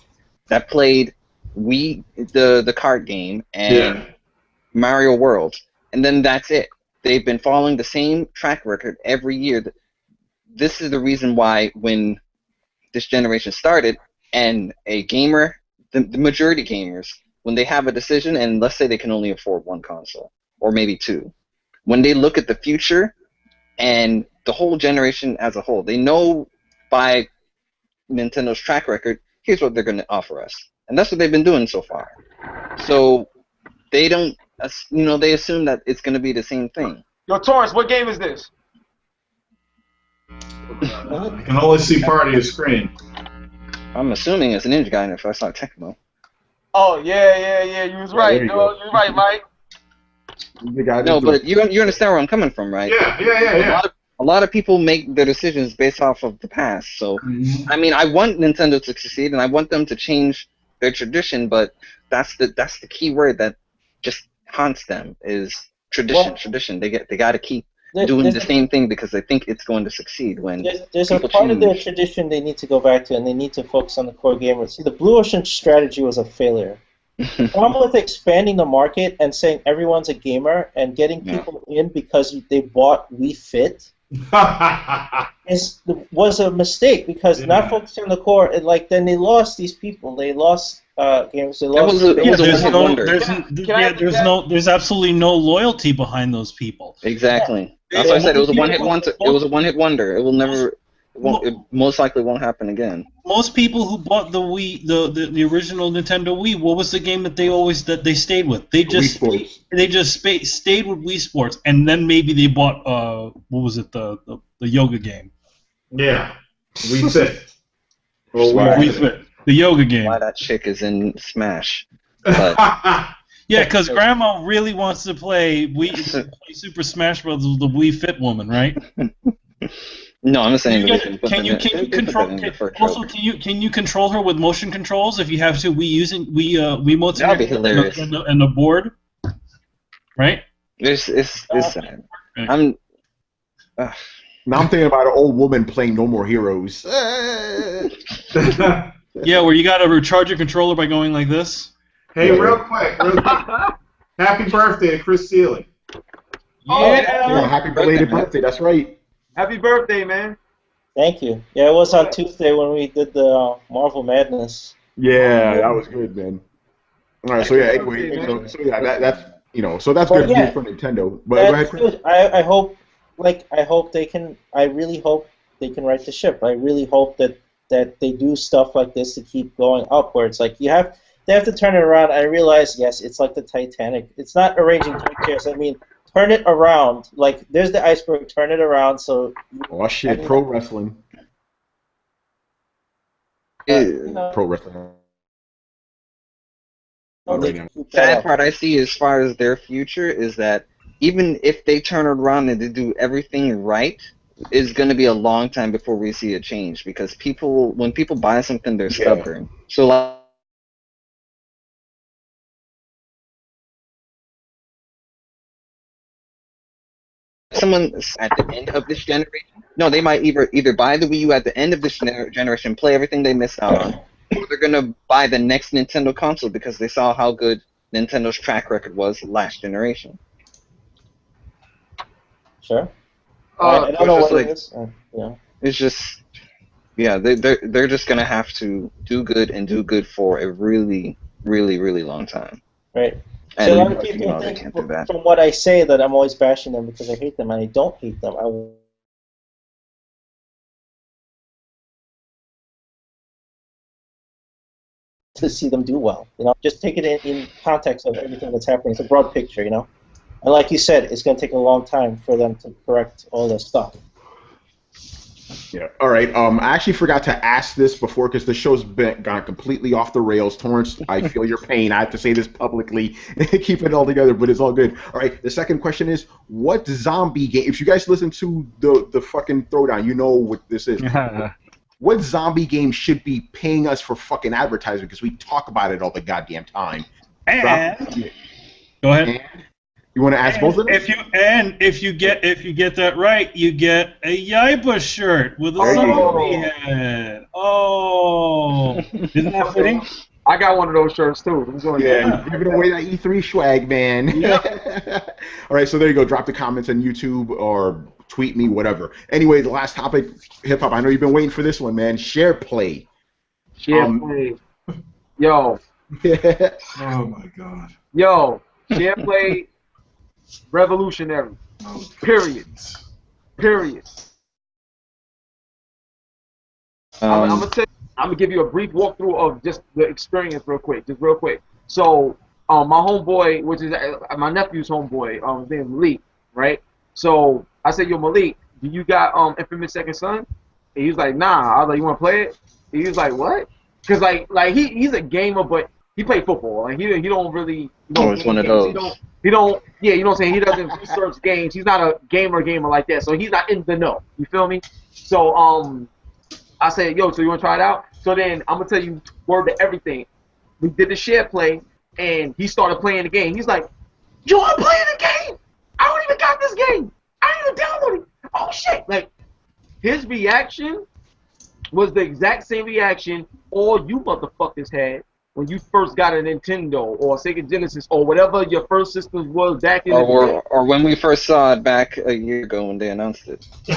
that played Wii, the card game, and Mario World, and then that's it. They've been following the same track record every year. This is the reason why when this generation started, and a gamer, the majority gamers, when they have a decision, and let's say they can only afford one console, or maybe two, when they look at the future and the whole generation as a whole, they know by Nintendo's track record, here's what they're going to offer us. And that's what they've been doing so far. So they don't, they assume that it's going to be the same thing. Yo, Torrence, what game is this? I can only see part of your screen. I'm assuming it's a Ninja Gaiden if I saw Tecmo. Oh, yeah, you was right. You was right, Mike. No, but you understand where I'm coming from, right? Yeah. A lot of people make their decisions based off of the past. So, I mean, I want Nintendo to succeed, and I want them to change their tradition, but that's the key word that just haunts them is tradition. Well, tradition. They got to keep doing the same thing because they think it's going to succeed. When there's a part of their tradition they need to go back to, and they need to focus on the core gamers. See, the Blue Ocean strategy was a failure. The problem with expanding the market and saying everyone's a gamer and getting people in because they bought Wii Fit was a mistake because not focusing on the core, then they lost these people. They lost games. They lost. There's absolutely no loyalty behind those people. Exactly. That's why I said it was a one-hit wonder. It was a one-hit wonder. It will never. It most likely won't happen again. Most people who bought the Wii, the original Nintendo Wii, what was the game that they stayed with? They just stayed with Wii Sports, and then maybe they bought what was it, the yoga game? Yeah, Wii Fit. Wii Fit, the yoga game. Why that chick is in Smash? But yeah, because Grandma really wants to play Super Smash Bros. With the Wii Fit woman, right? No, I'm saying. Can you control her with motion controls if you have to? Wiimotes. That'd be hilarious. And the board, right? It's sad. Now I'm thinking about an old woman playing No More Heroes. Yeah, where you got to recharge your controller by going like this. Hey, real quick. Happy birthday to Chris Seeley. Yeah, happy belated birthday. That's right. Happy birthday, man. Thank you. Yeah, it was on Tuesday when we did the Marvel Madness. Yeah, that was good, man. All right, so yeah, anyway, that's good news for Nintendo. But go ahead, Chris. I hope they can. I really hope they can right the ship. I really hope that they do stuff like this to keep going upwards. Like they have to turn it around. I realize, yes, it's like the Titanic. It's not arranging toy chairs. I mean, turn it around. Like, there's the iceberg. Turn it around so... Oh, shit. Pro wrestling. Pro wrestling. Sad part I see as far as their future is that even if they turn it around and they do everything right, it's going to be a long time before we see a change because when people buy something, they're stubborn. So, someone at the end of this generation, they might either buy the Wii U at the end of this generation, play everything they missed out on, or they're gonna buy the next Nintendo console because they saw how good Nintendo's track record was last generation. Sure. I don't know what like, it is. Yeah. It's just, yeah, they're just gonna have to do good and do good for a really, really, really long time. Right. And so a lot of people think, from what I say, that I'm always bashing them because I hate them, and I don't hate them. To see them do well, just take it in context of everything that's happening. It's a broad picture, and like you said, it's going to take a long time for them to correct all this stuff. Yeah. All right. I actually forgot to ask this before because the show's gone completely off the rails. Torrence, I feel your pain. I have to say this publicly. Keep it all together, but it's all good. All right. The second question is, what zombie game? If you guys listen to the fucking Throwdown, you know what this is. What zombie game should be paying us for fucking advertising? Because we talk about it all the goddamn time. And go ahead. And, you want to ask both of them? If you get that right, you get a Yiba shirt with a zombie head. Oh, isn't that fitting? I got one of those shirts too. Giving away that E3 swag, man. Yep. All right, so there you go. Drop the comments on YouTube or tweet me, whatever. Anyway, the last topic, hip hop. I know you've been waiting for this one, man. Share play. Play. Yo. Oh my God. Yo. Share play. Revolutionary. Period. I'm gonna give you a brief walkthrough of just the experience real quick. So, my homeboy, which is my nephew's homeboy, his name is Malik, right? So I said, yo, Malik, do you got Infamous Second Son? And he was like, nah. I was like, you wanna play it? And he was like, what? Cause like he's a gamer, but he played football. Like he don't really. It's one of those. He don't. Yeah, you know what I'm saying. He doesn't research games. He's not a gamer like that. So he's not in the know. You feel me? So I said, yo, so you wanna try it out? So then I'm gonna tell you word to everything. We did the share play, and he started playing the game. He's like, yo, I'm playing the game. I don't even got this game. I ain't even downloading. Oh shit! Like his reaction was the exact same reaction all you motherfuckers had when you first got a Nintendo or Sega Genesis or whatever your first system was back in the day. Or when we first saw it back a year ago when they announced it. Yo,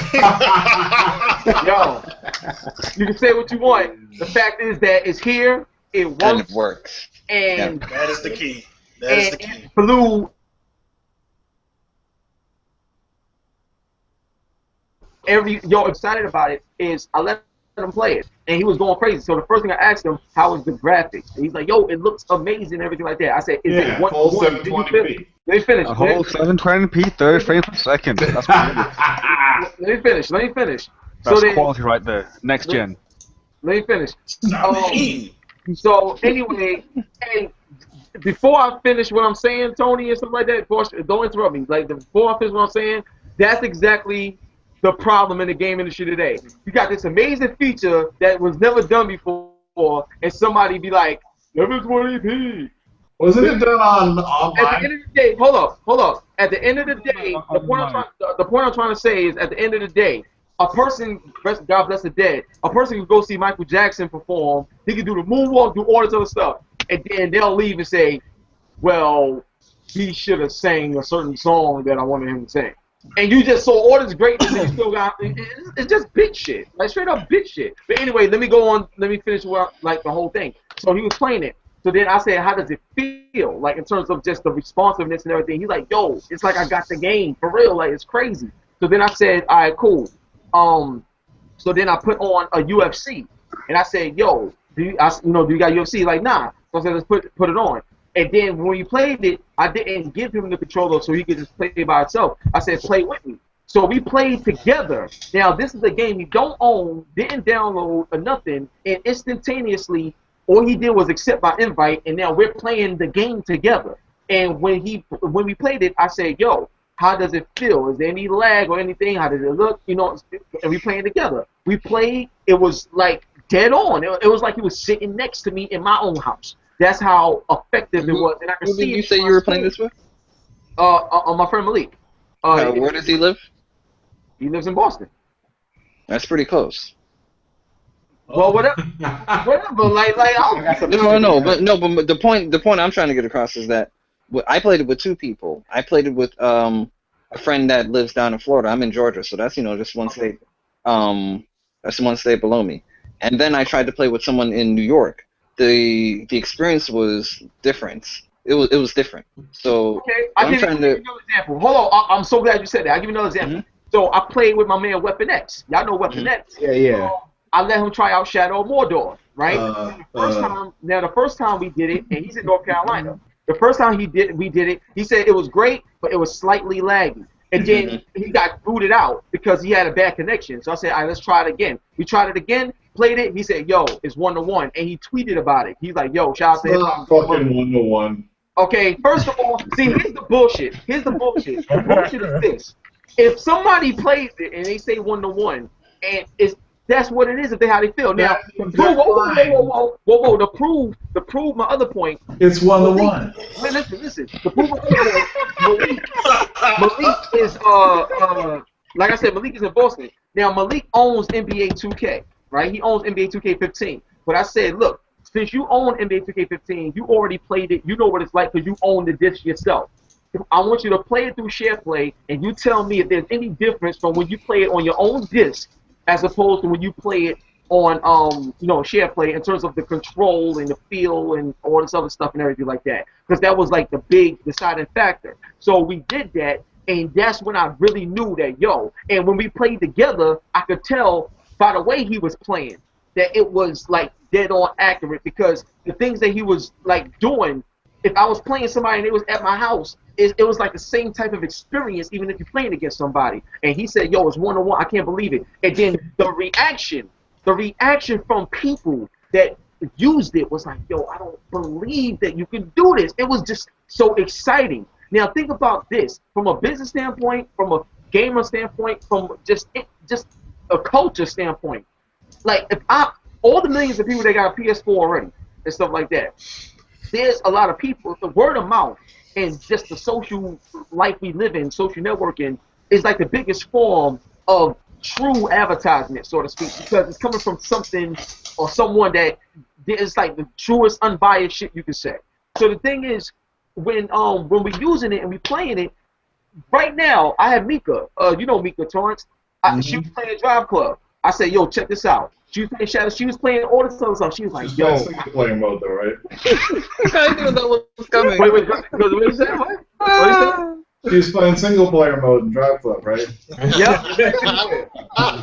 you can say what you want. The fact is that it's here, it works. And it works. And that is the key. That is the key. Blue. Excited about it is I let him play it, and he was going crazy. So the first thing I asked him, how was the graphics? And he's like, yo, it looks amazing and everything like that. I said, is it full 720p? Let me finish. A whole 720p, 30 frames per second. That's Let me finish. That's quality right there. Next gen. Let me finish. So anyway, and before I finish what I'm saying, Tony, and stuff like that, don't interrupt me. Like before I finish what I'm saying, that's exactly the problem in the game industry today. You got this amazing feature that was never done before, and somebody be like, 720p. Wasn't it done on online? At the end of the day, hold up. At the end of the day, the point I'm trying to say is, at the end of the day, a person, God bless the dead, a person can go see Michael Jackson perform. He can do the moonwalk, do all this other stuff, and then they'll leave and say, well, he should have sang a certain song that I wanted him to sing. And you just saw all this greatness, and you still got it's just bitch shit, like straight up bitch shit. But anyway, let me go on. Let me finish like the whole thing. So he was playing it. So then I said, how does it feel, like in terms of just the responsiveness and everything? He's like, yo, it's like I got the game for real, like it's crazy. So then I said, all right, cool. So then I put on a UFC, and I said, yo, do you got UFC? He's like, nah. So I said, let's put it on. And then when we played it, I didn't give him the controller so he could just play it by himself. I said, play with me. So we played together. Now, this is a game he don't own, didn't download or nothing, and instantaneously, all he did was accept my invite, and now we're playing the game together. And when we played it, I said, yo, how does it feel? Is there any lag or anything? How does it look? And we playing together. We played, it was like dead on. It was like he was sitting next to me in my own house. That's how effective it was. And I could see. Who did you say you were playing this with? My friend Malik. Where does he live? He lives in Boston. That's pretty close. Well, whatever. Like But the point I'm trying to get across is that I played it with two people. I played it with a friend that lives down in Florida. I'm in Georgia, so that's just one state. That's one state below me. And then I tried to play with someone in New York. The experience was different. It was different. So okay, I'll give you another example. Hold on, I'm so glad you said that. I'll give you another example. Mm-hmm. So I played with my man Weapon X. Y'all know Weapon X. Yeah. I let him try out Shadow of Mordor, right? The first time we did it, and he's in North Carolina. The first time we did it, he said it was great, but it was slightly laggy. And then he got booted out because he had a bad connection. So I said, all right, let's try it again. We tried it again, played it. He said, yo, it's 1-1. And he tweeted about it. He's like, yo, shout out to him. Fucking 1-1. Okay, first of all, see, here's the bullshit. The bullshit is this. If somebody plays it and they say 1-1, and that's what it is if they how they feel. Now, whoa, to prove my other point. It's 1-1. Listen. To prove my other point, Malik is like I said, Malik is in Boston. Now Malik owns NBA 2K, right? He owns NBA 2K15. But I said, look, since you own NBA 2K15, you already played it. You know what it's like because you own the disc yourself. I want you to play it through SharePlay, and you tell me if there's any difference from when you play it on your own disc as opposed to when you play it on SharePlay in terms of the control and the feel and all this other stuff and everything like that. Because that was like the big deciding factor. So we did that, and that's when I really knew that, and when we played together, I could tell by the way he was playing that it was like dead on accurate because the things that he was like doing, if I was playing somebody and it was at my house, it was like the same type of experience even if you're playing against somebody. And he said, yo, it's 1-1, I can't believe it. And then the reaction from people that used it was like, yo, I don't believe that you can do this. It was just so exciting. Now think about this from a business standpoint, from a gamer standpoint, from just a culture standpoint. Like all the millions of people that got a PS4 already and stuff like that, there's a lot of people, the word of mouth and just the social life we live in, social networking, is like the biggest form of true advertisement, so to speak, because it's coming from something or someone that is like the truest, unbiased shit you can say. So the thing is, when we're using it and we're playing it, right now, I have Mika. You know Mika, Torrence. She was playing Driveclub. I said, yo, check this out. She was playing Shadow. She was playing all this other stuff. She was like, yo. Single player mode, though, right? I knew that was coming. Wait, what did you say? What She was playing single player mode in Driveclub, right?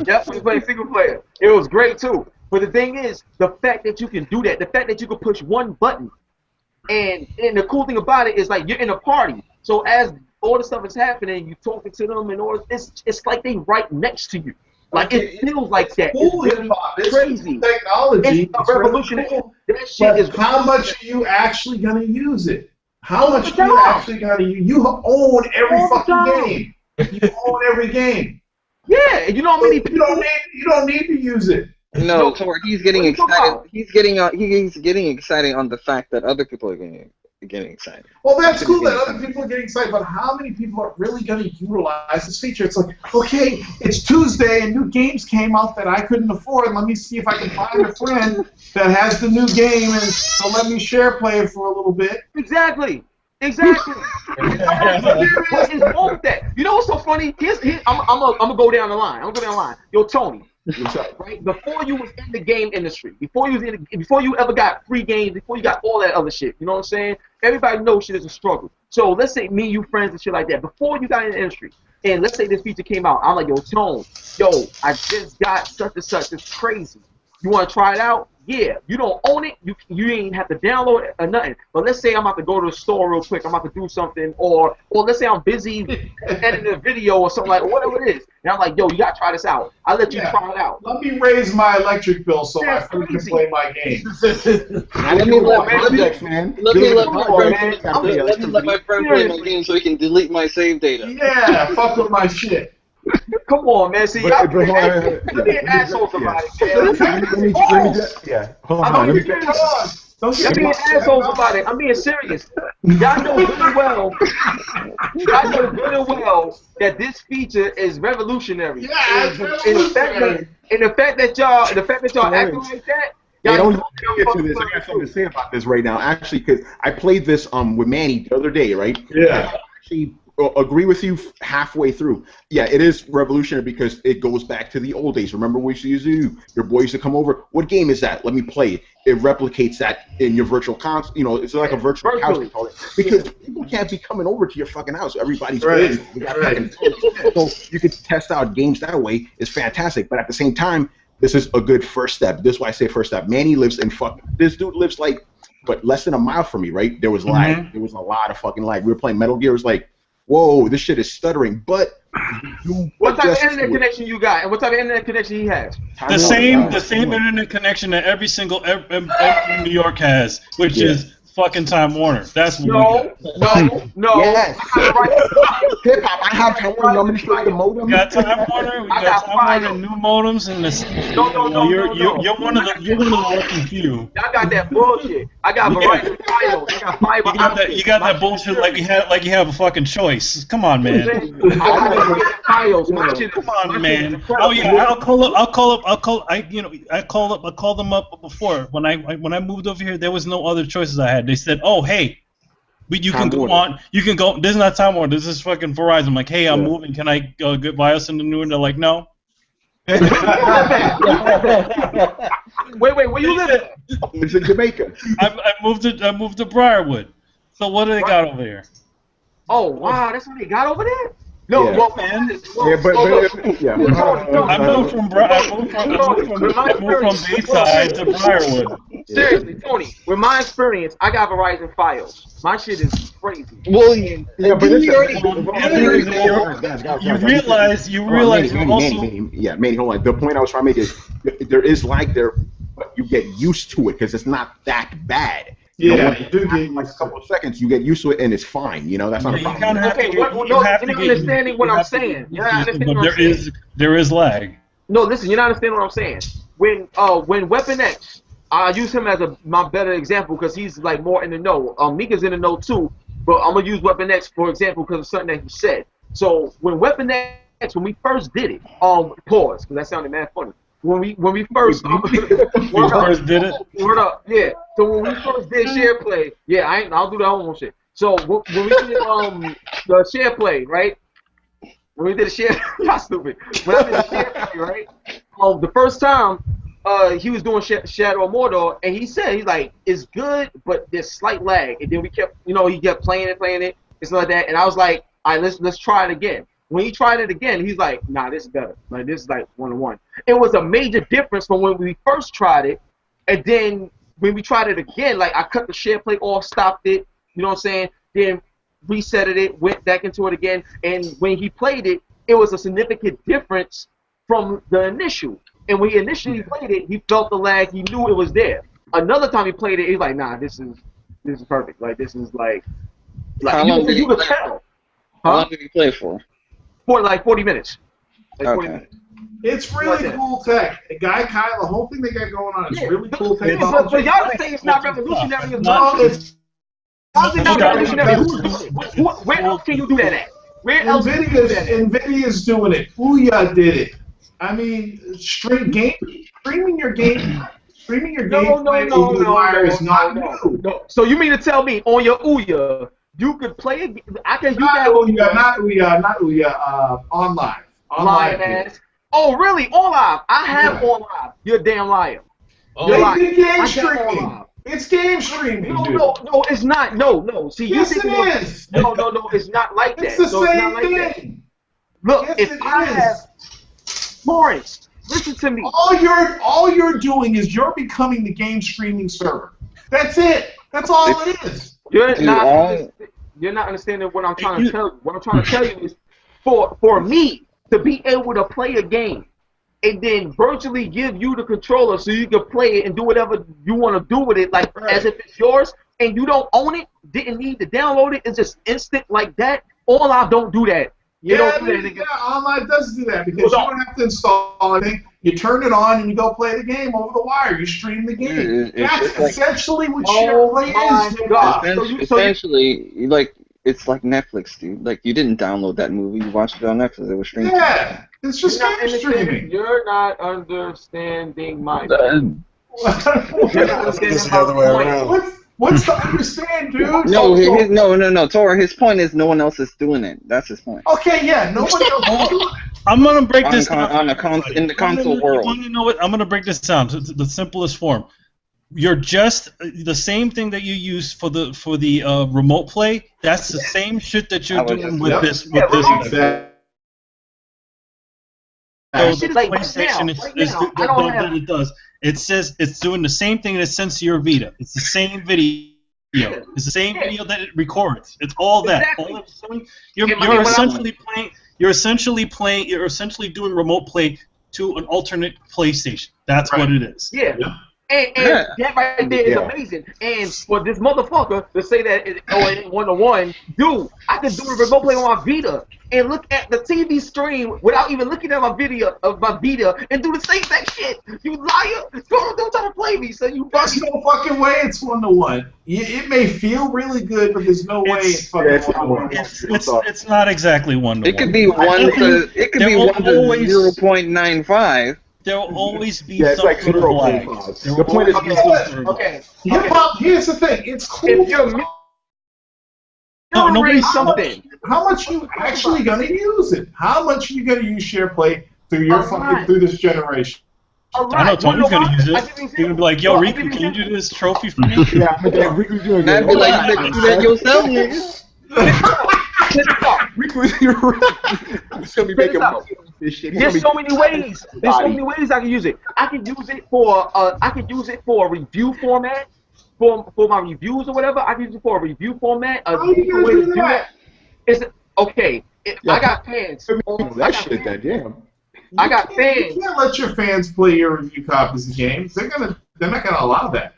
Yep, she was playing single player. It was great, too. But the thing is, the fact that you can do that, the fact that you can push one button, and the cool thing about it is, like, you're in a party. So as all the stuff is happening, you're talking to them, and all it's like they right next to you. Like, it feels like that. Cool, it's crazy. Technology. It's revolutionary. Cool. That shit is how much are you actually going to use it? How much are you actually going to use? You own every fucking game. You own every game. Yeah, you know how many people... You don't need to use it. No, Tor, he's getting excited. He's getting excited on the fact that other people are getting excited. Well, that's cool that other people are getting excited, but how many people are really going to utilize this feature? It's like, okay, it's Tuesday and new games came out that I couldn't afford. Let me see if I can find a friend that has the new game, and so let me share play it for a little bit. Exactly. What is wrong with that? You know what's so funny? I'm gonna go down the line. Yo, Tony. Right? Before you was in the game industry, before you ever got free games, before you got all that other shit, you know what I'm saying? Everybody knows shit is a struggle. So let's say me, you friends and shit like that. Before you got in the industry, and let's say this feature came out, I'm like, yo, Tone, I just got such and such. It's crazy. You want to try it out? Yeah. You don't own it. You ain't have to download it or nothing. But let's say I'm about to go to the store real quick. I'm about to do something, or let's say I'm busy editing a video or something like, or whatever it is. And I'm like, yo, you gotta try this out. I'll let you try it out. Let me raise my electric bill so my friend can play my game. Let me let my friend play my game so he can delete my save data. Yeah, fuck with my shit. Come on, man. See, y'all be an asshole about it, man. Hold on. Y'all being assholes about it. I'm being serious. Y'all know good and well. Y'all know good and well that this feature is revolutionary. Yeah, and the fact that y'all acting like that. Hey, don't get to this. I got something to say about this right now. Actually, because I played this with Manny the other day, right? Yeah. I actually agree with you halfway through. Yeah, it is revolutionary because it goes back to the old days. Remember what we used to do? Your boys used to come over. What game is that? Let me play it. It replicates that in your virtual console. You know, it's like a virtual couch. Because people can't be coming over to your fucking house. Everybody's right. So you could test out games that way. It's fantastic. But at the same time, this is a good first step. This is why I say first step. Manny lives in this dude lives like, what, less than a mile from me, right? There was lag. There was a lot of fucking lag. We were playing Metal Gear. It was like, whoa, this shit is stuttering. But what type of internet connection you got, and what type of internet connection he has? The same internet connection that every single in New York has, which is fucking Time Warner. That's no. Yes. Hip hop. I have Time Warner. I'm gonna the modem. We got Time Warner. We got Time Warner new modems, and you're one of the lucky few. I got that bullshit. I got Verizon Files. I got fiber. You got that bullshit like you have a fucking choice. Come on, man. Come on, man. Oh yeah, I called them up before when I moved over here. There was no other choices I had. They said, "Oh, hey, you can go on. You can go. This is not Time Warner. This is fucking Verizon." I'm like, "Hey, I'm moving. Can I get Vios in the new?" And they're like, "No." Wait, where you live? It's in Jamaica. I moved to Briarwood. So what do they got over there? Oh wow, that's what they got over there. No, well, man. I moved from Bayside to Briarwood. Seriously, Tony. With my experience, I got Verizon Files. My shit is crazy. Well, you realize Manny, hold on. The point I was trying to make is there is lag there, but you get used to it because it's not that bad. You do get like a couple of seconds. You get used to it, and it's fine. You know, that's not a problem. Okay, you're not understanding what I'm saying. There is lag. No, listen, you're not understanding what I'm saying. When Weapon X, I use him as my better example because he's like more in the know. Mika's in the know too, but I'm gonna use Weapon X for example because of something that he said. So when Weapon X, when we first did it, pause because that sounded mad funny. When we first did it. Word up, yeah. So when we first did share play, I'll do the homo shit. So when we did the share play, right? When we did the share, y'all stupid. When I did the share play, right? The first time, he was doing Shadow of Mordor, and he's like, it's good, but there's slight lag. And then he kept playing it, it's like that. And I was like, all right, let's try it again. When he tried it again, he's like, nah, this is better. Like, this is like 1-to-1. It was a major difference from when we first tried it, and then when we tried it again, like, I cut the share play off, stopped it, you know what I'm saying? Then resetted it, went back into it again, and when he played it, it was a significant difference from the initial. And when he initially played it, he felt the lag, he knew it was there. Another time he played it, he's like, nah, this is perfect. Like, this is like you could tell. How long did you play for? For like 40 minutes. Like 40 minutes. It's really cool tech. Guy Kyle, the whole thing they got going on is really cool tech. But y'all say it's not revolutionary as well. It's not revolutionary. Where else can you do that at? Where else can you do that at? NVIDIA's doing it. Ouya did it. I mean, streaming your game over the wire is not new. No. So you mean to tell me on your Ouya, you could play it? I can use that. Not Ouya, on live. Live ass. Oh, really? On live? I have on live. You're a damn liar. It's game streaming. It's game streaming. No, it's not. No. See, yes, it is. No, it's not like that. It's the same thing. Look, if I have Torrence, listen to me. All you're doing is you're becoming the game streaming server. That's it. That's all it is. You're not understanding what I'm trying to tell you. What I'm trying to tell you is, for me to be able to play a game and then virtually give you the controller so you can play it and do whatever you want to do with it, like as if it's yours, and you don't own it, didn't need to download it, it's just instant like that. All I don't do that. Online does do that because you don't have to install anything. You turn it on and you go play the game over the wire. You stream the game. That's essentially what SharePlay is. Essentially, like it's like Netflix, dude. Like you didn't download that movie, you watched it on Netflix. It was streamed. Yeah, it's just game streaming. You're not understanding my. It's the other way around. What's to understand, dude? No, Tor. His point is no one else is doing it. That's his point. Okay, yeah, nobody else is doing it. I'm gonna break this down in the console world. You know what? I'm gonna break this down to the simplest form. You're just the same thing that you use for the remote play. That's the same shit that you're doing with this. So the PlayStation is what it does. It says it's doing the same thing that it sends to your Vita. It's the same video. It's the same video that it records. It's all that. All it's doing, you're essentially doing remote play to an alternate PlayStation. That's what it is. Yeah. And that right there is amazing. And for this motherfucker to say that it ain't 1-to-1, dude, I can do a remote play on my Vita and look at the TV stream without even looking at my video of my Vita and do the same exact shit. You liar! Don't try to play me, son. There's no fucking way it's 1-to-1. It may feel really good, but there's no way it's fucking 1-to-1. It's not exactly 1-to-1. It could be 1 to 0.95. There will always be it's like some lag. The point is, okay. Hip-hop, here's the thing. It's cool. How much you actually gonna use it? How much are you gonna use SharePlay through your through this generation? I know Tony's gonna use it. He's gonna be like, "Yo, Riku, can you do this trophy for me?" Yeah, Riku's doing it. I'd be like, "You can do that yourself, nigga." It's gonna be making this shit. There's so many ways. There's so many ways I can use it. I can use it for a review format, for my reviews or whatever. I can use it for a review format. How are you gonna do that? Okay. I got fans. That shit, that damn. I got fans. You can't let your fans play your review copies of games. They're not gonna allow that.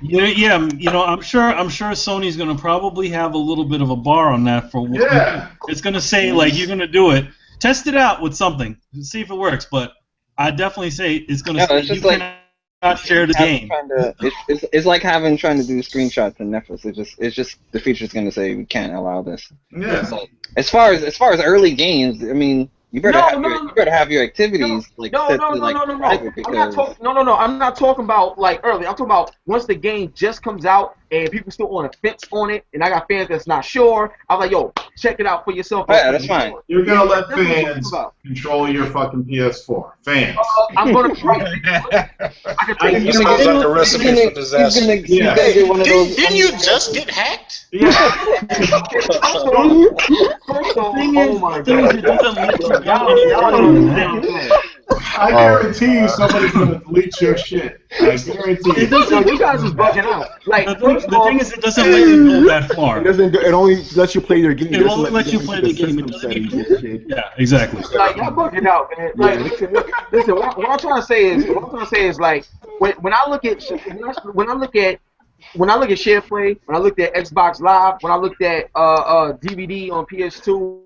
Yeah, I'm sure Sony's gonna probably have a little bit of a bar on that for. Yeah. It's gonna say like you're gonna do it. Test it out with something. See if it works. But I definitely say it's gonna say you cannot share the game. It's like trying to do screenshots in Netflix. It's just the feature's gonna say we can't allow this. Yeah. So, as far as early games, I mean. You better have your activities private because I'm not talking about like early. I'm talking about once the game just comes out and people still on a fence on it, and I got fans that's not sure. I'm like, yo, check it out for yourself. Yeah, that's fine. You're gonna let fans control your fucking PS4. Fans. I'm gonna try. It sounds like a recipe for disaster. Didn't you just get hacked? Yeah. Oh my God. I guarantee you somebody's gonna delete your shit. I guarantee you. You guys is bugging out. Like the thing is, it doesn't let you go that far. It only lets you play your game. It only lets you play the game. It doesn't even. Yeah, exactly. Like y'all bugging out, man. Like listen. What I'm trying to say is like when I look at SharePlay, when I looked at Xbox Live, when I looked at DVD on PS2,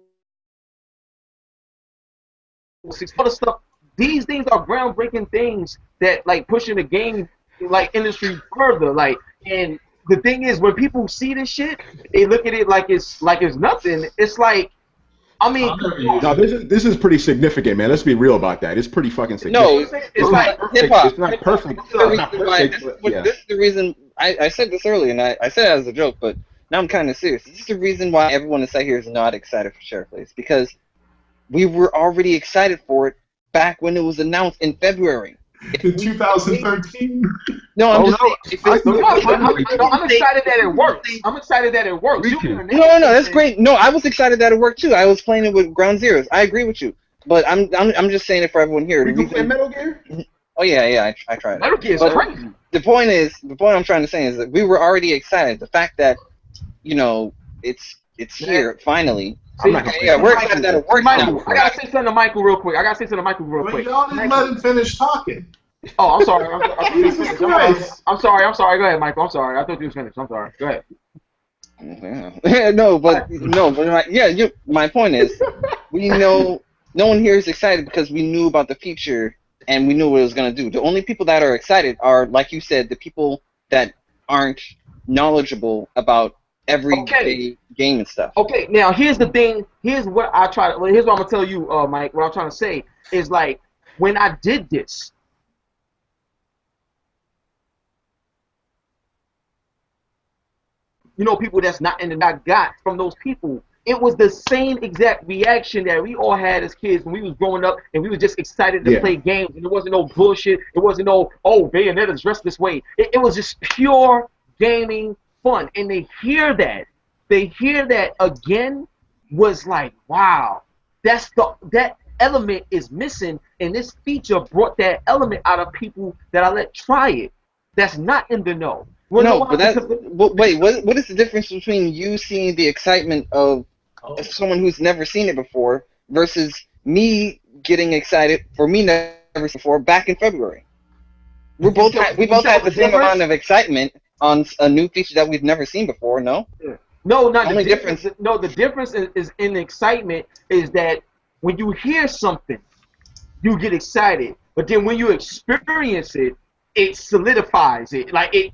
other stuff. These things are groundbreaking things that like pushing the game like industry further. Like, and the thing is, when people see this shit, they look at it like it's nothing. It's like, I mean, no, this is pretty significant, man. Let's be real about that. It's pretty fucking significant. No, it's like hip-hop. It's not perfect. This is the reason I said this earlier, and I said it as a joke, but now I'm kind of serious. This is the reason why everyone inside here is not excited for SharePlay, because we were already excited for it back when it was announced in February. In 2013? No, I'm I'm excited that it works. I'm excited that it works. No, that's great. No, I was excited that it worked too. I was playing it with Ground Zeroes. I agree with you. But I'm just saying it for everyone here. You play Metal Gear? Oh yeah, I tried. Metal Gear is crazy. The point I'm trying to say is that we were already excited. The fact that, it's here finally. We're excited that it works now. I gotta say something to Michael real quick. Wait, y'all didn't let him finish talking. Oh, I'm sorry. Jesus Christ. I'm sorry. Go ahead, Michael. I'm sorry. I thought you was finished. I'm sorry. Go ahead. Yeah. My point is, we know no one here is excited because we knew about the feature and we knew what it was gonna do. The only people that are excited are, like you said, the people that aren't knowledgeable about every game and stuff. Okay, now here's the thing. Here's what I'm gonna tell you, Mike. What I'm trying to say is, like, when I did this, you know, people that's not in the not got from those people, it was the same exact reaction that we all had as kids when we was growing up, and we were just excited to play games, and there wasn't no bullshit. It wasn't no, oh, Bayonetta's dressed this way. It was just pure gaming fun, and they hear that again was like, wow, that element is missing, and this feature brought that element out of people that I let try it. That's not in the know. Well, no, but wait, what is the difference between you seeing the excitement of someone who's never seen it before versus me getting excited for me never seen it before back in February? We both had the same amount of excitement on a new feature that we've never seen before. No. Yeah. No, not the difference. No, the difference is in the excitement is that when you hear something, you get excited, but then when you experience it, it solidifies it. Like it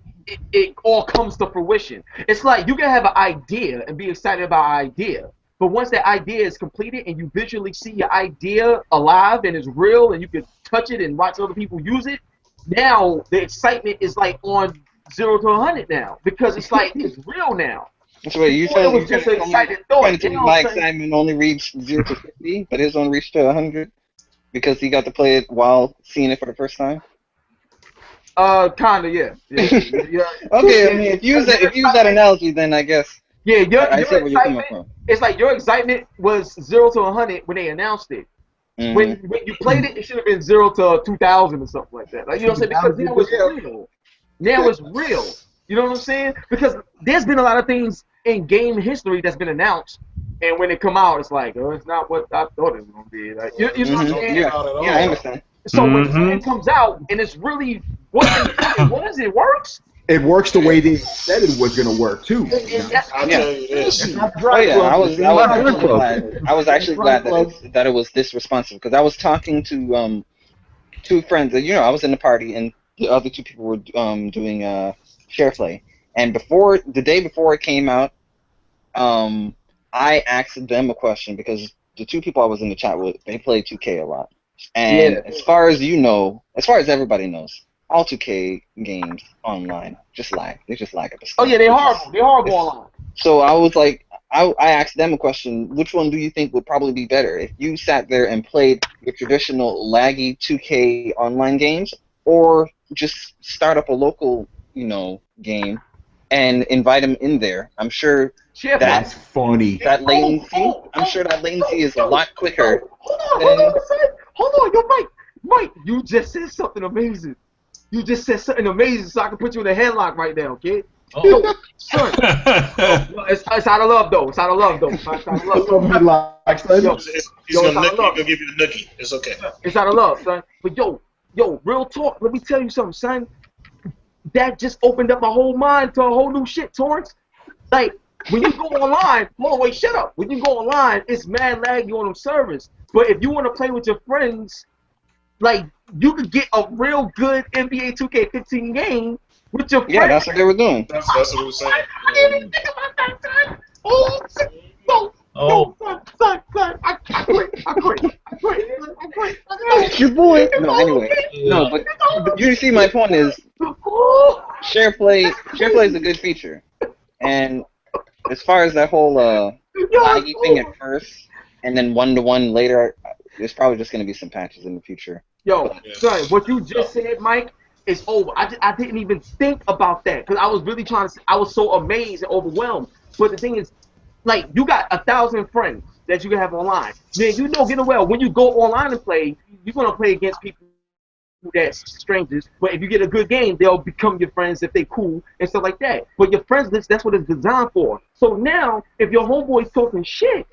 all comes to fruition. It's like you can have an idea and be excited about an idea, but once that idea is completed and you visually see your idea alive and it's real and you can touch it and watch other people use it, now the excitement is like on 0 to 100 now, because it's like it's real now. So wait, you said just an excited thought. My excitement only reached 0 to 50, but his only reached to 100 because he got to play it while seeing it for the first time. Kinda, yeah. Okay, I mean, if you use that analogy, then I guess. Yeah, your excitement. It's like your excitement was 0 to 100 when they announced it. Mm-hmm. When you played it, it should have been 0 to 2,000 or something like that. Like, you know what I'm saying? Because now it's real. Now it's real. You know what I'm saying? Because there's been a lot of things in game history that's been announced, and when they come out, it's like, oh, it's not what I thought it was gonna be. Like, you know what I'm saying? Yeah, I understand. So when the game comes out and it's really what it works. It works the way they said it was gonna work too. I'll tell you this. I was actually glad that it was this responsive, because I was talking to two friends. You know, I was in the party and the other two people were doing share play, and the day before it came out, I asked them a question because the two people I was in the chat with, they play 2K a lot, and as far as you know, as far as everybody knows, all 2K games online just lag. They just lag at the start. Oh yeah, they're horrible. They're horrible online. So I was like, I asked them a question. Which one do you think would probably be better if you sat there and played your traditional laggy 2K online games, or just start up a local, game and invite them in there? I'm sure that's funny. That latency, I'm sure that latency is a lot quicker. Hold on, yo, Mike, you just said something amazing. You just said something amazing, so I can put you in a headlock right now, okay? Oh. Yo, son. It's out of love, though. It's out of love, though. It's out of love. He's gonna give you the nookie. It's okay. It's out of love, son. But yo, real talk. Let me tell you something, son. That just opened up my whole mind to a whole new shit, Torrence. Like, when you go online, wait, shut up. When you go online, it's mad laggy on them servers. But if you want to play with your friends, like, you could get a real good NBA 2K15 game with your friends. Yeah, that's what they were doing. That's what we were saying. I didn't even think about that, son. Son. I quit. It's your boy. No, anyway. No, but you see, my point is, share play is a good feature. And as far as that whole laggy thing at first, and then 1-to-1 later, there's probably just going to be some patches in the future. Yo, son, what you just said, Mike, is over. I didn't even think about that, because I was really I was so amazed and overwhelmed. But the thing is, like, you got 1,000 friends that you can have online. Then get well, when you go online and play, you're going to play against people that's strangers. But if you get a good game, they'll become your friends if they cool and stuff like that. But your friends list, that's what it's designed for. So now, if your homeboy's talking shit,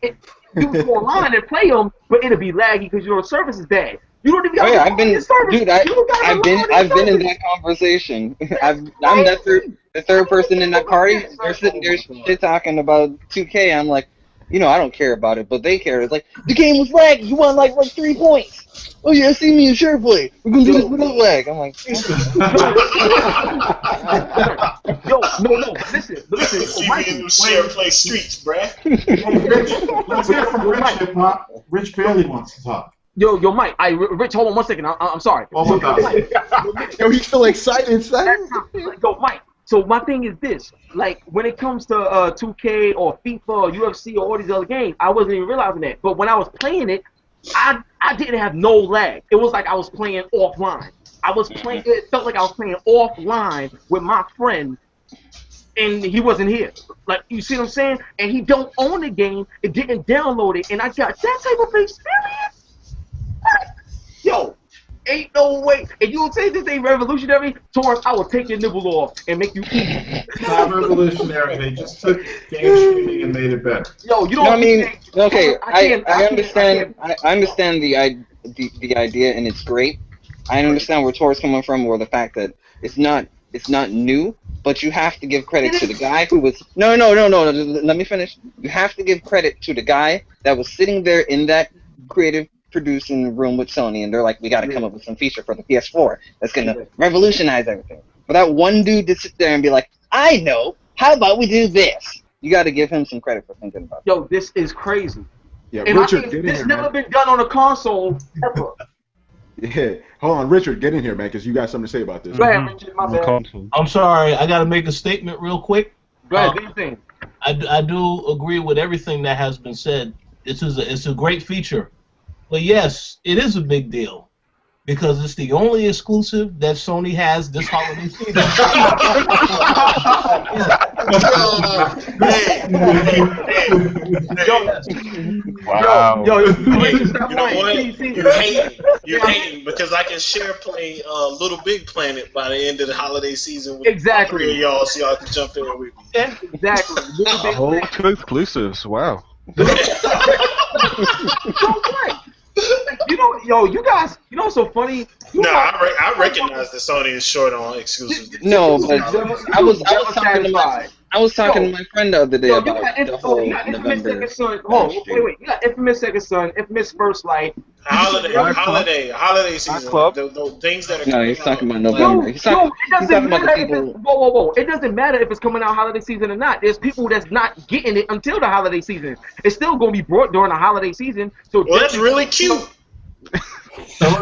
you can go online and play them, but it'll be laggy because your service is bad. You don't even. Oh yeah, I've been in that that conversation. I'm the third person in that party. They're sitting there shit talking about 2K. I'm like, I don't care about it, but they care. It's like the game was laggy. You won like 3 points. Oh yeah, see me and Sure play. We're gonna do this without lag. I'm like, yo, no, listen. See me and Share play streets, bruh. Let's hear from Rich Hip-Hop. Rich Bailey wants to talk. Yo, Mike. Rich, hold on 1 second. I'm sorry. Oh my God. Yo, he's still excited, son. Yo, Mike. So my thing is this: like when it comes to 2K or FIFA or UFC or all these other games, I wasn't even realizing that. But when I was playing it, I didn't have no lag. It was like I was playing offline. It felt like I was playing offline with my friend, and he wasn't here. Like, you see what I'm saying? And he don't own the game. It didn't download it, and I got that type of experience. Yo, ain't no way. And you don't say this ain't revolutionary, Torrence, I will take your nibble off and make you eat. It's not revolutionary. They just took game streaming and made it better. Yo, you don't. No, I mean, okay, I understand. I understand the idea, and it's great. I understand where Torrence coming from, or the fact that it's not new, but you have to give credit to the guy who was. No. Let me finish. You have to give credit to the guy that was sitting there in that creative producing room with Sony, and they're like, we got to come up with some feature for the PS4 that's going to revolutionize everything. But that one dude to sit there and be like, I know, how about we do this? You got to give him some credit for thinking about it. Yo, this is crazy. Yeah, and Richard, I think get in this here, never man. been done on a console ever. Yeah, hold on, Richard, get in here, man, because you got something to say about this. Go ahead, Richard, my bad. I'm sorry, I got to make a statement real quick. Go ahead, do your thing. I do agree with everything that has been said. It's a great feature. But yes, it is a big deal because it's the only exclusive that Sony has this holiday season. Wow. Yo, you know what? You're hating because I can share play Little Big Planet by the end of the holiday season with exactly. all three of y'all, so y'all can jump in with me. Exactly. Whole two exclusives. Wow. You guys, what's so funny? I recognize that Sony is short on exclusives. No, but I was talking to my friend the other day about the whole November. Wait, you got Infamous Second Son, Infamous First Light. Holiday season. The things that are no, he's talking about November. He's talking about the people. Whoa. It doesn't matter if it's coming out holiday season or not. There's people that's not getting it until the holiday season. It's still going to be brought during the holiday season. So that's really cute. Like,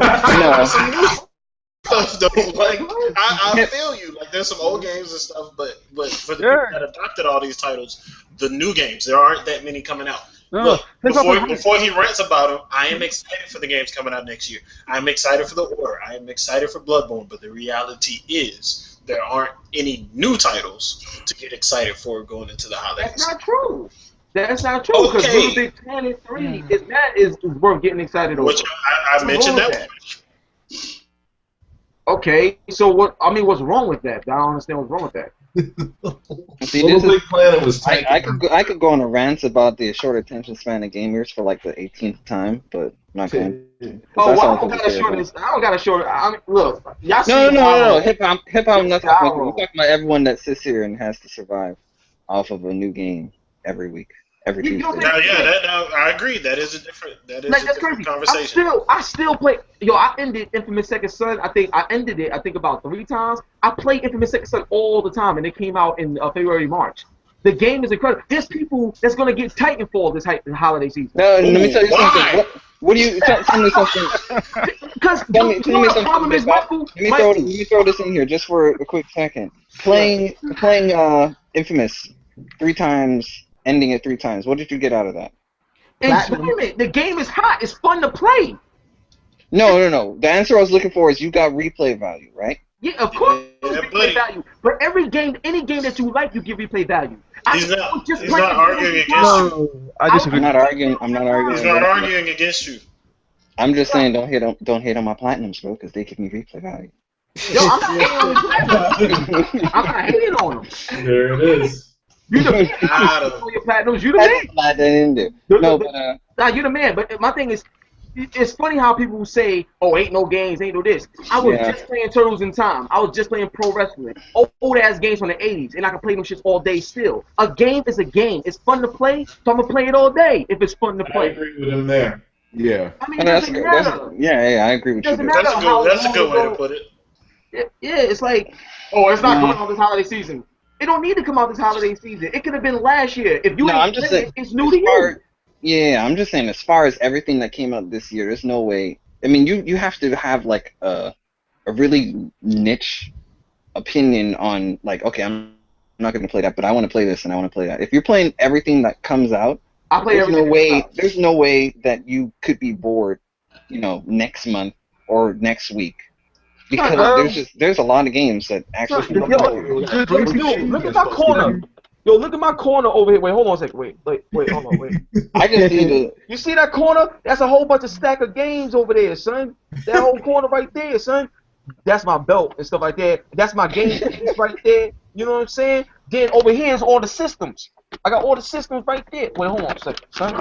I feel you. Like, there's some old games and stuff, but for the people that adopted all these titles, the new games, there aren't that many coming out. Look, before he rants about them, I am excited for the games coming out next year. I'm excited for The Order. I am excited for Bloodborne, but the reality is there aren't any new titles to get excited for going into the holidays. That's not true. That's not true, because Little Big Planet 3 is worth getting excited over. Which I mentioned that. Okay, so what's wrong with that? I don't understand what's wrong with that. See, Big Planet was I could go on a rant about the short attention span of gamers for like the 18th time, but I'm not going. I don't got a short. Look, y'all see. No. Hip hop, nothing. I'm talking about everyone that sits here and has to survive off of a new game every week. Every Tuesday. I agree. That is a different conversation. I still play. Yo, I ended Infamous Second Son. I think about 3 times. I play Infamous Second Son all the time, and it came out in February, March. The game is incredible. There's people that's gonna get Titanfall this holiday season. No, let me tell you something. What do you tell me something? Because tell me something. Let me throw this in here just for a quick second. Playing Infamous 3 times. Ending it 3 times. What did you get out of that? Enjoyment. The game is hot. It's fun to play. No. The answer I was looking for is you got replay value, right? Yeah, of course. Replay value. But any game that you like, you give replay value. He's not arguing against you. I disagree. I'm not arguing. He's not arguing against you. I'm just saying, don't hate on my platinums, bro, because they give me replay value. Yo, I'm not hating on them. There it is. You the man. You the man. No, but Nah, you the man. But my thing is, it's funny how people say, "Oh, ain't no games, ain't no this." I was just playing Turtles in Time. I was just playing pro wrestling, old ass games from the '80s, and I can play them shits all day still. A game is a game. It's fun to play, so I'm gonna play it all day if it's fun to play. I agree with him there. Yeah. I mean, it doesn't matter. Yeah, I agree with you. That's a good way to put it. Yeah, it's like, oh, it's not coming out this holiday season. It don't need to come out this holiday season. It could have been last year. If you ain't playing it, it's new to you. Yeah, I'm just saying, as far as everything that came out this year, there's no way. I mean, you have to have like a really niche opinion on like, okay, I'm not going to play that, but I want to play this and I want to play that. If you're playing everything that comes out, there's no way that you could be bored, next month or next week. Because there's a lot of games that actually. Look at my corner. Yo, look at my corner over here. Wait, hold on a second. Wait, hold on, wait. I just see the. You see that corner? That's a whole bunch of stack of games over there, son. That whole corner right there, son. That's my belt and stuff like that. That's my game right there. You know what I'm saying? Then over here is all the systems. I got all the systems right there. Wait, hold on a second, son.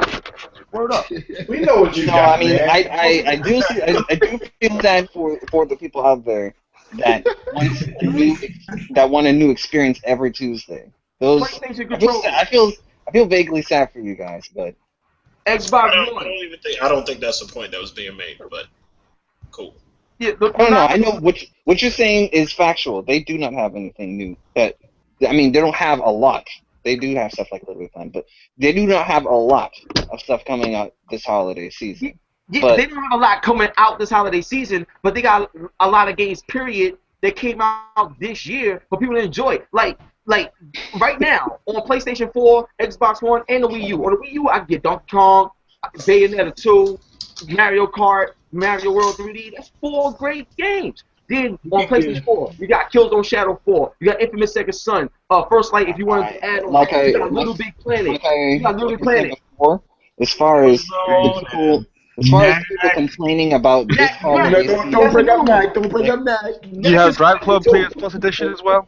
Word up. We know what you got. I mean, I do feel that for the people out there that want a new experience every Tuesday. I feel vaguely sad for you guys, but Xbox One. I don't think that's the point that was being made, but cool. Yeah, I know what you're saying is factual. They do not have anything new. They don't have a lot. They do have stuff like Little Big Fun, but they do not have a lot of stuff coming out this holiday season. Yeah, they don't have a lot coming out this holiday season, but they got a lot of games, period, that came out this year for people to enjoy. Like right now, on PlayStation 4, Xbox One, and the Wii U. On the Wii U, I can get Donkey Kong, Bayonetta 2, Mario Kart, Mario World 3D. That's 4 great games. Then on PlayStation 4, you got Killzone Shadow 4, you got Infamous Second Son, First Light if you want to add on, you got Little Big Planet. You got Little Big Planet. As far as people complaining about this holiday season. Don't bring up Mac. Don't bring up Mac. You have Driveclub Players Plus Edition as well?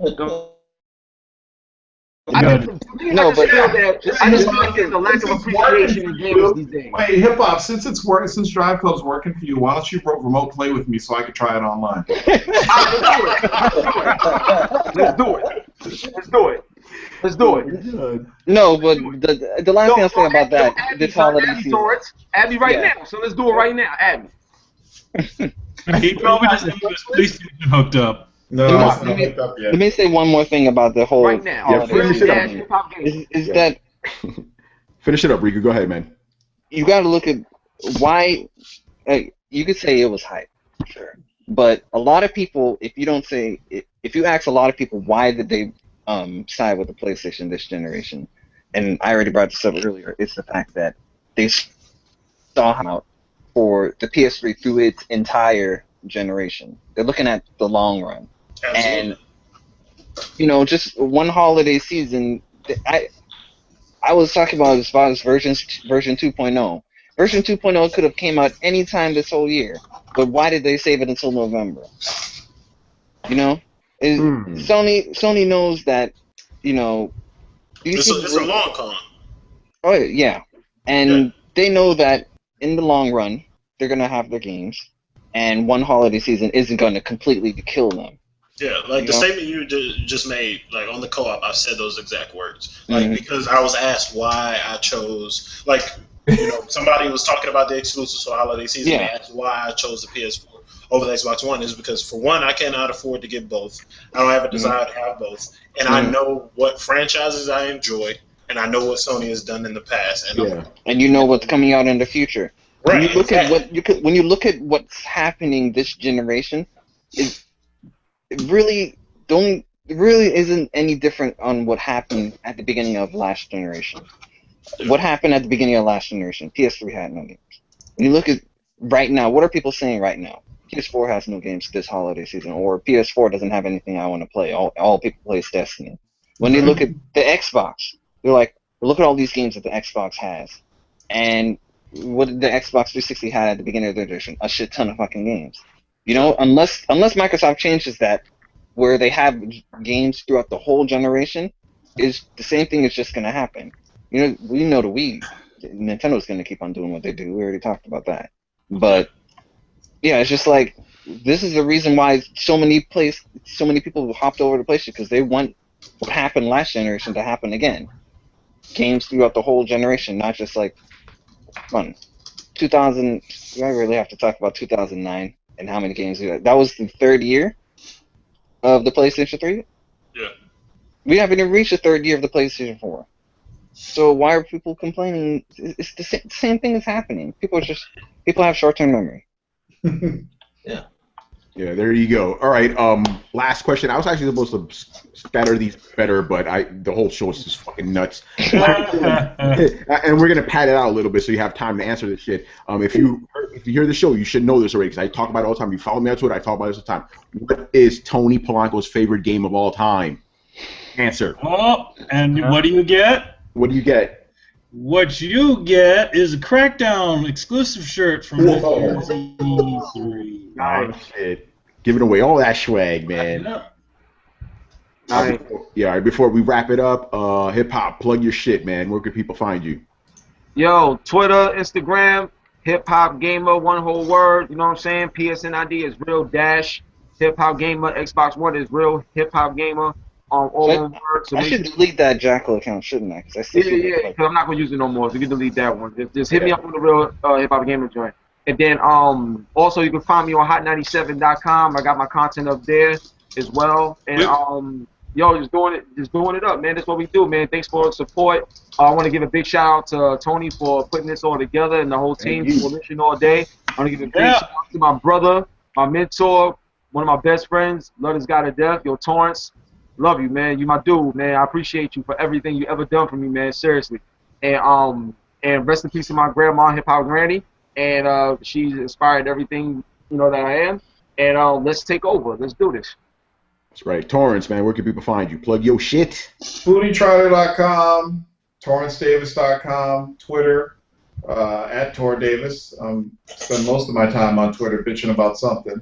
I just feel like there's a lack of appreciation in gamers these days. Wait, Hip Hop, since Driveclub's working for you, why don't you remote play with me so I can try it online? Let's do it. No, but the last thing I'll say about that, this holiday season. Add me right now. So let's do it right now. Add me. He probably doesn't have his PlayStation hooked up. No, it's not hooked up yet. Let me say one more thing about the whole. Right now. Yeah, finish it up. Is that? Finish it up, Riku. Go ahead, man. You got to look at why. You could say it was hype, sure, but a lot of people, if you ask a lot of people why did they side with the PlayStation this generation, and I already brought this up earlier, it's the fact that they saw out for the PS3 through its entire generation. They're looking at the long run. Absolutely. And just one holiday season. I was talking about as far as version 2.0. Version 2.0 could have came out any time this whole year, but why did they save it until November? Sony knows that it's a long con. Oh yeah, and they know that in the long run they're gonna have their games, and one holiday season isn't gonna completely kill them. Yeah, like the statement you just made, like on the co-op, I said those exact words. Like because I was asked why I chose, like somebody was talking about the exclusives for holiday season. They asked why I chose the PS4 over the Xbox One. Is because for one, I cannot afford to get both. I don't have a desire to have both, and I know what franchises I enjoy, and I know what Sony has done in the past, and you know what's coming out in the future. Right. When you look at when you look at what's happening this generation, it really isn't any different on what happened at the beginning of last generation. What happened at the beginning of last generation? PS3 had no games. When you look at right now, what are people saying right now? PS4 has no games this holiday season, or PS4 doesn't have anything I want to play. All people play is Destiny. When they look at the Xbox, they're like, look at all these games that the Xbox has. And what did the Xbox 360 had at the beginning of their edition? A shit ton of fucking games. Unless Microsoft changes that, where they have games throughout the whole generation, is the same thing is just going to happen. We know the Wii, Nintendo's going to keep on doing what they do. We already talked about that. But yeah, it's just like this is the reason why so many people hopped over to PlayStation because they want what happened last generation to happen again. Games throughout the whole generation, not just like 2000. I really have to talk about 2009 and how many games we had. That was the third year of the PlayStation 3. Yeah. We haven't even reached the third year of the PlayStation 4. So why are people complaining? It's the same thing is happening. People have short-term memory. Yeah. Yeah, there you go. All right, last question. I was actually supposed to scatter these better, but the whole show is just fucking nuts. And we're gonna pad it out a little bit so you have time to answer this shit. If you hear the show, you should know this already because I talk about it all the time. You follow me on Twitter, I talk about it all the time. What is Tony Polanco's favorite game of all time? Answer. Oh, and what do you get? What do you get? What you get is a Crackdown exclusive shirt from E3. Nice shit. Giving away all that swag, man. Nice. Yeah, all right, before we wrap it up, Hip Hop, plug your shit, man. Where can people find you? Yo, Twitter, Instagram, HipHopGamer, one whole word. You know what I'm saying? PSN ID is real dash HipHopGamer. Xbox One is real HipHopGamer. All one word. So I should delete that Jackal account, shouldn't I? Cause I still because I'm not gonna use it no more. So you can delete that one. Just hit me up on the real HipHopGamer joint. And then also you can find me on hot97.com. I got my content up there as well. And yo, just doing it up, man. That's what we do, man. Thanks for the support. I want to give a big shout out to Tony for putting this all together and the whole team for listening all day. I want to give a big shout out to my brother, my mentor, one of my best friends. Love this guy to death. Yo, Torrence. Love you, man. You my dude, man. I appreciate you for everything you ever done for me, man. Seriously. And rest in peace to my grandma, Hip Hop Granny. And she's inspired everything, that I am. And let's take over. Let's do this. That's right. Torrence, man, where can people find you? Plug your shit. FoodieTrider.com, TorrenceDavis.com, Twitter, at Tor Davis. Spend most of my time on Twitter bitching about something.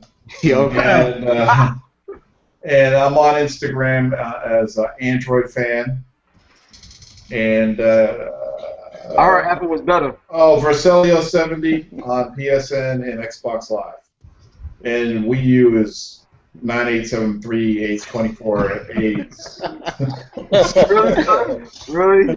And I'm on Instagram as an Android fan. And our Apple was better. Oh, Vercelio70 on PSN and Xbox Live. And Wii U is 9838248. Really?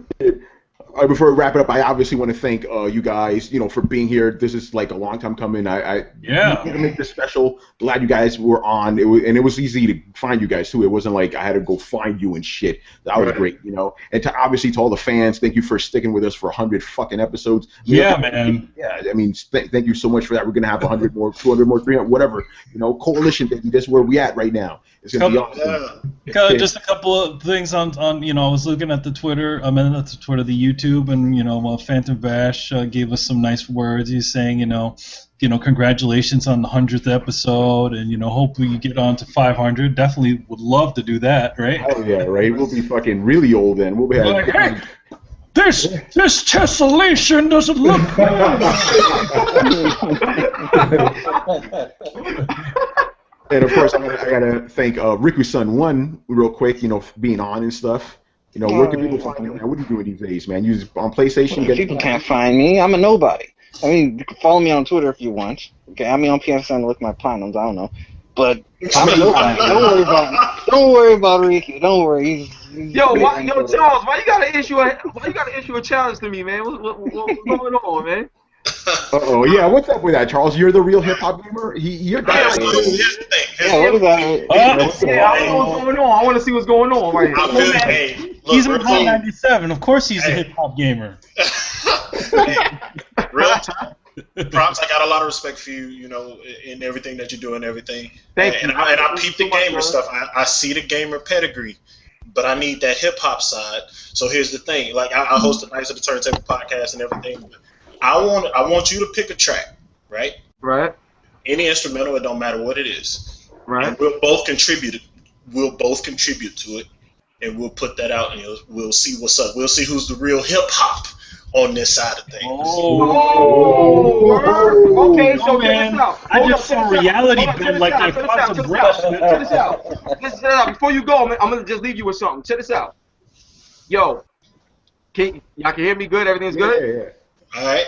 Before we wrap it up, I obviously want to thank you guys, for being here. This is like a long time coming. I to make this special. Glad you guys were on. It was easy to find you guys too. It wasn't like I had to go find you and shit. That was great, And to all the fans, thank you for sticking with us for 100 fucking episodes. Yeah, man. Yeah, I mean, thank you so much for that. We're gonna have 100 more, 200 more, 300, whatever. Coalition, baby. That's where we at right now. It's gonna be awesome. Just a couple of things on I was looking at the Twitter. I mean, not the Twitter, the YouTube, and Phantom Bash gave us some nice words. He's saying, congratulations on the 100th episode, and hope we get on to 500. Definitely would love to do that, right? Oh yeah, right. We'll be fucking really old then. We'll be like, hey, this tessellation doesn't look good. And of course, I gotta thank Riku-san1 real quick, being on and stuff. Where can people find you, man? What are you doing these days, man? You on PlayStation? People can't find me. I'm a nobody. I mean, you can follow me on Twitter if you want. Okay, I mean on PSN to look at my platinums. I don't know, but I'm a nobody. Don't worry about Riku. Don't worry. Yo, Charles, why you gotta issue a challenge to me, man? What's going on, man? Uh-oh, yeah, what's up with that, Charles? You're the real hip-hop gamer? You're dying. What is that? I don't know what's going on. I want to see what's going on right here. He's in Hot 97. Of course he's a hip-hop gamer. Real time. Props, I got a lot of respect for you, in everything that you do and everything. Thank you. And I peep the gamer stuff. I see the gamer pedigree, but I need that hip-hop side. So here's the thing. Like, I host a Nice of the Turntable podcast and everything, but I want you to pick a track, right? Right. Any instrumental, it don't matter what it is. Right. And we'll both contribute to it, and we'll put that out, and we'll see what's up. We'll see who's the real hip hop on this side of things. Okay, so man, I just saw reality bend like a quantum rush. Check this out. Before you go, man, I'm gonna just leave you with something. Check this out. Yo, y'all can hear me good? Everything's good? Yeah. All right.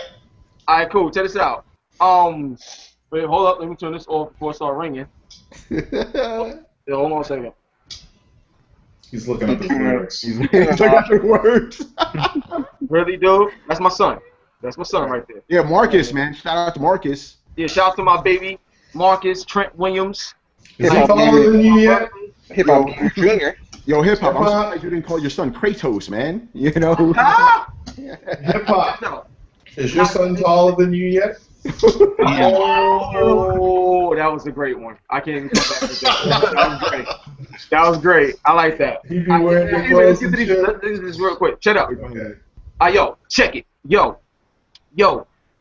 All right, cool. Check this out. Wait, hold up. Let me turn this off before it starts ringing. Yeah, hold on a second. He's looking at the lyrics. He's looking at the words. Really, dude? That's my son. That's my son right there. Yeah, Marcus, man. Shout out to Marcus. Yeah, shout out to my baby, Marcus Trent Williams. Is he taller than you yet? HipHopGamer Jr. Yo, hip hop. I'm surprised you didn't call your son Kratos, man. You know. Ah! Hip hop. Is your son taller than you yet? Oh, that was a great one. I can't even come back to that. That was great. That was great. I like that. He be wearing the clothes and shit. This is real quick. Shut up. Okay. Yo, check it. Yo.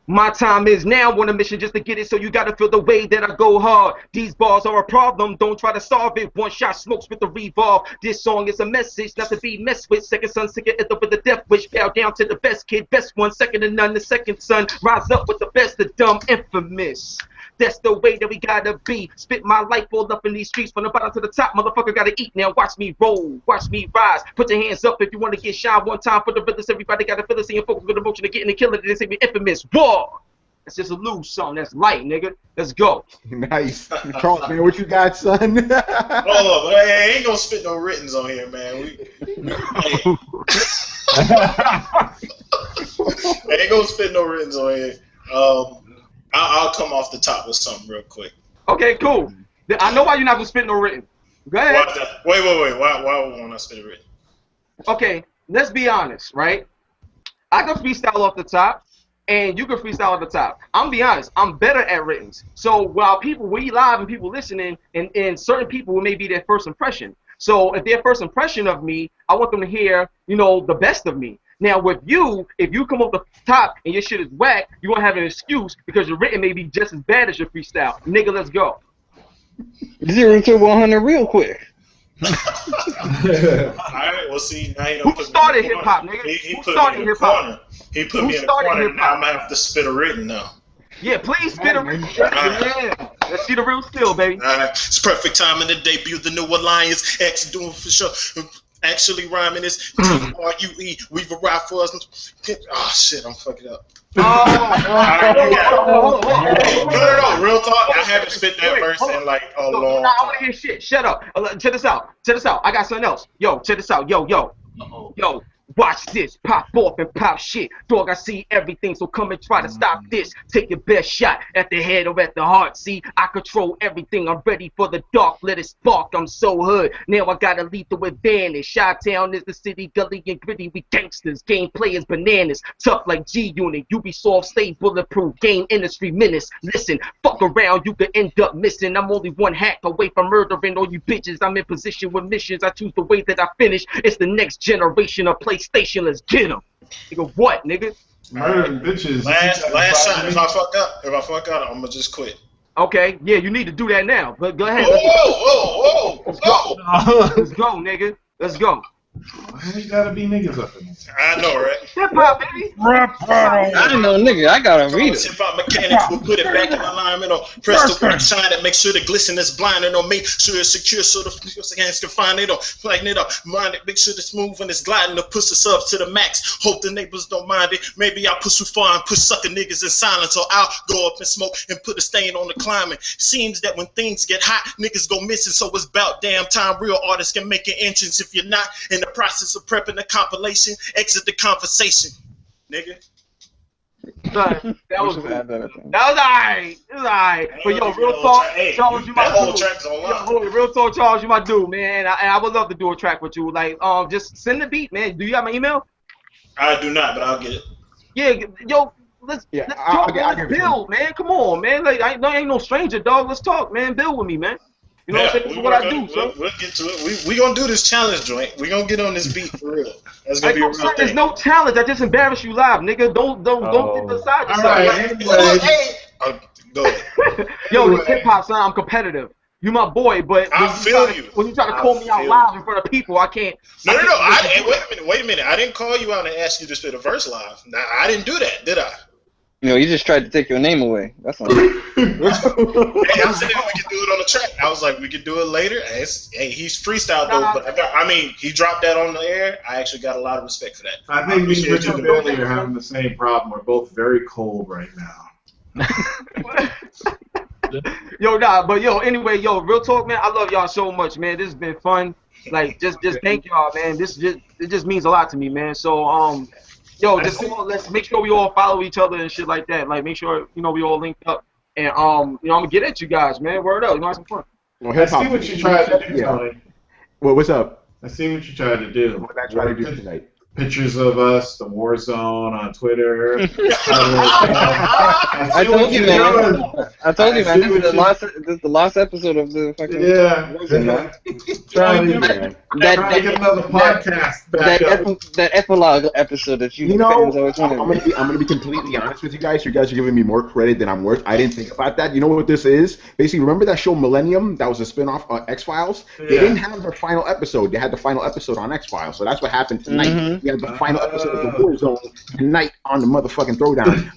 My time is now on a mission just to get it, so you gotta feel the way that I go hard. These bars are a problem, don't try to solve it. One shot smokes with the revolve. This song is a message not to be messed with. Second son, sick it with the death wish. Bow down to the best kid, best one, second to none. The second son, rise up with the best, the dumb, infamous. That's the way that we gotta be. Spit my life all up in these streets from the bottom to the top. Motherfucker gotta eat now. Watch me roll, watch me rise. Put your hands up if you wanna get shine one time for the brothers. Everybody gotta feel it, seeing focus with emotion to getting the killer. They say me infamous. War. That's just a loose song. That's light, nigga. Let's go. Nice. Charles, man, what you got, son? Hold up, I ain't gonna spit no writtens on here, man. I ain't gonna spit no writtens on here. I'll come off the top with something real quick. Okay, cool. I know why you're not gonna spit no written. Go ahead. Wait. Why won't I spit a written? Okay, let's be honest, right? I can freestyle off the top, and you can freestyle off the top. I'm be honest, I'm better at writtens. So while we live and people listening, and certain people, it may be their first impression. So if their first impression of me, I want them to hear, the best of me. Now with you, if you come off the top and your shit is whack, you won't have an excuse because your written may be just as bad as your freestyle. Nigga, let's go. 0 to 100 real quick. Alright, well see, now he Who started hip hop, nigga? He put me in the corner. He put me in the corner, now I'm gonna have to spit a written now. Yeah, please spit a written. Yeah. Let's see the real skill, baby. Alright, it's perfect time in the debut, the new alliance, X doing for sure. Actually rhyming is T-R-U-E. We've arrived for us. Oh shit, I'm fucking up. Oh, no, real talk. I haven't spit that verse in like a long time. I want to hear shit. Shut up. Check this out. I got something else. Yo, check this out. Yo. Watch this, pop off and pop shit. Dog, I see everything, so come and try to stop this. Take your best shot at the head or at the heart. See, I control everything. I'm ready for the dark. Let it spark. I'm so hood. Now I got a lethal advantage. Chi-Town is the city, gully and gritty. We gangsters. Game players, bananas. Tough like G-Unit. Ubisoft, stay bulletproof. Game industry menace. Listen, fuck around, you could end up missing. I'm only one hack away from murdering all you bitches. I'm in position with missions. I choose the way that I finish. It's the next generation of PlayStation. Let's get him. Nigga, what, nigga? Murdering bitches. Last shot. If I fuck up, I'm gonna just quit. Okay, yeah, you need to do that now. But go ahead. Whoa. Let's go. Let's go, nigga. Let's go. Why we gotta be niggas up in this? I know, right? Hip hop, baby. I didn't know, nigga. I gotta read it. Hip hop mechanics will put it back in alignment. Press the work, shine it, make sure the glisten is blinding. Or make sure it's secure so the hands can find it. Or flatten it up, mind it, make sure it's smooth when it's gliding. Or push the sub to the max. Hope the neighbors don't mind it. Maybe I'll push too far and push sucker niggas in silence. Or I'll go up and smoke and put a stain on the climbing. Seems that when things get hot, niggas go missing. So it's about damn time real artists can make an entrance. If you're not in the process of prepping the compilation, exit the conversation, nigga. That was alright. But yo, real talk, Charles, you my dude. Real talk, Charles, you my dude, man. And I would love to do a track with you. Like, just send the beat, man. Do you have my email? I do not, but I'll get it. Yeah, yo, let's talk, let's build, man. Come on, man. Like, I ain't no stranger, dog. Let's talk, man. Build with me, man. You know what I'm saying? This is what I do, so. We'll get to it. We gonna do this challenge joint. We gonna get on this beat for real. That's gonna be a real thing. There's no challenge. I just embarrass you live, nigga. Don't get beside yourself. All right. Go ahead. Yo, this hip hop, son. I'm competitive. You my boy, but when you try to call me out live in front of people, I can't. No. Wait a minute. I didn't call you out and ask you to spit a verse live. Now, I didn't do that, did I? You just tried to take your name away. That's all. Hey, I said we could do it on the track. I was like, we could do it later. Hey, he's freestyle though, but he dropped that on the air. I actually got a lot of respect for that. I think me and Richard Bailey are having the same problem. We're both very cold right now. Yo, nah, but yo, anyway, yo, real talk, man. I love y'all so much, man. This has been fun. Like, just thank y'all, man. It just means a lot to me, man. So, yo, just let's make sure we all follow each other and shit like that. Like, make sure we all linked up. And I'm gonna get at you guys, man. Word up, have some fun. Well, I see what you tried to do, Tony. Well, what's up? I see what you tried to do. What did I try to do tonight? Pictures of us, the Warzone on Twitter. I told you, man. I told you, man. This is the last episode of the fucking. Yeah. Trying to get another podcast back up. That epilogue episode that you. I'm gonna be completely honest with you guys. You guys are giving me more credit than I'm worth. I didn't think about that. You know what this is? Basically, remember that show Millennium? That was a spinoff of X-Files. Yeah. They didn't have their final episode. They had the final episode on X-Files. So that's what happened tonight. Mm-hmm. We had the final episode of the Warzone tonight on the motherfucking Throwdown.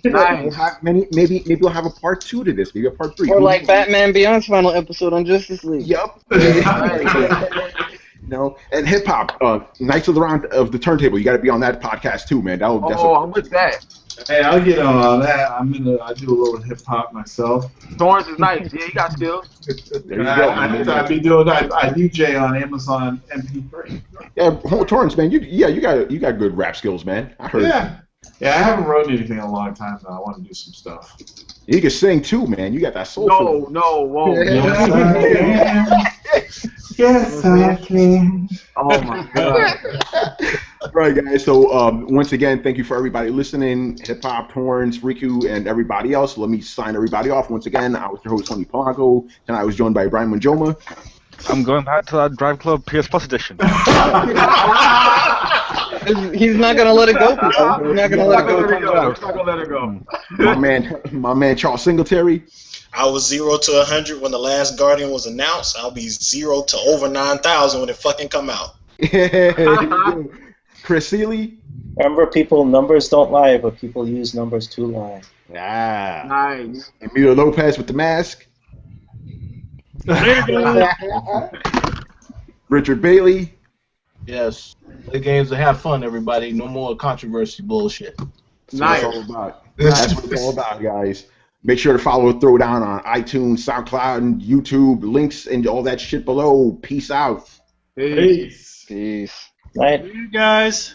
Maybe we'll have a part 2 to this. Maybe a part 3. Or like Batman Beyond's final episode on Justice League. Yup. And hip hop, Knights of the Turntable. You got to be on that podcast too, man. I'm with that. Hey, I'll get on all that. I do a little hip hop myself. Torrence is nice. Yeah, he got skills. There you go. I DJ on Amazon MP3. Yeah, Torrence, man, you got good rap skills, man. I heard. Yeah, I haven't wrote anything in a long time now. I want to do some stuff. You can sing too, man. You got that soul. Whoa. Yes, I can. Oh my God. Right, guys. So once again, thank you for everybody listening. Hip Hop, Torrence, Riku, and everybody else. Let me sign everybody off once again. I was your host, Tony Polanco, and I was joined by Brian Manjoma. I'm going back to that Driveclub PS Plus edition. He's not gonna let it go. He's not gonna let it go. My man Charles Singletary. I was 0 to 100 when the Last Guardian was announced. I'll be 0 to over 9,000 when it fucking come out. Chris Seeley. Remember, people, numbers don't lie, but people use numbers to lie. Nice. Emilio Lopez with the mask. Richard Bailey. Yes. Play games to have fun, everybody. No more controversy bullshit. Nice. That's what it's all about, guys. Make sure to follow Throwdown on iTunes, SoundCloud, and YouTube. Links and all that shit below. Peace out. Peace. Peace. Night. You guys.